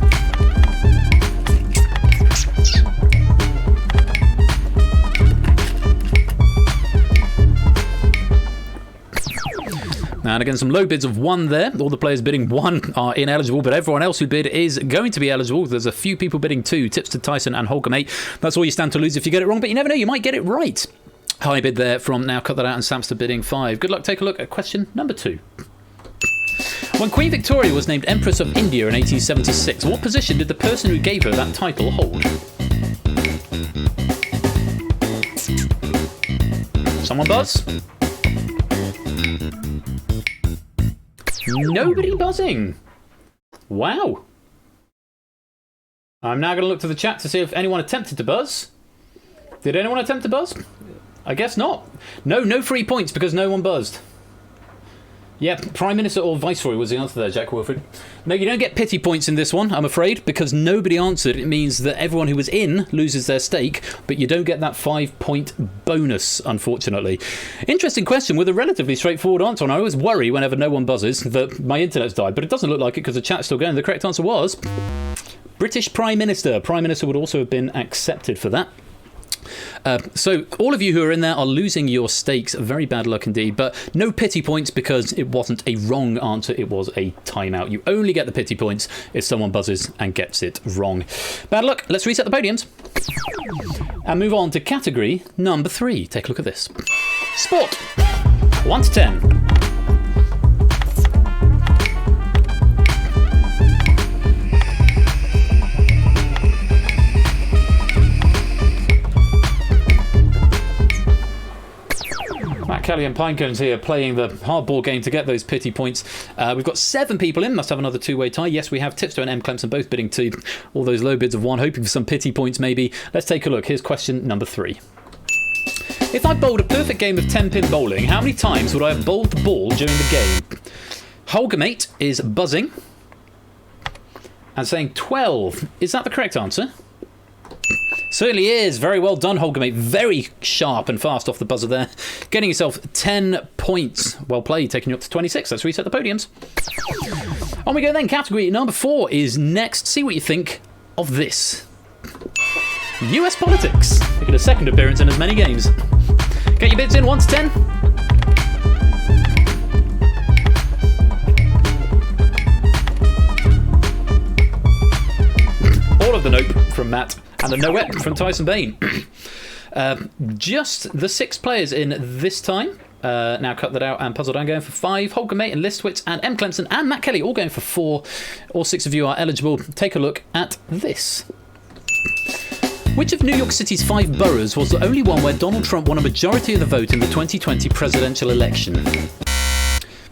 Speaker 1: And again, some low bids of 1 there. All the players bidding 1 are ineligible, but everyone else who bid is going to be eligible. There's a few people bidding 2. Tips to Tyson and Holger, mate. That's all you stand to lose if you get it wrong, but you never know. You might get it right. High bid there from Now Cut That Out and Samster bidding 5. Good luck. Take a look at question number 2. When Queen Victoria was named Empress of India in 1876, what position did the person who gave her that title hold? Someone buzz? Nobody buzzing. Wow. I'm now going to look to the chat to see if anyone attempted to buzz. Did anyone attempt to buzz? I guess not. No free points because no one buzzed. Yeah, Prime Minister or Viceroy was the answer there, Jack Wilfred. No, you don't get pity points in this one, I'm afraid, because nobody answered. It means that everyone who was in loses their stake, but you don't get that 5-point bonus, unfortunately. Interesting question with a relatively straightforward answer, and I always worry whenever no one buzzes that my internet's died, but it doesn't look like it because the chat's still going. The correct answer was British Prime Minister. Prime Minister would also have been accepted for that. So all of you who are in there are losing your stakes. Very bad luck indeed, but no pity points because it wasn't a wrong answer, it was a timeout. You only get the pity points if someone buzzes and gets it wrong. Bad luck. Let's reset the podiums and move on to category number 3. Take a look at this. Sport. 1 to 10. Matt Kelly and Pinecones here playing the hardball game to get those pity points. We've got 7 people in. Must have another 2-way tie. Yes, we have Tipster and M. Clemson both bidding 2. All those low bids of 1, hoping for some pity points maybe. Let's take a look. Here's question number 3. If I bowled a perfect game of 10-pin bowling, how many times would I have bowled the ball during the game? Holger, mate, is buzzing and saying 12. Is that the correct answer? Certainly is. Very well done, Holger, mate. Very sharp and fast off the buzzer there. Getting yourself 10 points. Well played, taking you up to 26. Let's reset the podiums. On we go then. Category number 4 is next. See what you think of this. US politics. Making a second appearance in as many games. Get your bids in 1 to 10. All of the nope from Matt. And the no-et from Tyson Bain. Just the 6 players in this time. Now Cut That Out and Puzzle Dan going for 5. Holger, mate, and Listwitz and M. Clemson and Matt Kelly all going for 4. All 6 of you are eligible. Take a look at this. Which of New York City's 5 boroughs was the only one where Donald Trump won a majority of the vote in the 2020 presidential election?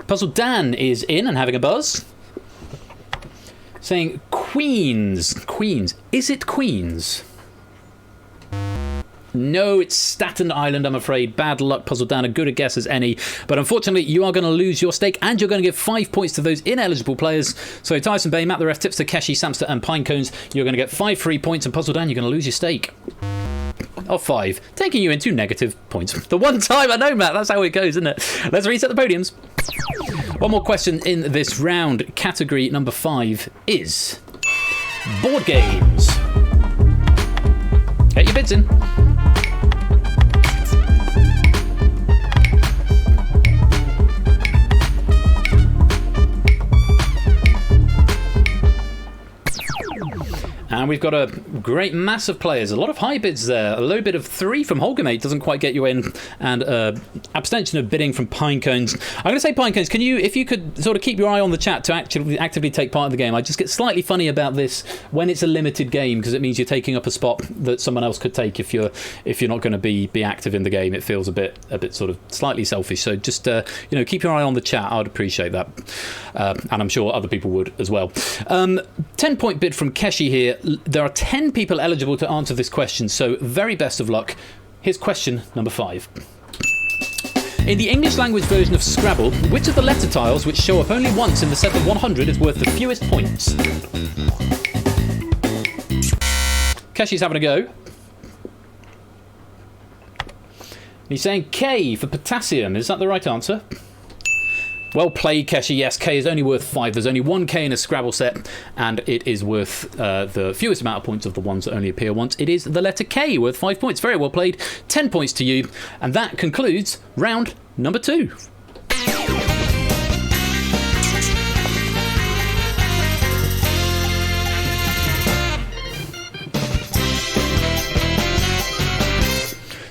Speaker 1: Puzzle Dan is in and having a buzz. Saying Queens. Queens. Is it Queens? No, it's Staten Island, I'm afraid. Bad luck, Puzzle Dan. As good a guess as any. But unfortunately, you are going to lose your stake and you're going to give 5 points to those ineligible players. So Tyson Bay, Matt the Ref, Tipster, Keshi, Samster and Pinecones, you're going to get 5 free points. And Puzzle Dan, you're going to lose your stake of 5, taking you into negative points. The one time, I know, Matt, that's how it goes, isn't it? Let's reset the podiums. One more question in this round. Category number 5 is board games. Get your bids in. And we've got a great mass of players. A lot of high bids there. A low bid of 3 from Holgamate doesn't quite get you in. And abstention of bidding from Pinecones. I'm going to say Pinecones, can you, if you could sort of keep your eye on the chat to actually actively take part in the game. I just get slightly funny about this when it's a limited game, because it means you're taking up a spot that someone else could take if you're not going to be active in the game. It feels a bit sort of slightly selfish. So just keep your eye on the chat. I'd appreciate that. And I'm sure other people would as well. 10-point bid from Keshi here. There are 10 people eligible to answer this question, so very best of luck. Here's question number 5. In the English language version of Scrabble, which of the letter tiles which show up only once in the set of 100 is worth the fewest points? Keshi's having a go. He's saying K for potassium. Is that the right answer? Well played, Keshi. Yes, K is only worth 5. There's only 1 K in a Scrabble set, and it is worth the fewest amount of points of the ones that only appear once. It is the letter K, worth 5 points. Very well played. 10 points to you. And that concludes round number 2.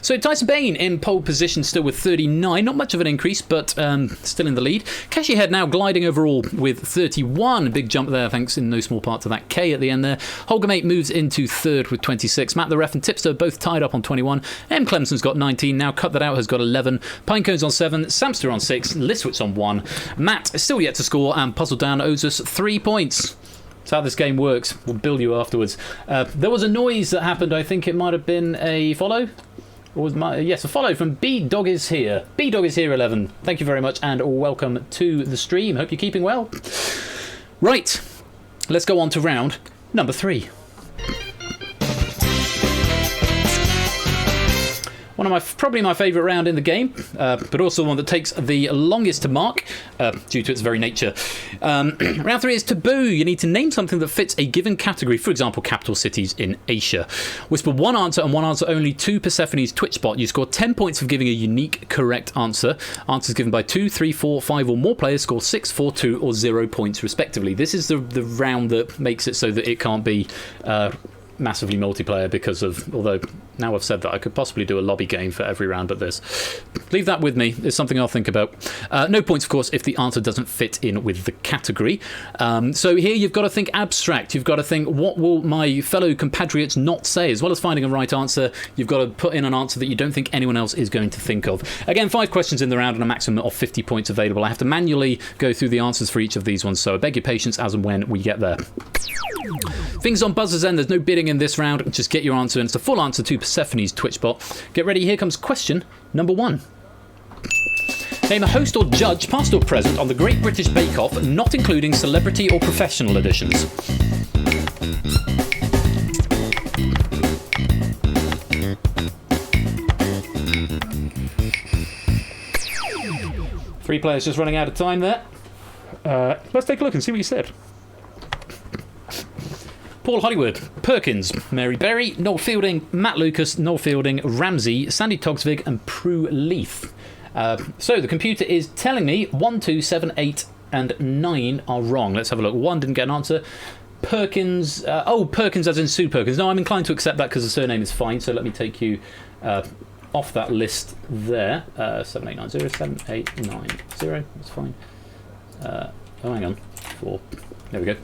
Speaker 1: So Tyson Bain in pole position, still with 39. Not much of an increase, but still in the lead. Keshi Head now gliding overall with 31. Big jump there, thanks in no small part to that K at the end there. Holgamate moves into 3rd with 26. Matt the Ref and Tipster both tied up on 21. M. Clemson's got 19. Now Cut That Out has got 11. Pinecone's on 7. Samster on 6. Listwitz on 1. Matt is still yet to score, and Puzzle Dan owes us 3 points. That's how this game works. We'll bill you afterwards. There was a noise that happened. I think it might have been a follow. Yes, a follow from B-Dog is here. B-Dog is here 11. Thank you very much and welcome to the stream. Hope you're keeping well. Right, let's go on to round number 3. Probably my favourite round in the game, but also one that takes the longest to mark due to its very nature. Round 3 is Taboo. You need to name something that fits a given category, for example, capital cities in Asia. Whisper one answer and one answer only to Persephone's Twitch spot. You score 10 points for giving a unique correct answer. Answers given by 2, 3, 4, 5 or more players score 6, 4, 2 or 0 points respectively. This is the round that makes it so that it can't be massively multiplayer because of, although now I've said that, I could possibly do a lobby game for every round but this. Leave that with me. It's something I'll think about. No points, of course, if the answer doesn't fit in with the category. So here you've got to think abstract. You've got to think, what will my fellow compatriots not say? As well as finding a right answer, you've got to put in an answer that you don't think anyone else is going to think of. Again, 5 questions in the round and a maximum of 50 points available. I have to manually go through the answers for each of these ones, so I beg your patience as and when we get there. Things on buzzers end. There's no bidding in this round. Just get your answer, and it's the full answer to Persephone's Twitch bot. Get ready. Here comes question number 1. Name a host or judge, past or present, on the Great British Bake Off, not including celebrity or professional editions. Three players just running out of time there. Let's take a look and see what you said. Paul Hollywood, Perkins, Mary Berry, Noel Fielding, Matt Lucas, Noel Fielding, Ramsey, Sandy Togsvig and Prue Leaf. So the computer is telling me 1, 2, 7, 8 and 9 are wrong. Let's have a look. 1 didn't get an answer. Perkins, Perkins as in Sue Perkins. No, I'm inclined to accept that because the surname is fine, so let me take you off that list there. 7890, 7890, that's fine. Hang on, 4. There we go.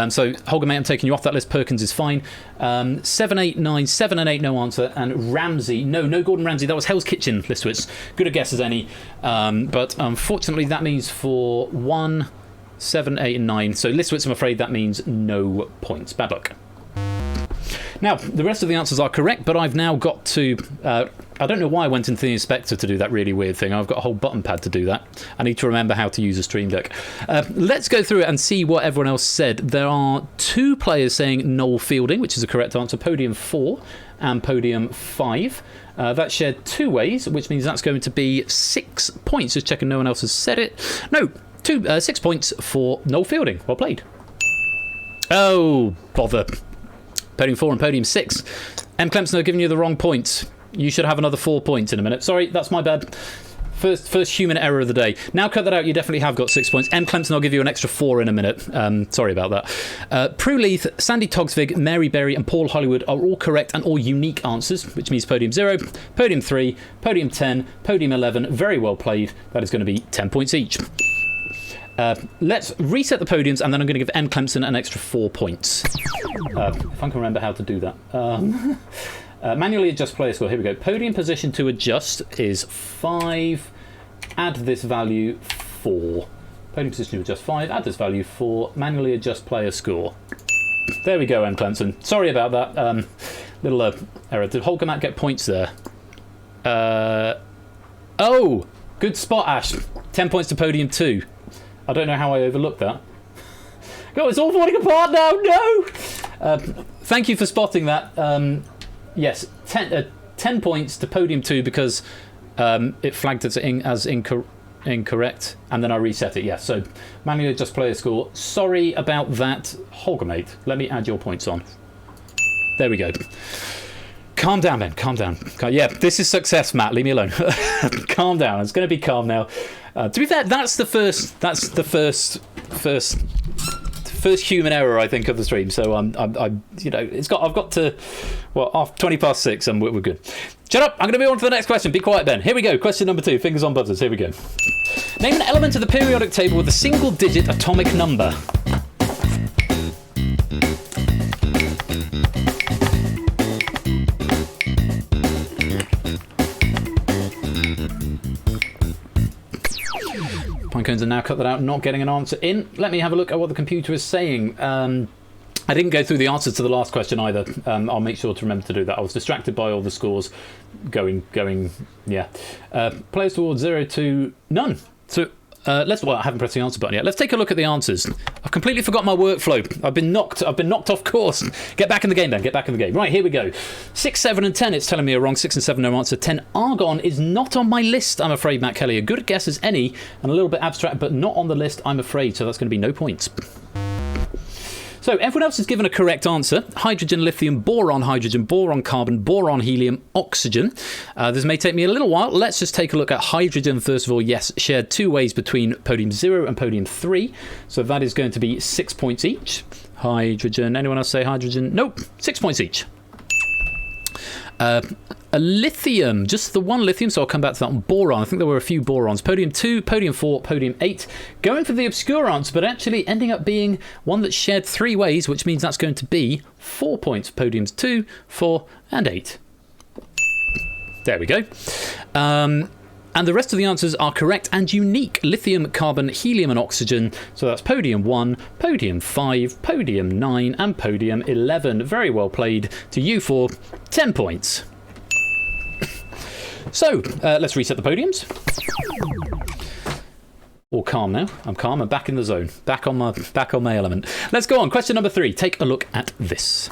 Speaker 1: So Holgamate, I'm taking you off that list. Perkins is fine. 7, 8, 9, 7 and 8, no answer. And Ramsey, no Gordon Ramsay. That was Hell's Kitchen, Listwitz. Good a guess as any. But unfortunately, that means for 1, 7, 8 and 9. So Listwitz, I'm afraid that means no points. Bad luck. Now, the rest of the answers are correct, but I've now got to... I don't know why I went into the inspector to do that really weird thing. I've got a whole button pad to do that. I need to remember how to use a Stream Deck. Let's go through it and see what everyone else said. There are 2 players saying Noel Fielding, which is the correct answer. Podium 4 and Podium 5. That's shared 2 ways, which means that's going to be 6 points. Just checking no one else has said it. No, 6 points for Noel Fielding. Well played. Oh, bother. Podium 4 and podium 6. M. Clemson are giving you the wrong points. You should have another 4 points in a minute. Sorry, that's my bad. First human error of the day. Now cut that out, you definitely have got 6 points. M. Clemson, I'll give you an extra 4 in a minute. Sorry about that. Prue Leith, Sandy Togsvig, Mary Berry and Paul Hollywood are all correct and all unique answers, which means podium 0, podium 3, podium 10, podium 11. Very well played. That is going to be 10 points each. Let's reset the podiums, and then I'm going to give M. Clemson an extra 4 points. If I can remember how to do that. Manually adjust player score. Here we go. Podium position to adjust is 5. Add this value 4. Podium position to adjust 5. Add this value 4. Manually adjust player score. There we go, M. Clemson. Sorry about that. Little error. Did Holger get points there? Oh, good spot, Ash. 10 points to podium 2. I don't know how I overlooked that. God, it's all falling apart now. No. Thank you for spotting that. Yes, 10 points to podium 2 because it flagged it as incorrect, and then I reset it. Yes, so manually adjust player score. Sorry about that, Holger mate. Let me add your points on. There we go. Calm down, Ben. Calm down. Yeah, this is success, Matt. Leave me alone. Calm down. It's going to be calm now. To be fair, that's the first human error, I think, of the stream. So I've got to, well, 20 past 6, and we're good. Shut up! I'm going to move on to the next question. Be quiet, Ben. Here we go. Question number 2. Fingers on buzzers. Here we go. Name an element of the periodic table with a single-digit atomic number. Pinecones are now cut that out, not getting an answer in. Let me have a look at what the computer is saying. I didn't go through the answers to the last question either. I'll make sure to remember to do that. I was distracted by all the scores going, yeah. Players towards 0 to none. So I haven't pressed the answer button yet. Let's take a look at the answers. I've completely forgot my workflow. I've been knocked off course. Get back in the game, then. Get back in the game. Right, here we go. 6, 7 and 10. It's telling me a wrong. 6 and 7, no answer. 10. Argon is not on my list, I'm afraid, Matt Kelly. A good guess as any, and a little bit abstract, but not on the list, I'm afraid. So that's going to be no points. So everyone else is given a correct answer. Hydrogen, lithium, boron, carbon, boron, helium, oxygen. This may take me a little while. Let's just take a look at hydrogen first of all. Yes, shared 2 ways between podium 0 and podium 3. So that is going to be 6 points each. Hydrogen. Anyone else say hydrogen? Nope. 6 points each. A lithium, just the one lithium, so I'll come back to that one. Boron, I think there were a few borons. Podium 2, podium 4, podium 8. Going for the obscure answer, but actually ending up being one that's shared 3 ways, which means that's going to be 4 points. Podiums 2, 4, and 8. There we go. And the rest of the answers are correct and unique. Lithium, carbon, helium, and oxygen. So that's podium 1, podium 5, podium 9, and podium 11. Very well played to you for 10 points. So, let's reset the podiums. All calm now. I'm calm. I'm back in the zone. Back on my element. Let's go on. Question number 3. Take a look at this.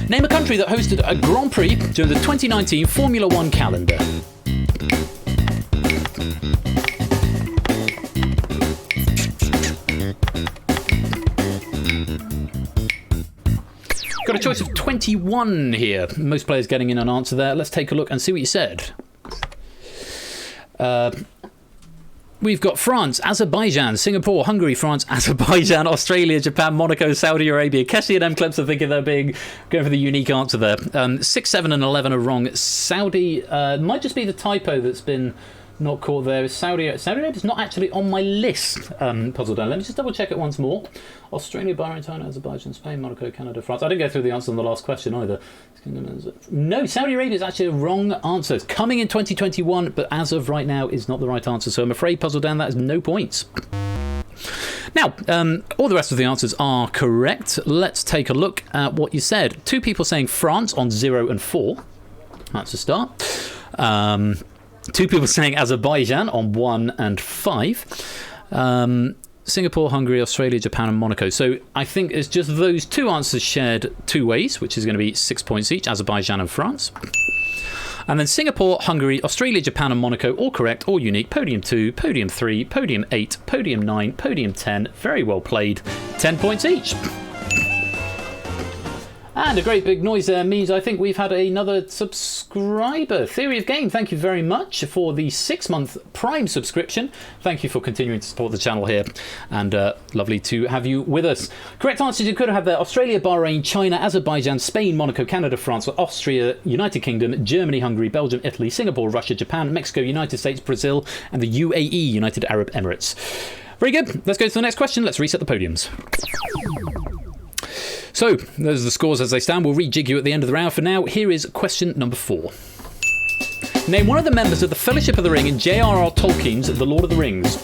Speaker 1: Name a country that hosted a Grand Prix during the 2019 Formula 1 calendar. Got a choice of 21 here. Most players getting in an answer there. Let's take a look and see what you said. We've got France, Azerbaijan, Singapore, Hungary, France, Azerbaijan, Australia, Japan, Monaco, Saudi Arabia. Kessie and M. Clemson thinking they're going for the unique answer there. 6, 7 and 11 are wrong. Saudi might just be the typo that's been not caught there. Saudi Arabia is not actually on my list. Puzzled down. Let me just double check it once more. Australia, Bahrain, China, Azerbaijan, Spain, Monaco, Canada, France. I didn't go through the answer on the last question either. No, Saudi Arabia is actually a wrong answer. It's coming in 2021, but as of right now is not the right answer. So I'm afraid, Puzzled down, that is no points. Now, all the rest of the answers are correct. Let's take a look at what you said. 2 people saying France on 0 and 4. That's a start. 2 people saying Azerbaijan on 1 and 5. Singapore, Hungary, Australia, Japan and Monaco. So I think it's just those 2 answers shared 2 ways, which is going to be 6 points each, Azerbaijan and France. And then Singapore, Hungary, Australia, Japan and Monaco, all correct, all unique. Podium 2, Podium 3, Podium 8, Podium 9, Podium 10. Very well played. 10 points each. And a great big noise there means I think we've had another subscriber. Theory of Game, thank you very much for the 6-month Prime subscription. Thank you for continuing to support the channel here. And lovely to have you with us. Correct answers you could have there. Australia, Bahrain, China, Azerbaijan, Spain, Monaco, Canada, France, Austria, United Kingdom, Germany, Hungary, Belgium, Italy, Singapore, Russia, Japan, Mexico, United States, Brazil, and the UAE, United Arab Emirates. Very good. Let's go to the next question. Let's reset the podiums. So, those are the scores as they stand. We'll rejig you at the end of the round. For now, here is question number 4. Name one of the members of the Fellowship of the Ring in J.R.R. Tolkien's The Lord of the Rings.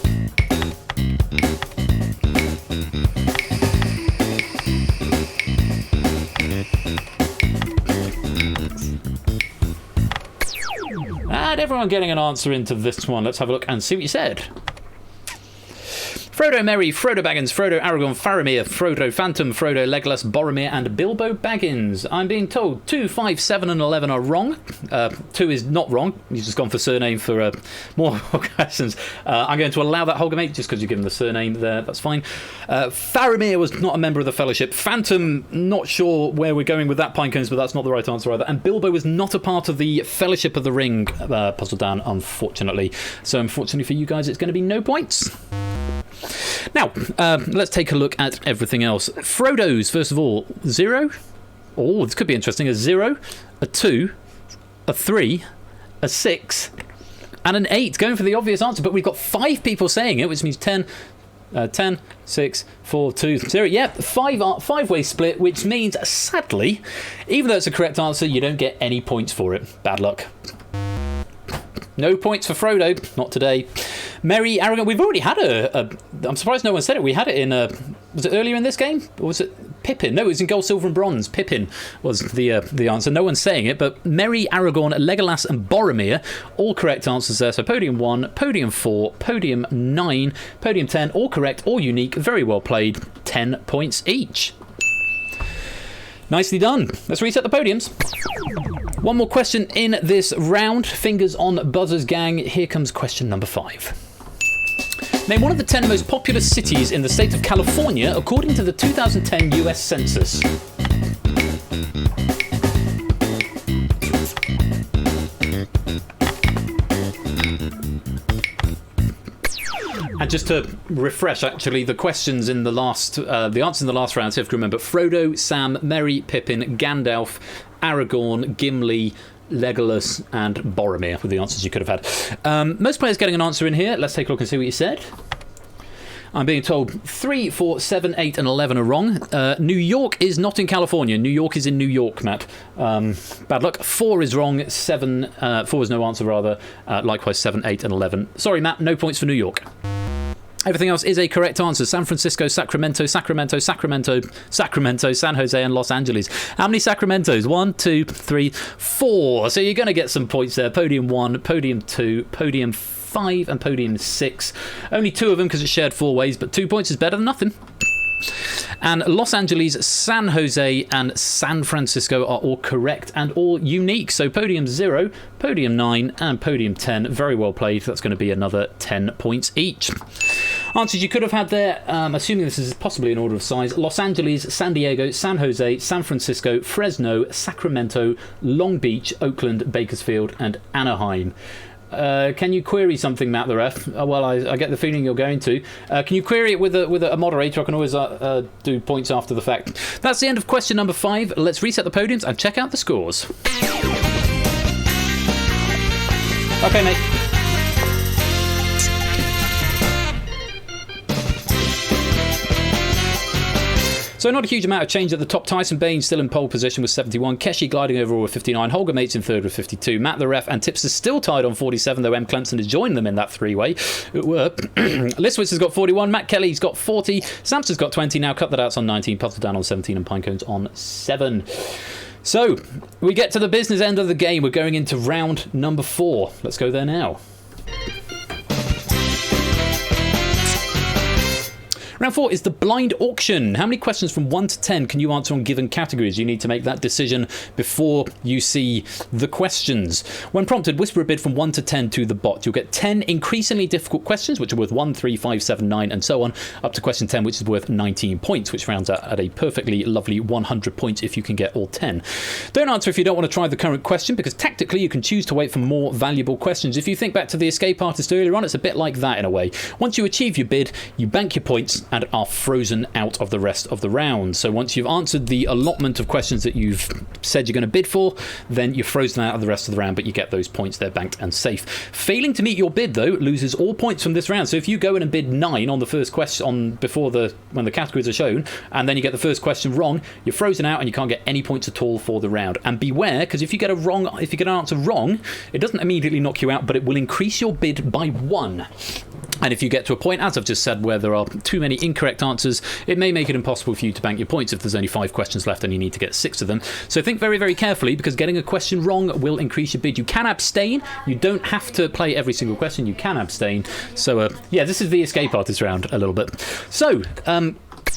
Speaker 1: And everyone getting an answer into this one. Let's have a look and see what you said. Frodo, Merry, Frodo Baggins, Frodo, Aragorn, Faramir, Frodo, Phantom, Frodo, Legolas, Boromir, and Bilbo Baggins. I'm being told 2, 5, 7, and 11 are wrong. 2 is not wrong. You've just gone for surname for more questions. I'm going to allow that, Holger, mate, just because you've given the surname there. That's fine. Faramir was not a member of the Fellowship. Phantom, not sure where we're going with that, Pinecones, but that's not the right answer either. And Bilbo was not a part of the Fellowship of the Ring, Puzzle Dan, unfortunately. So unfortunately for you guys, it's going to be no points. Now, let's take a look at everything else. Frodo's, first of all, 0. Oh, this could be interesting. A 0, a 2, a 3, a 6, and an 8. Going for the obvious answer, but we've got 5 people saying it, which means 10, 6, 4, 2, 0. Yep, 5-way split, which means, sadly, even though it's a correct answer, you don't get any points for it. Bad luck. No points for Frodo, not today. Merry, Aragorn, we've already had I'm surprised no one said it. We had it in, was it earlier in this game? Or was it Pippin? No, it was in Gold, Silver and Bronze. Pippin was the answer. No one's saying it, but Merry, Aragorn, Legolas and Boromir, all correct answers there. So Podium 1, Podium 4, Podium 9, Podium 10, all correct, all unique, very well played, 10 points each. Nicely done. Let's reset the podiums. One more question in this round. Fingers on buzzers, gang. Here comes question number 5. Name one of the 10 most populous cities in the state of California according to the 2010 US Census. And just to refresh, actually, the questions in the answers in the last round, so you have to remember Frodo, Sam, Merry, Pippin, Gandalf, Aragorn, Gimli, Legolas and Boromir were the answers you could have had. Most players getting an answer in here. Let's take a look and see what you said. I'm being told 3, 4, 7, 8 and 11 are wrong. New York is not in California. New York is in New York, Matt. Bad luck. 4 is wrong. 4 is no answer, rather. Likewise, 7, 8 and 11. Sorry, Matt, no points for New York. Everything else is a correct answer. San Francisco, Sacramento, San Jose and Los Angeles. How many Sacramentos? 1, 2, 3, 4. So you're going to get some points there. Podium 1, Podium 2, Podium 5 and Podium 6. Only 2 of them because it's shared 4 ways, but 2 points is better than nothing. And Los Angeles, San Jose and San Francisco are all correct and all unique. So Podium 0, Podium 9 and Podium 10. Very well played. That's going to be another 10 points each. Answers you could have had there, assuming this is possibly in order of size: Los Angeles, San Diego, San Jose, San Francisco, Fresno, Sacramento, Long Beach, Oakland, Bakersfield and Anaheim. Can you query something, Matt the ref? Well, I get the feeling you're going to. Can you query it with a moderator? I can always do points after the fact. That's the end of question number 5. Let's reset the podiums and check out the scores. Okay, mate. So not a huge amount of change at the top. Tyson Bain still in pole position with 71. Keshi gliding overall with 59. Holger Mates in third with 52. Matt the ref and Tipster still tied on 47, though M. Clemson has joined them in that 3-way. Listwitz has got 41. Matt Kelly's got 40. Samson's got 20. Now cut that out's on 19. Puzzle down on 17 and Pinecones on 7. So we get to the business end of the game. We're going into round number 4. Let's go there now. Round 4 is the blind auction. How many questions from 1 to 10 can you answer on given categories? You need to make that decision before you see the questions. When prompted, whisper a bid from 1 to 10 to the bot. You'll get 10 increasingly difficult questions, which are worth 1, 3, 5, 7, 9, and so on, up to question 10, which is worth 19 points, which rounds out at a perfectly lovely 100 points if you can get all 10. Don't answer if you don't want to try the current question, because tactically you can choose to wait for more valuable questions. If you think back to the escape artist earlier on, it's a bit like that in a way. Once you achieve your bid, you bank your points and are frozen out of the rest of the round. So once you've answered the allotment of questions that you've said you're going to bid for, then you're frozen out of the rest of the round, but you get those points there banked and safe. Failing to meet your bid, though, loses all points from this round. So if you go in and bid 9 on the first question when the categories are shown, and then you get the first question wrong, you're frozen out and you can't get any points at all for the round. And beware, because if you get an answer wrong, it doesn't immediately knock you out, but it will increase your bid by 1. And if you get to a point, as I've just said, where there are too many incorrect answers, it may make it impossible for you to bank your points if there's only 5 questions left and you need to get 6 of them. So think very, very carefully, because getting a question wrong will increase your bid. You can abstain. You don't have to play every single question. You can abstain. So, this is the escape artist round a little bit. So,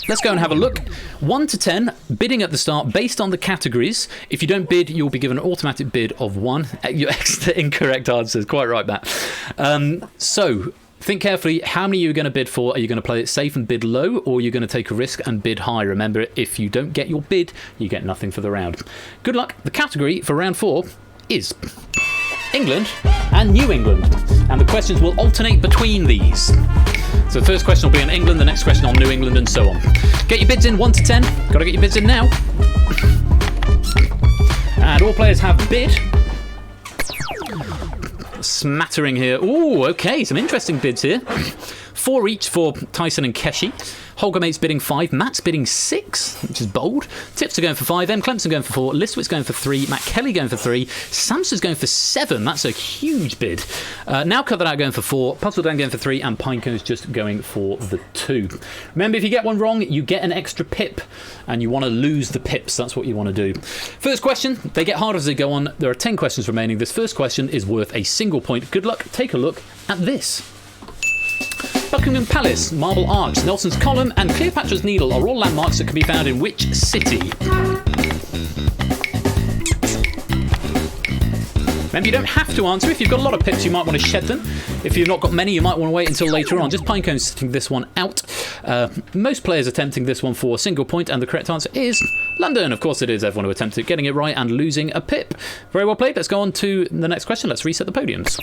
Speaker 1: let's go and have a look. 1 to 10, bidding at the start based on the categories. If you don't bid, you'll be given an automatic bid of 1. Your extra incorrect answers. Quite right, Matt. So think carefully. How many are you going to bid for? Are you going to play it safe and bid low, or are you going to take a risk and bid high? Remember, if you don't get your bid, you get nothing for the round. Good luck. The category for round 4 is England and New England. And the questions will alternate between these. So the first question will be on England, the next question on New England, and so on. Get your bids in 1 to 10. Got to get your bids in now. And all players have bid. Smattering here. Ooh, okay, some interesting bids here. 4 each for Tyson and Keshi. Holger Mate's bidding 5, Matt's bidding 6, which is bold. Tips are going for 5, M. Clemson going for 4, Listowitz going for 3, Matt Kelly going for 3, Samster's going for 7, that's a huge bid. Now Cut That Out going for 4, Puzzle Dan going for 3, and Pinecone's just going for the 2. Remember, if you get one wrong, you get an extra pip, and you want to lose the pips, that's what you want to do. First question, they get harder as they go on. There are 10 questions remaining. This first question is worth a single point. Good luck, take a look at this. Buckingham Palace, Marble Arch, Nelson's Column, and Cleopatra's Needle are all landmarks that can be found in which city? Remember, you don't have to answer. If you've got a lot of pips, you might want to shed them. If you've not got many, you might want to wait until later on. Just Pinecone's sitting this one out. Most players attempting this one for a single point, and the correct answer is London. Of course it is. Everyone who attempted getting it right and losing a pip. Very well played. Let's go on to the next question. Let's reset the podiums.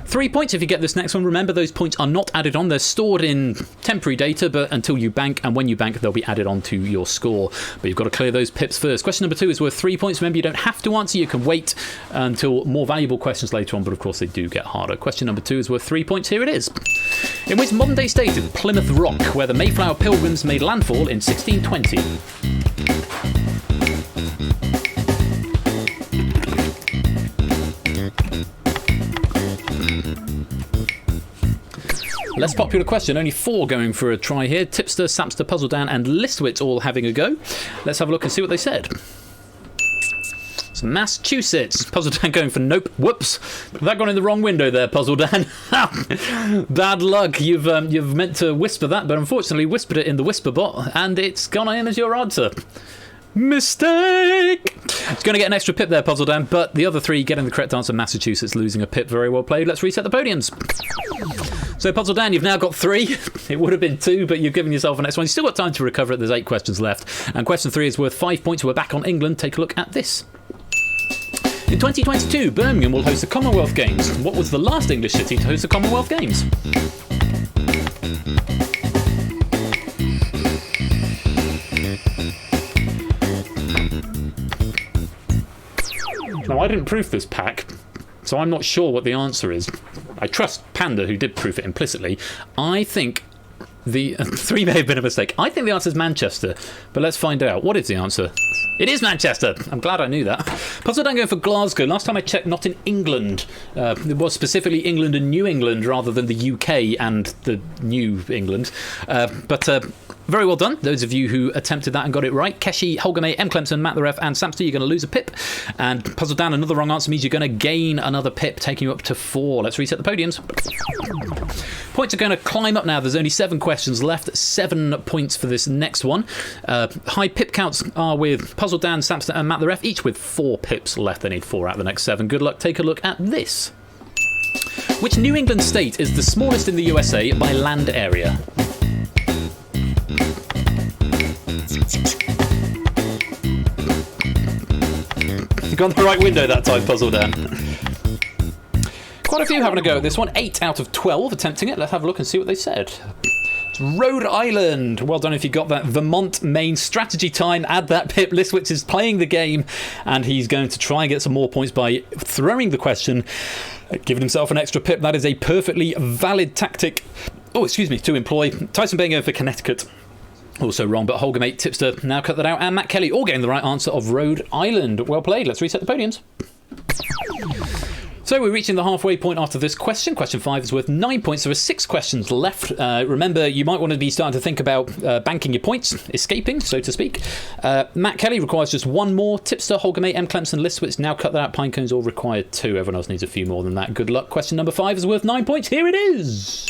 Speaker 1: 3 points if you get this next one. Remember, those points are not added on. They're stored in temporary data, but until you bank, and when you bank, they'll be added onto your score. But you've got to clear those pips first. Question number 2 is worth 3 points. Remember, you don't have to answer. You can wait until more valuable questions later on, but of course they do get harder. Question number 2 is worth 3 points. Here it is. In which modern day state is Plymouth Rock, where the Mayflower Pilgrims made landfall in 1620? Less popular question, only 4 going for a try here. Tipster, Samster, Puzzle Dan, and Listowitz all having a go. Let's have a look and see what they said. Massachusetts. Puzzle Dan going for nope. Whoops. That got in the wrong window there, Puzzle Dan. Bad luck. You've meant to whisper that, but unfortunately whispered it in the whisper bot, and it's gone in as your answer. Mistake! It's going to get an extra pip there, Puzzle Dan, but the other 3 getting the correct answer. Massachusetts losing a pip. Very well played. Let's reset the podiums. So, Puzzle Dan, you've now got 3. It would have been 2, but you've given yourself an next one. You've still got time to recover it. There's 8 questions left. And question 3 is worth 5 points. We're back on England. Take a look at this. In 2022, Birmingham will host the Commonwealth Games. What was the last English city to host the Commonwealth Games? Now, I didn't proof this pack, so I'm not sure what the answer is. I trust Panda, who did proof it implicitly. I think the 3 may have been a mistake. I think the answer is Manchester, but let's find out. What is the answer? It is Manchester. I'm glad I knew that. Puzzle Dan going for Glasgow. Last time I checked, not in England. It was specifically England and New England rather than the UK and the New England. But very well done, those of you who attempted that and got it right. Keshi, Holger May, M. Clemson, Matt the Ref, and Samster, you're going to lose a pip. And Puzzle Dan, another wrong answer means you're going to gain another pip, taking you up to 4. Let's reset the podiums. Points are going to climb up now. There's only 7 questions left. 7 points for this next one. High pip counts are with Puzzle Dan, Samster and Matt the Ref, each with 4 pips left. They need 4 out of the next 7. Good luck. Take a look at this. Which New England state is the smallest in the USA by land area? You got the right window that time, Puzzle Dan. Quite a few having a go at this one. 8 out of 12 attempting it. Let's have a look and see what they said. It's Rhode Island. Well done if you got that. Vermont, Maine. Strategy time. Add that pip. Listwitz is playing the game, and he's going to try and get some more points by throwing the question, giving himself an extra pip. That is a perfectly valid tactic. Oh, excuse me, to employ. Tyson Bain going for Connecticut. Also wrong, but Holgamate, Tipster, now cut that out, and Matt Kelly all getting the right answer of Rhode Island. Well played. Let's reset the podiums. So we're reaching the halfway point after this question. Question 5 is worth 9 points. There are 6 questions left. Remember, you might want to be starting to think about banking your points, escaping, so to speak. Matt Kelly requires just 1 more. Tipster, Holgamate, M. Clemson, Listwitz, now cut that out. Pinecones all required 2. Everyone else needs a few more than that. Good luck. Question number 5 is worth 9 points. Here it is.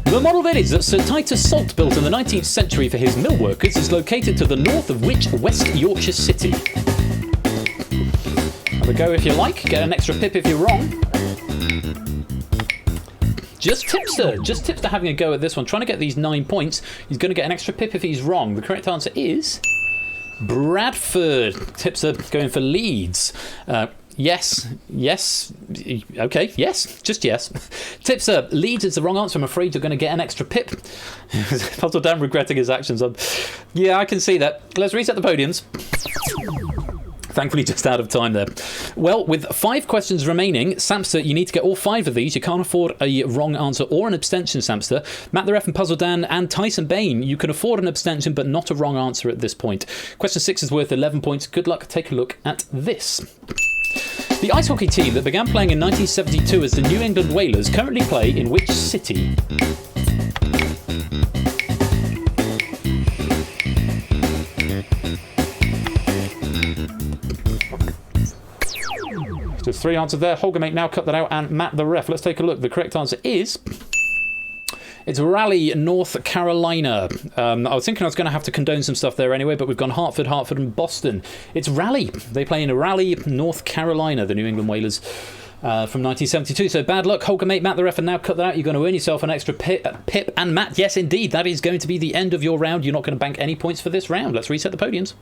Speaker 1: The model village that Sir Titus Salt built in the 19th century for his mill workers is located to the north of which West Yorkshire city? Have a go if you like. Get an extra pip if you're wrong. Just Tipster having a go at this one. Trying to get these 9 points. He's going to get an extra pip if he's wrong. The correct answer is Bradford. Tipster going for Leeds. Yes. Okay, yes. Just yes. Tipster, Leeds is the wrong answer. I'm afraid you're going to get an extra pip. Puzzle Dan regretting his actions. Yeah, I can see that. Let's reset the podiums. Thankfully, just out of time there. Well, with 5 questions remaining, Samster, you need to get all 5 of these. You can't afford a wrong answer or an abstention, Samster. Matt the Ref and Puzzle Dan and Tyson Bain, you can afford an abstention, but not a wrong answer at this point. Question 6 is worth 11 points. Good luck. Take a look at this. The ice hockey team that began playing in 1972 as the New England Whalers currently play in which city? There's 3 answers there. Holgamate now cut that out, and Matt the Ref. Let's take a look. The correct answer is... It's Raleigh, North Carolina. I was thinking I was going to have to condone some stuff there anyway, but we've gone Hartford, and Boston. It's Raleigh. They play in Raleigh, North Carolina, the New England Whalers. From 1972. So bad luck, Holgamate, Matt the Ref, and now cut that out. You're going to earn yourself an extra pip. And Matt, yes indeed, that is going to be the end of your round. You're not going to bank any points for this round. Let's reset the podiums.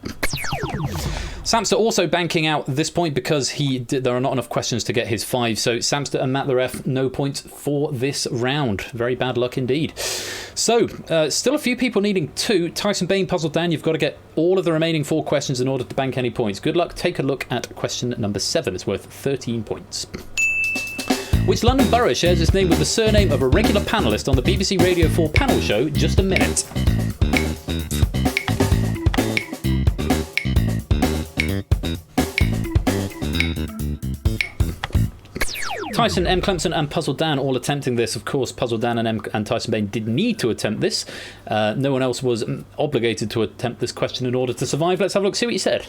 Speaker 1: Samster also banking out this point because there are not enough questions to get his 5. So Samster and Matt the Ref, no points for this round. Very bad luck indeed. So still a few people needing 2. Tyson Bain, Puzzle Dan, you've got to get all of the remaining 4 questions in order to bank any points. Good luck. Take a look at question number 7. It's worth 13 points. Which London borough shares its name with the surname of a regular panellist on the BBC Radio 4 panel show Just a Minute? Tyson, M. Clemson and Puzzle Dan all attempting this. Of course, Puzzle Dan and Tyson Bain did need to attempt this. No one else was obligated to attempt this question in order to survive. Let's have a look, see what you said.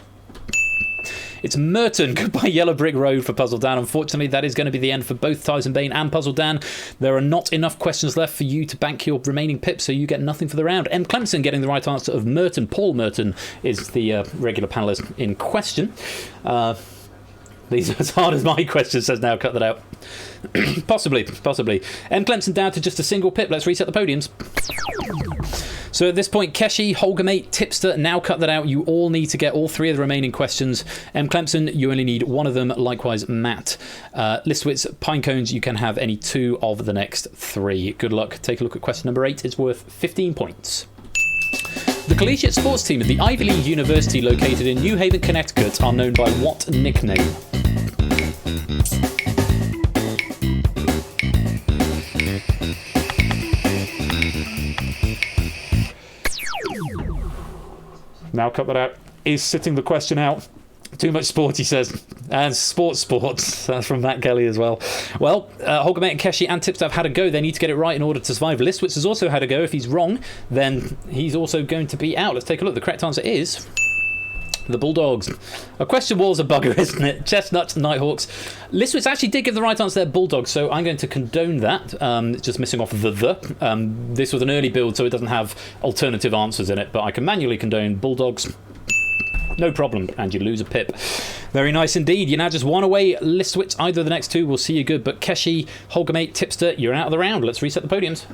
Speaker 1: It's Merton. Goodbye Yellow Brick Road for Puzzle Dan. Unfortunately, that is going to be the end for both Tyson Bain and Puzzle Dan. There are not enough questions left for you to bank your remaining pips, so you get nothing for the round. M. Clemson getting the right answer of Merton. Paul Merton is the regular panellist in question. These are as hard as my question says now. Cut that out. Possibly. M. Clemson down to just a single pip. Let's reset the podiums. So at this point, Keshi, Holgamate, Tipster, now cut that out. You all need to get all 3 of the remaining questions. M. Clemson, you only need 1 of them. Likewise, Matt. Listwitz, Pinecones, you can have any 2 of the next 3. Good luck. Take a look at question number 8. It's worth 15 points. The collegiate sports team of the Ivy League University located in New Haven, Connecticut are known by what nickname? Now cut that out. Is sitting the question out. Too much sport, he says. And sports. That's from Matt Kelly as well. Well, Holgamate and Keshi and Tipster have had a go. They need to get it right in order to survive. Listwitz has also had a go. If he's wrong, then he's also going to be out. Let's take a look. The correct answer is The Bulldogs. A question was a bugger, isn't it? Chestnuts, Nighthawks. Listwitz actually did give the right answer there, Bulldogs, so I'm going to condone that. It's just missing off the. This was an early build, so it doesn't have alternative answers in it, but I can manually condone Bulldogs. No problem, and you lose a pip. Very nice indeed. You're now just one away, Listwitz. Either of the next two will see you good, but Keshi, Holgamate, Tipster, you're out of the round. Let's reset the podiums.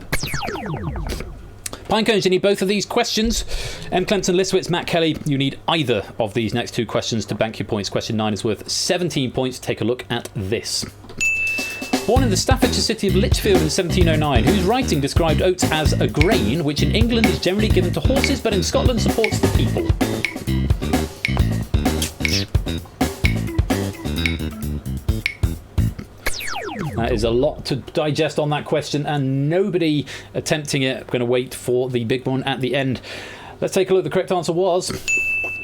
Speaker 1: Pinecones, you need both of these questions. M. Clemson, Listwitz, Matt Kelly, you need either of these next two questions to bank your points. Question 9 is worth 17 points. Take a look at this. Born in the Staffordshire city of Lichfield in 1709, whose writing described oats as a grain, which in England is generally given to horses, but in Scotland supports the people. That is a lot to digest on that question, and nobody attempting it. I'm going to wait for the big one at the end. Let's take a look. The correct answer was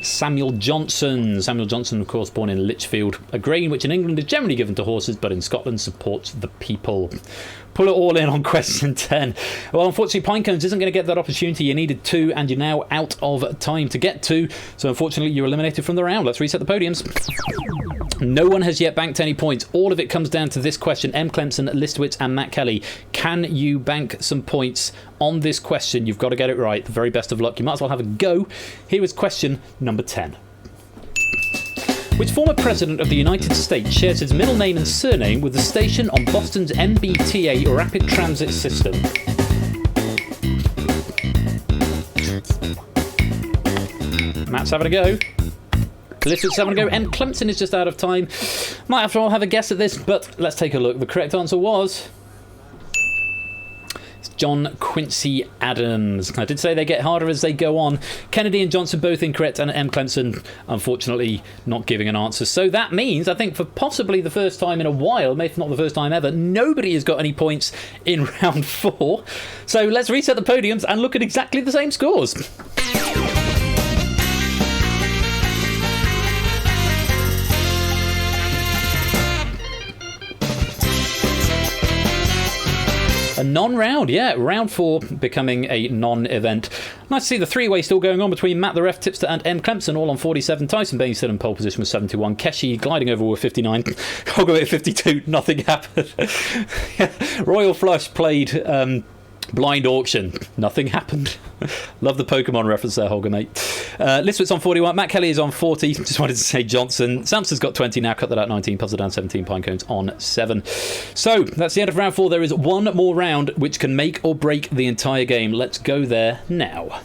Speaker 1: Samuel Johnson. Samuel Johnson, of course, born in Lichfield. A grain which in England is generally given to horses, but in Scotland supports the people. Pull it all in on question 10. Well, unfortunately, Pinecones isn't going to get that opportunity. You needed 2, and you're now out of time to get 2. So unfortunately, you're eliminated from the round. Let's reset the podiums. No one has yet banked any points. All of it comes down to this question. M. Clemson, Listwitz, and Matt Kelly. Can you bank some points on this question? You've got to get it right. The very best of luck. You might as well have a go. Here is question number 10. Which former president of the United States shares his middle name and surname with the station on Boston's MBTA rapid transit system? Matt's having a go. Listwitz having a go. M. Clemson is just out of time. Might after all have a guess at this, but let's take a look. The correct answer was John Quincy Adams. I did say they get harder as they go on. Kennedy and Johnson both incorrect, and M. Clemson unfortunately not giving an answer. So that means, I think for possibly the first time in a while, maybe not the first time ever, nobody has got any points in round 4. So let's reset the podiums and look at exactly the same scores. A non-round, yeah. Round 4 becoming a non-event. Nice to see the three-way still going on between Matt the Ref, Tipster, and M. Clemson, all on 47. Tyson Bain still in pole position with 71. Keshi gliding over with 59. Hogaway at 52. Nothing happened. Royal Flush played Blind Auction. Nothing happened. Love the Pokemon reference there, Holger, mate. Listwitz on 41. Matt Kelly is on 40. Just wanted to say Johnson. Samson's got 20 now. Cut that out 19. Puzzle down 17. Pinecones on 7. So that's the end of round 4. There is one more round which can make or break the entire game. Let's go there now.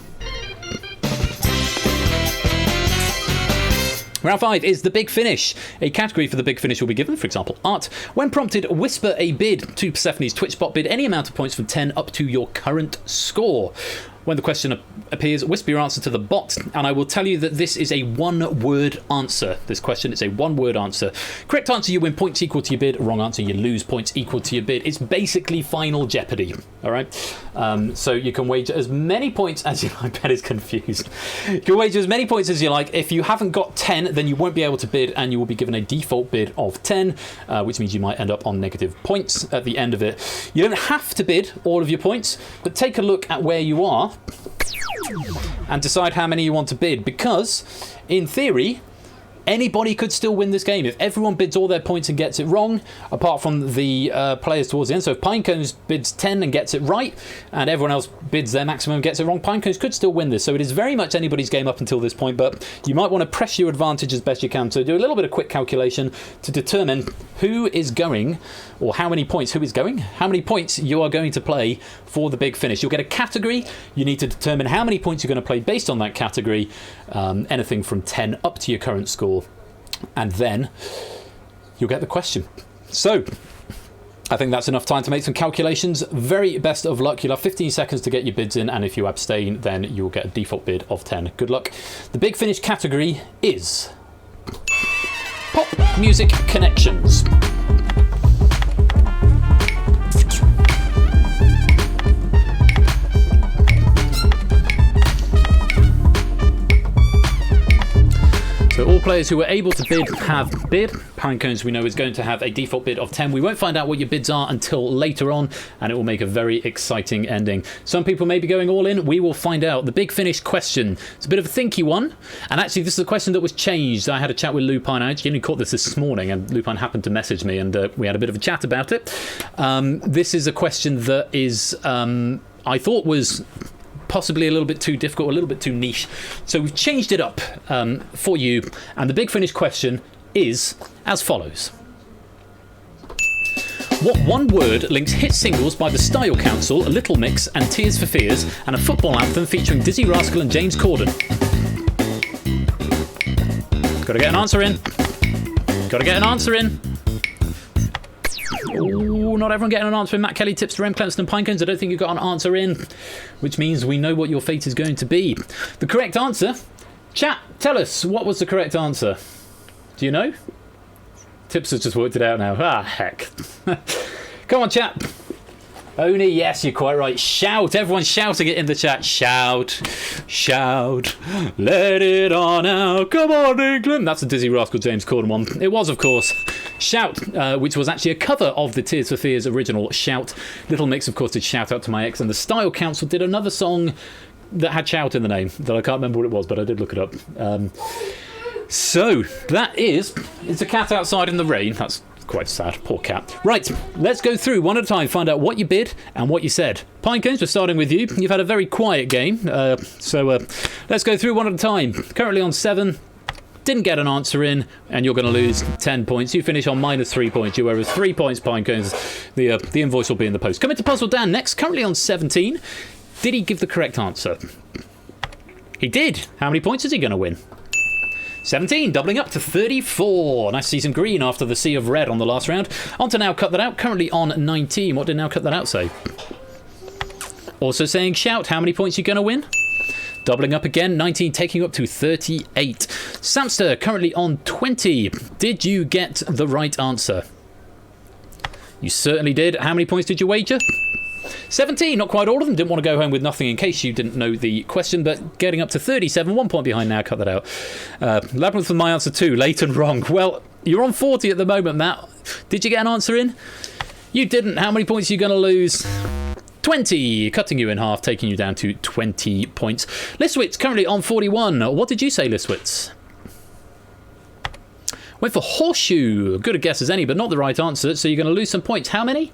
Speaker 1: Round 5 is the Big Finish. A category for the Big Finish will be given, for example, art. When prompted, whisper a bid to Persephone's Twitchbot bid any amount of points from 10 up to your current score. When the question appears, whisper your answer to the bot, and I will tell you that this is a one-word answer. This question is a one-word answer. Correct answer, you win points equal to your bid. Wrong answer, you lose points equal to your bid. It's basically Final Jeopardy, all right? So you can wager as many points as you like. Ben is confused. You can wager as many points as you like. If you haven't got 10, then you won't be able to bid, and you will be given a default bid of 10, which means you might end up on negative points at the end of it. You don't have to bid all of your points, but take a look at where you are and decide how many you want to bid, because in theory anybody could still win this game if everyone bids all their points and gets it wrong, apart from the players towards the end. So if Pinecones bids 10 and gets it right, and everyone else bids their maximum and gets it wrong, Pinecones could still win this. So it is very much anybody's game up until this point, but you might want to press your advantage as best you can. So do a little bit of quick calculation to determine who is going, or how many points, how many points you are going to play for the Big Finish. You'll get a category. You need to determine how many points you're going to play based on that category, anything from 10 up to your current score. And then you'll get the question. So I think that's enough time to make some calculations. Very best of luck. You'll have 15 seconds to get your bids in, and if you abstain, then you'll get a default bid of 10. Good luck. The Big Finish category is Pop Music Connections. So all players who were able to bid have bid. Pinecones, we know, is going to have a default bid of 10. We won't find out what your bids are until later on, and it will make a very exciting ending. Some people may be going all in. We will find out. The big finish question. It's a bit of a thinky one, and actually this is a question that was changed. I had a chat with Lupine. I actually only caught this morning, and Lupine happened to message me, and we had a bit of a chat about it. This is a question that is, I thought was possibly a little bit too difficult, a little bit too niche. So we've changed it up for you. And the big finish question is as follows. What one word links hit singles by the Style Council, Little Mix and Tears for Fears, and a football anthem featuring Dizzy Rascal and James Corden? Gotta get an answer in. Gotta get an answer in. Oh, not everyone getting an answer in. Matt Kelly, tips to Rem Clemson and Pinecones. I don't think you got an answer in, which means we know what your fate is going to be. The correct answer, chat, tell us, what was the correct answer? Do you know? Tips has just worked it out now. Ah, heck. Come on, chat. Oni, yes, you're quite right. Shout. Everyone's shouting it in the chat. Shout. Shout. Let it on out. Come on, England. That's a Dizzy Rascal James Corden one. It was, of course, Shout, which was actually a cover of the Tears for Fears original Shout. Little Mix, of course, did Shout Out to My Ex, and the Style Council did another song that had Shout in the name, that I can't remember what it was, but I did look it up. So, that is... It's a cat outside in the rain. That's quite sad. Poor cat. Right, let's go through one at a time, find out what you bid and what you said. Pinecones, we're starting with you. You've had a very quiet game, so let's go through one at a time. Currently on 7... Didn't get an answer in, and you're going to lose 10 points. You finish on -3 points. You were with 3 points, Pinecones. The invoice will be in the post. Coming to Puzzle Dan next, currently on 17. Did he give the correct answer? He did. How many points is he going to win? 17, doubling up to 34. Nice to see some green after the sea of red on the last round. On to Now Cut That Out, currently on 19. What did Now Cut That Out say? Also saying Shout. How many points are you going to win? Doubling up again, 19, taking you up to 38. Samster, currently on 20. Did you get the right answer? You certainly did. How many points did you wager? 17, not quite all of them. Didn't want to go home with nothing in case you didn't know the question, but getting up to 37, 1 point behind Now. Cut that out. Labyrinth with my answer too, late and wrong. Well, you're on 40 at the moment, Matt. Did you get an answer in? You didn't. How many points are you going to lose? 20, cutting you in half, taking you down to 20 points. Listwitz, currently on 41. What did you say, Listwitz? Went for horseshoe. Good a guess as any, but not the right answer, so you're going to lose some points. How many?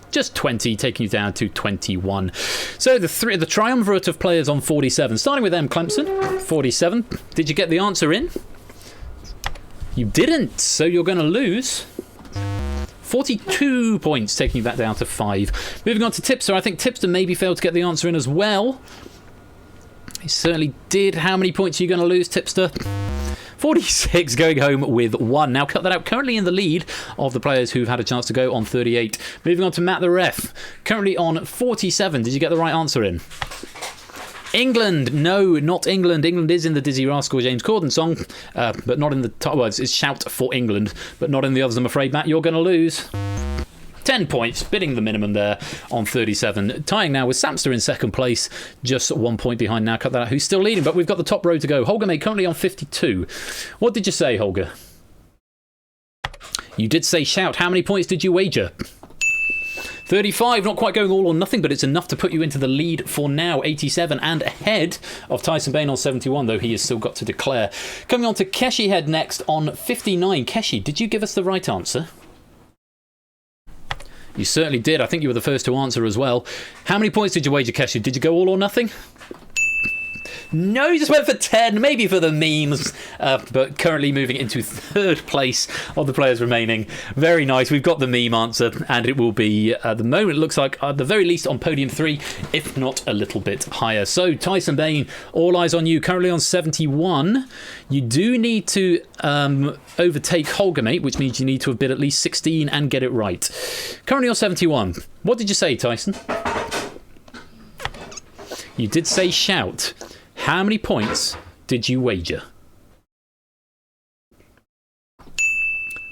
Speaker 1: Just 20, taking you down to 21. So the triumvirate of players on 47. Starting with M. Clemson, 47. Did you get the answer in? You didn't, so you're going to lose 42 points, taking that down to 5. Moving on to Tipster. I think Tipster maybe failed to get the answer in as well. He certainly did. How many points are you going to lose, Tipster? 46, going home with 1. Now Cut That Out, currently in the lead of the players who've had a chance to go on 38. Moving on to Matt the Ref, currently on 47. Did you get the right answer in? England. No, not England. England is in the Dizzy Rascal James Corden song, but not in the top words. It's Shout for England, but not in the others, I'm afraid, Matt. You're going to lose 10 points, bidding the minimum there on 37. Tying now with Samster in second place, just 1 point behind Now Cut That Out, who's still leading, but we've got the top row to go. Holger May currently on 52. What did you say, Holger? You did say Shout. How many points did you wager? 35, not quite going all or nothing, but it's enough to put you into the lead for now, 87, and ahead of Tyson Bain on 71, though he has still got to declare. Coming on to Keshi Head next on 59. Keshi, did you give us the right answer? You certainly did. I think you were the first to answer as well. How many points did you wager, Keshi? Did you go all or nothing? No, you just went for 10, maybe for the memes, but currently moving into third place of the players remaining. Very nice. We've got the meme answer, and it will be, at the moment, it looks like, at the very least, on podium 3, if not a little bit higher. So, Tyson Bain, all eyes on you, currently on 71. You do need to overtake Holger, mate, which means you need to have bid at least 16 and get it right. Currently on 71. What did you say, Tyson? You did say Shout. How many points did you wager?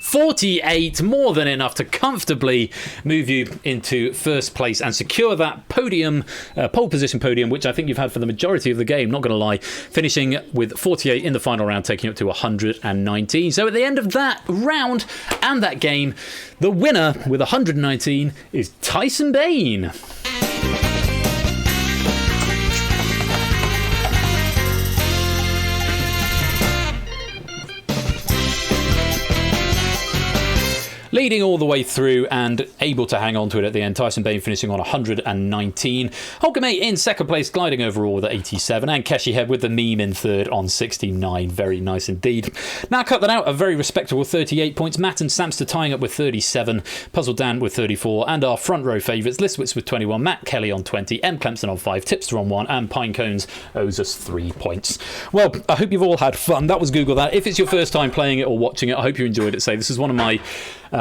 Speaker 1: 48, more than enough to comfortably move you into first place and secure that podium, pole position podium, which I think you've had for the majority of the game, not going to lie, finishing with 48 in the final round, taking up to 119. So at the end of that round and that game, the winner with 119 is Tyson Bain. Leading all the way through and able to hang on to it at the end, Tyson Bain finishing on 119. Holger May in second place, gliding overall with 87. And Keshi Head with the meme in third on 69. Very nice indeed. Now cut that out, a very respectable 38 points. Matt and Samster tying up with 37. Puzzle Dan with 34. And our front row favourites, Listwitz with 21. Matt Kelly on 20. M. Clemson on 5. Tipster on 1. And Pinecones owes us 3 points. Well, I hope you've all had fun. That was Google That. If it's your first time playing it or watching it, I hope you enjoyed it. This is one of my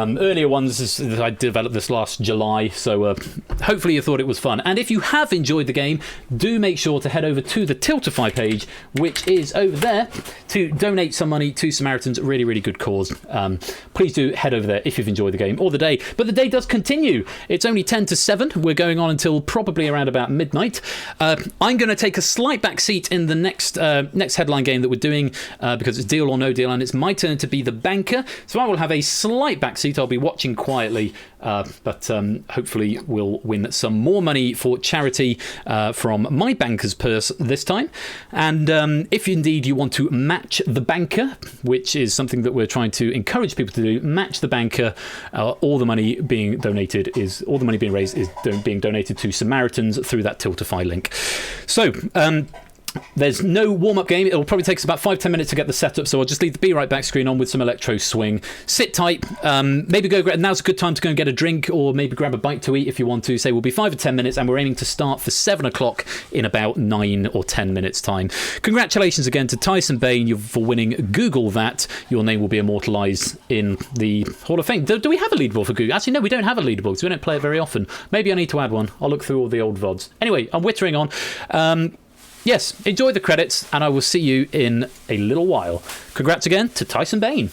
Speaker 1: earlier ones that I developed this last July, so hopefully you thought it was fun. And if you have enjoyed the game, do make sure to head over to the Tiltify page, which is over there, to donate some money to Samaritans. Really, really good cause. Please do head over there if you've enjoyed the game or the day. But the day does continue. It's only 10 to 7. We're going on until probably around about midnight. I'm going to take a slight back seat in the next headline game that we're doing because it's Deal or No Deal, and it's my turn to be the banker. So I will have a slight back seat. I'll be watching quietly, but hopefully we'll win some more money for charity from my banker's purse this time. And if indeed you want to match the banker, which is something that we're trying to encourage people to do, match the banker, all the money being raised is being donated to Samaritans through that Tiltify link. So there's no warm-up game. It'll probably take us about 5-10 minutes to get the setup, so I'll just leave the Be Right Back screen on with some electro swing. Sit tight. Maybe now's a good time to go and get a drink, or maybe grab a bite to eat if you want to. Say we'll be 5 or 10 minutes, and we're aiming to start for 7 o'clock in about 9 or 10 minutes time. Congratulations again to Tyson Bain for winning Google That. Your name will be immortalised in the Hall of Fame. Do we have a leaderboard for Google? Actually, no, we don't have a leaderboard because we don't play it very often. Maybe I need to add one. I'll look through all the old VODs. Anyway, I'm whittering on. Yes, enjoy the credits, and I will see you in a little while. Congrats again to Tyson Bain.